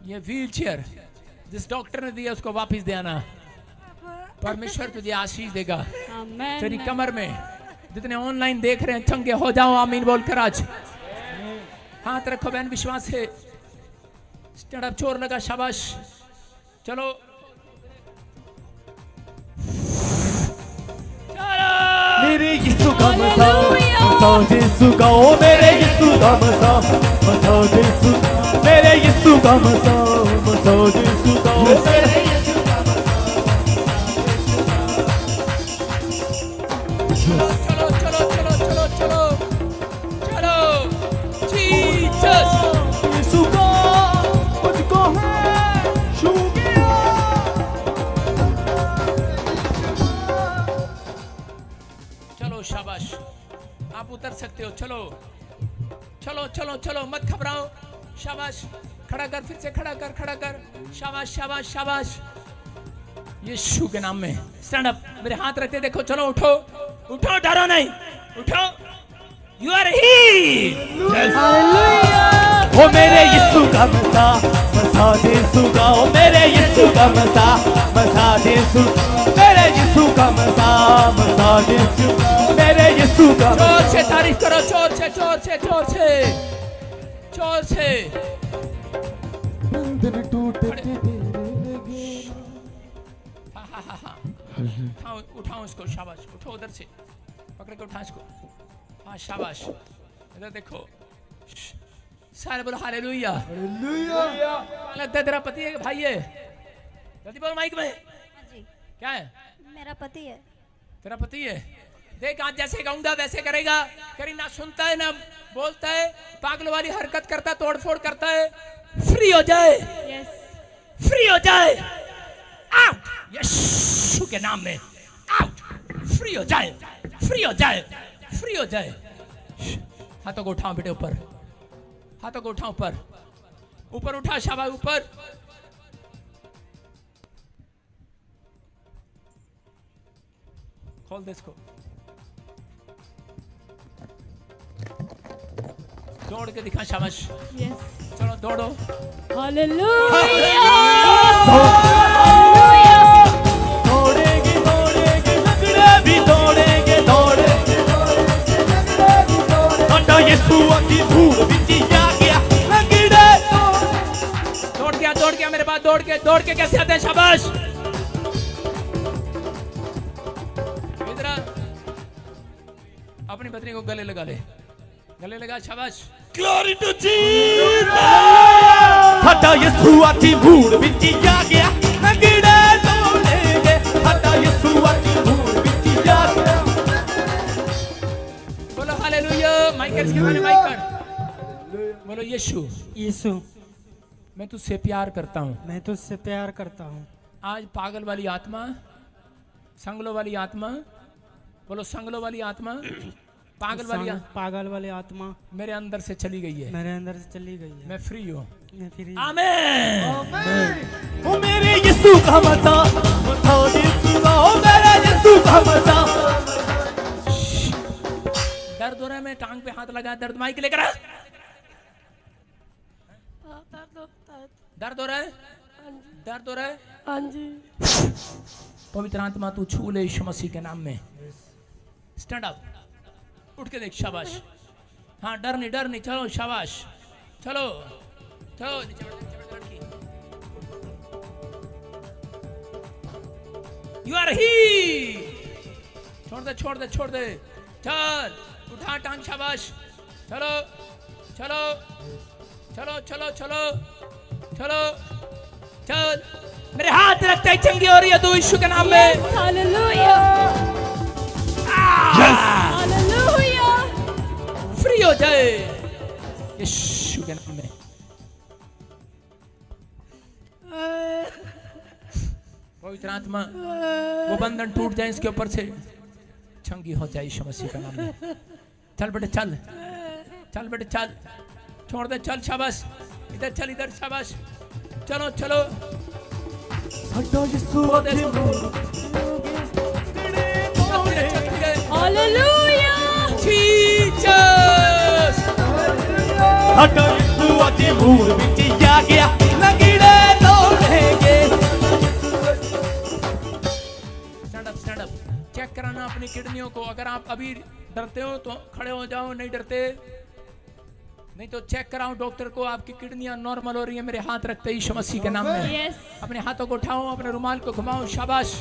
ये व्हील चेयर जिस डॉक्टर ने दिया उसको वापस दे आना। परमेश्वर तुझे आशीष देगा। तेरी कमर में, जितने ऑनलाइन देख रहे हैं, चंगे हो जाओ आमीन बोलकर आज। हाथ रखो बहन विश्वास से। स्टैंड अप, चोर लगा, शाबाश। चलो मेरे यीशु का मसा, मसा यीशु का, ओ मेरे यीशु का मसा, मसा यीशु, मेरे यीशु का मसा, मसा यीशु का, ओ मेरे यीशु का चलो चलो चलो चलो चलो चलो चलो। जीसस यीशु का मुझको है छू गया। चलो शाबाश, आप उतर सकते हो। चलो चलो चलो चलो, मत घबराओ। शाबाश, खड़ा कर, फिर से खड़ा कर, खड़ा कर। शाबाश शाबाश शाबाश। यीशु के नाम में स्टैंड अप। मेरे हाथ रखते देखो। चलो उठो उठो, डरो नहीं, उठो। You are healed. ओ मेरे यीशु का मसा, मसा यीशु का, ओ मेरे यीशु का मसा, मसा यीशु, मेरे यीशु का मसा, मसा यीशु, मेरे यीशु का। जोर से तारीफ करो, जोर से जोर से जोर से जोर से। बंधन टूटे उठाओ उठाओ इसको। शाबाश, उठो उधर से पकड़ के उठा इसको। हाँ शाबाश, इधर देखो। सारे बोलो हालेलुया। लगता है तेरा पति है भाई है? जल्दी बोल माइक में। क्या है? मेरा पति है। तेरा पति है? देख आज जैसे कहूंगा वैसे करेगा। करी ना सुनता है ना बोलता है, पागल वाली हरकत करता है, तोड़ फोड़ करता है। फ्री हो जाए, फ्री हो जाए। आउट यीशु के नाम में, आउट। फ्री हो जाए, फ्री हो जाए, फ्री हो जाए। हाथों को उठाओ बेटे ऊपर, हाथों को उठाओ ऊपर, ऊपर उठा। शाबाश, ऊपर। खोल दे इसको। दौड़ के दिखा, शाबाश। यस चलो दौड़ो। हालेलुया दौड़ेंगे दौड़ेंगे लंगड़े भी दौड़ेंगे दौड़ेंगे साडा यीशु अखी धूड़ विच आ गया लंगड़े दौड़ गया मेरे पास, दौड़ के कैसे आते हैं, शाबाश। इधर आ। अपनी पत्नी को गले लगा ले, गले लगा, शाबाश। ग्लोरी टू जीसस साडा यीशु अखी धूड़ विच आ गया लंगड़े दौड़ेंगे साडा यीशु अखी धूड़ विच आ गया। बोलो हालेलुया। माइक कर, इसके बारे में माइक कर। बोलो यीशु, यीशु मैं तुझसे प्यार करता हूँ। मैं तुझसे प्यार करता हूँ। आज पागल वाली आत्मा, संगलो वाली आत्मा, बोलो संगलो वाली आत्मा, पागल वाली आत्मा मेरे अंदर से चली गई है, मेरे अंदर से चली गई है। मैं फ्री हूँ। मैं फिर आमीन। ओ मेरे यीशु का मज़ा मज़ा यीशु का, ओ मेरे यीशु का मज़ा। दर्द हो रहा है, मैं टांग पे हाथ लगा, दर्द, माइक लेकर आ। दर्द हो रहा है, दर्द हो रहा है। हाँ जी। पवित्र आत्मा तू छू ले यीशु मसीह के नाम में। स्टैंड अप, उठ के देख, शाबाश। हाँ, डर नहीं, चलो शाबाश, चलो चलो। यू आर ही। छोड़ दे, चल उठा टांग, शाबाश। चलो चलो चलो चलो चलो चलो चल। मेरे हाथ रखते ही चंगी हो रही है तू यीशु के नाम में। Hallelujah hallelujah. फ्री हो जाए यीशु के नाम में। पवित्र आत्मा वो बंधन टूट जाए इसके ऊपर से, चंगी हो जाए यीशु मसीह के नाम में। चल बेटे चल, चल बेटे चल, छोड़ दे, चल शाबाश। इधर चल, इधर शाबाश। चलो चलो। साडा यीशु अखी हालेलुया जीसस। साडा यीशु अखी धूड़ विच आ गया लंगड़े दौड़ेंगे। Stand up. चेक कराना अपनी किडनियों को। अगर आप अभी डरते हो तो खड़े हो जाओ, नहीं डरते नहीं तो चेक कराओ डॉक्टर को। आपकी किडनियां नॉर्मल हो रही है मेरे हाथ रखते यीशु मसीह के नाम में। यस अपने हाथों को उठाओ, अपने रुमाल को घुमाओ, शाबाश।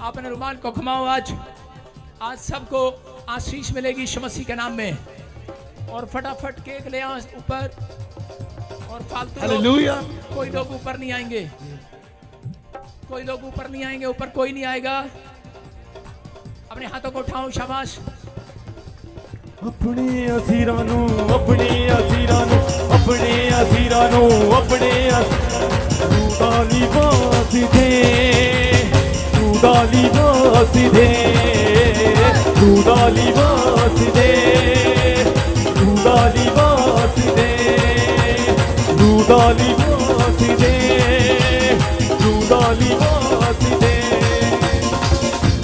अपने रुमाल को घुमाओ। आज सबको आशीष मिलेगी यीशु मसीह के नाम में। और फटाफट केक ले आओ ऊपर। और फालतू हालेलुया। कोई लोग ऊपर नहीं आएंगे, कोई लोग ऊपर नहीं आएंगे, ऊपर कोई नहीं आएगा। अपने हाथों को उठाओ, शाबाश। अपने असीरां नू अपने असीरां नू अपने असीरां नू अपने तू डाली बास दे तू डाली बास दे तू डाली बास दे तू डाली बास दे तू डाली बास दे तू डाली बास दे।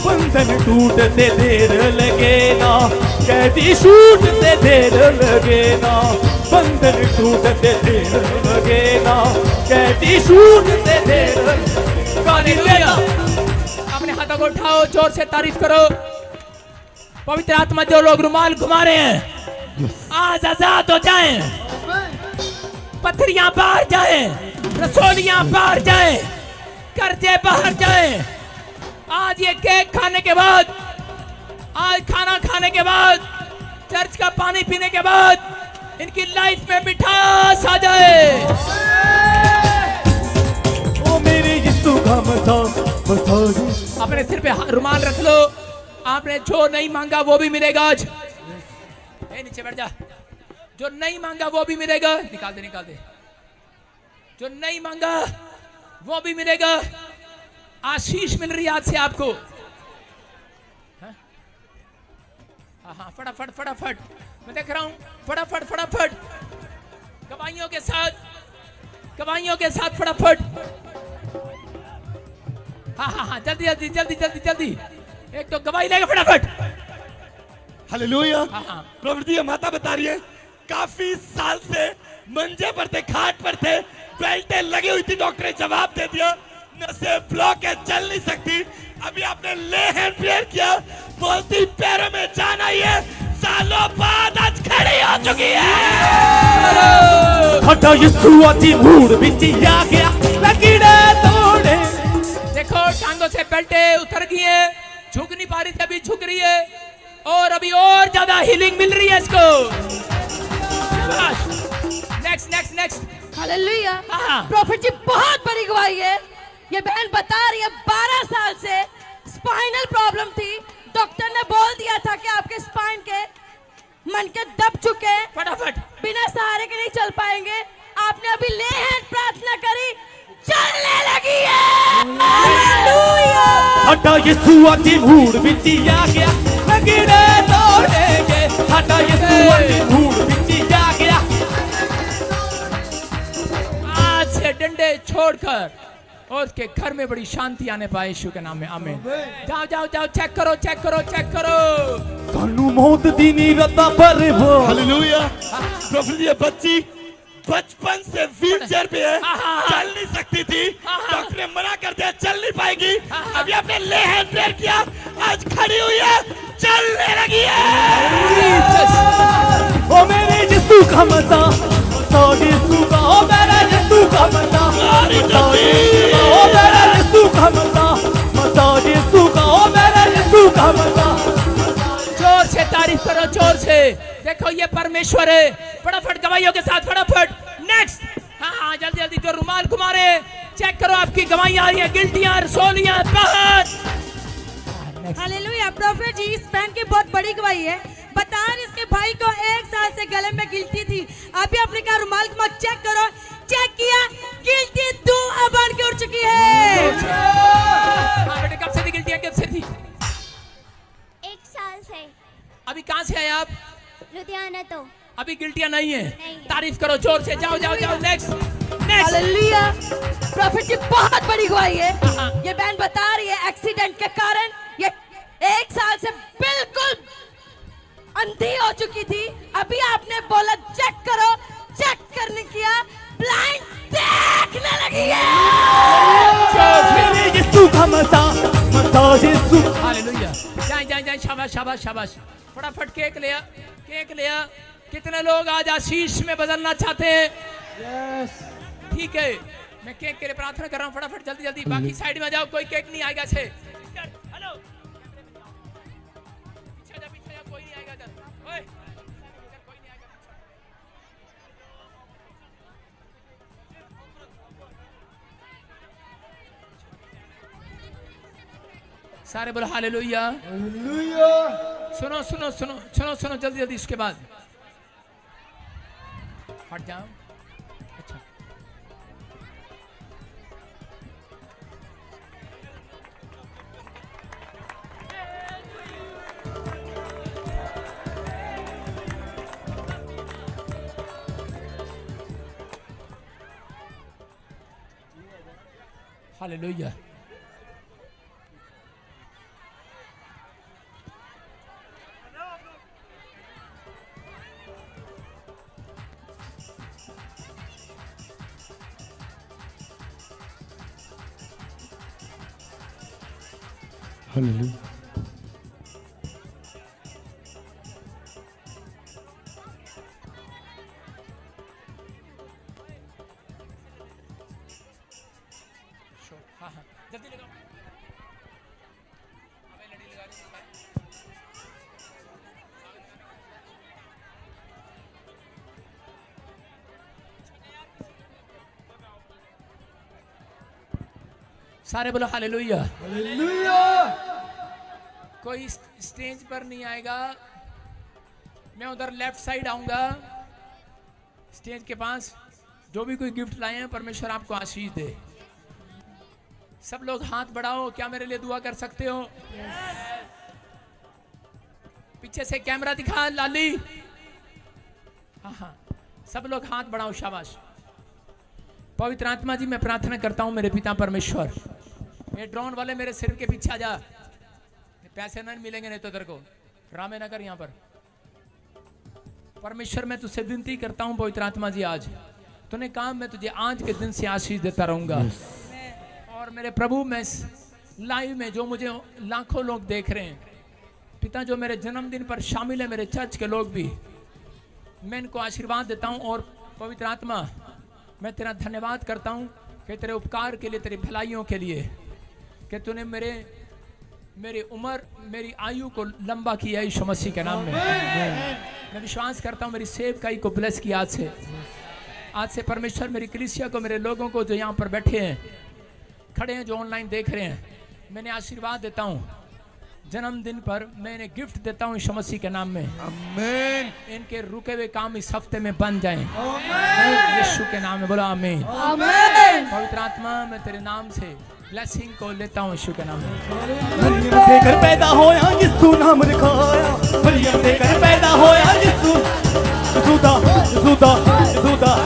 बंधन टूटते देर लगे ना, कैदी छूटते देर लगे ना, बंधन टूटते देर लगे ना, कैदी छूटते देर। हालेलुया। अपने हाथों को उठाओ, जोर से तारीफ करो। पवित्र आत्मा जो लोग रुमाल घुमा रहे हैं आज आजाद हो जाएं, पत्थरियां बाहर जाएं, रसोलियां बाहर जाएं, कर्जे बाहर जाएं। आज ये केक खाने के बाद, आज खाना खाने के बाद, चर्च का पानी पीने के बाद इनकी लाइफ में मिठास आ जाए। ओ मेरे यीशु का मज़ा मज़ा। अपने सिर पे रुमाल रख लो। आपने जो नहीं मांगा वो भी मिलेगा आज। नीचे बैठ जा। जो नहीं मांगा वो भी मिलेगा। निकाल दे। जो नहीं मांगा वो भी मिलेगा। आशीष मिल रही है आज से आपको। हाँ, फटाफट मैं देख रहा हूं। फटाफट गवाहियों के साथ फटाफट। हाँ, जल्दी। एक तो गवाही लेगा फटाफट। हालेलुया। हाँ। प्रभु जी माता बता रही है काफी साल से मंजे पर थे, खाट पर थे, बेल्टें लगी हुई थी, डॉक्टर ने जवाब दे दिया नसें ब्लॉक है, चल नहीं सकती। अभी आपने ले हैंड प्रेयर किया, बोलती पैरों में जान आई है, सालों बाद आज खड़ी हो चुकी है। साडा यीशु अज मूड विच आ गया, लकीड़े तोड़े। देखो टांगों से बेल्टे उतर गई है, झुक नहीं पा रही थी, अभी झुक रही है और अभी और ज्यादा हीलिंग मिल रही है इसको। Next next next. हालेलुया। हाँ। प्रॉफिट जी बहुत बड़ी गवाही है। ये बहन बता रही है 12 साल से स्पाइनल प्रॉब्लम थी, डॉक्टर ने बोल दिया था कि आपके स्पाइन के मन के दब चुके हैं, फटाफट बिना सहारे के नहीं चल पाएंगे। आपने अभी ले हैंड प्रार्थना करी, चलने लगी है। हालेलुया। साडा यीशु अज मूड विच आ गया, लकीड़े तोड़ेंगे। साडा यीशु अज मूड विच आ गया। आज से डंडे छोड़कर और उसके घर में बड़ी शांति आने पाए यीशु के नाम में, आमीन। जाओ जाओ जाओ, चेक करो चेक करो चेक करो। सानू मौत दी नी रता पर वो। हालेलुया। प्रॉफिट जी, ये बच्ची बचपन से व्हील चेयर पे है, चल नहीं सकती थी, डॉक्टर ने मना कर दिया चल नहीं पाएगी। अभी आपने ले हैंड प्रेयर किया, आज खड़ी हुई है, चलने लगी है। ओ मेरे यीशु का मजा, मजा यीशु का, ओ मेरा यीशु का मजा, मजा यीशु का, ओ मेरा यीशु का मजा, मजा यीशु का, ओ मेरा यीशु का मजा। जोर से तारीफ करो, जोर से। देखो ये परमेश्वर है। फटाफट गवाहियों के साथ, फटाफट नेक्स्ट। हाँ हाँ, जल्दी जल्दी, जो रुमाल घुमा रहे चेक करो, आपकी गवाहियां आ रही है, गिल्टियां, रसोलियां, बाहर। हालेलुया। प्रॉफिट जी, इस बहन की बहुत बड़ी गवाही है। बता रही इसके भाई को 1 साल से गले में गिल्टी थी, अभी आपने कहा रुमाल घुमा, चेक करो, चेक किया, गिल्टी धुआं बन के उड़ चुकी है। हाँ बेटे, कब से थी गिल्टियां, कब से थी? 1 साल से। अभी कहाँ से आए आप? लुधियाना। तो अभी गिल्टियां नहीं है। नहीं। तारीफ करो जोर से, जाओ जाओ जाओ, नेक्स्ट नेक्स्ट। हालेलुया। प्रॉफिट जी, बहुत बड़ी गवाही है। हाँ। ये बहन बता रही है एक्सीडेंट के कारण ये 1 साल से बिल्कुल अंधी हो चुकी थी, अभी आपने बोला चेक करो, चेक करने किया, ब्लाइंड देखने लगी है। मेरे यीशु का मजा, मजा यीशु। हालेलुया। जाए जाए जाए, शाबाश शाबाश शाबाश। फटाफट केक लिया, केक लिया। कितने लोग आज आशीष में बदलना चाहते हैं? ठीक है, मैं केक के लिए प्रार्थना कर रहा हूँ, फटाफट जल्दी जल्दी। बाकी साइड में जाओ, कोई केक नहीं आएगा से। हेलो, पीछे जा, पीछे जा, कोई नहीं आएगा इधर। ओए, इधर कोई नहीं आएगा। सारे बोलो हालेलुया। सुनो सुनो सुनो सुनो सुनो, जल्दी जल्दी। इसके बाद हट जाओ। अच्छा, हालेलुया। हाँ हाँ, जल्दी लगाओ। अबे लड़ी लगा दी। सारे बोलो हालेलुया। कोई स्टेज पर नहीं आएगा, मैं उधर लेफ्ट साइड आऊंगा स्टेज के पास। जो भी कोई गिफ्ट लाए हैं, परमेश्वर आपको आशीष दे। सब लोग हाथ बढ़ाओ, क्या मेरे लिए दुआ कर सकते हो? पीछे से कैमरा दिखा लाली। हाँ हाँ, सब लोग हाथ बढ़ाओ, शाबाश। पवित्र आत्मा जी, मैं प्रार्थना करता हूँ मेरे पिता परमेश्वर, ये ड्रोन वाले मेरे सिर के पीछे आ जा। पैसे नहीं मिलेंगे नहीं तो तेरे को, ड्रामे ना कर यहाँ पर। परमेश्वर मैं तुझसे विनती करता हूँ पवित्र आत्मा जी, आज तूने कहा मैं तुझे आज के दिन से आशीष देता रहूंगा। और मेरे प्रभु मैं लाइव में जो मुझे लाखों लोग देख रहे हैं पिता, जो मेरे जन्मदिन पर शामिल है, मेरे चर्च के लोग भी, मैं इनको आशीर्वाद देता हूँ। और पवित्र आत्मा मैं तेरा धन्यवाद करता हूँ कि तेरे उपकार के लिए, तेरी भलाइयों के लिए, कि तूने मेरी उम्र, मेरी आयु को लंबा किया यीशु मसीह के नाम में। मैं विश्वास करता हूँ मेरी सेवकाई को ब्लेस किया आज से परमेश्वर मेरी कलीसिया को, मेरे लोगों को जो यहाँ पर बैठे हैं, खड़े हैं, जो ऑनलाइन देख रहे हैं, मैंने आशीर्वाद देता हूँ। जन्मदिन पर मैंने गिफ्ट देता हूँ यीशु मसीह के नाम में। आमीन। इनके रुके हुए काम इस हफ्ते में बन जाएं यीशु के नाम में। बोलो आमीन। आमीन। पवित्र आत्मा मैं तेरे नाम से ब्लेसिंग को लेता हूँ यीशु के नाम में। मरियम से घर पैदा होया यीशु नाम रखाया, मरियम से घर पैदा होया यीशु, यीशुदा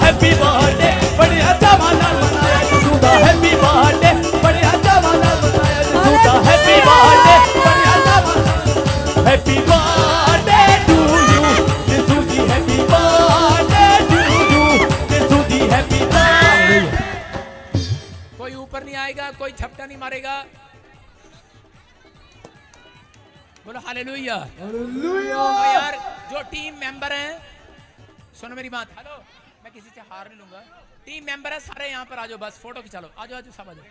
हैप्पी बर्थडे, बड़े अच्छा वाला मनाया यीशुदा, हैप्पी बर्थडे, बड़े अच्छा वाला मनाया यीशुदा, हैप्पी बर्थडे, बड़े अच्छा वाला, happy birthday to you Yeshu ji, happy birthday to you Yeshu ji, happy birthday. कोई ऊपर नहीं आएगा, कोई झपटा नहीं मारेगा। बोलो हालेलुया। हालेलुया। तो यार जो टीम मेंबर हैं, सुनो मेरी बात। हेलो, मैं किसी से हार नहीं लूंगा। टीम मेंबर है सारे यहाँ पर आ जाओ, बस फोटो खिंचा लो। आ जाओ सब आ जाओ।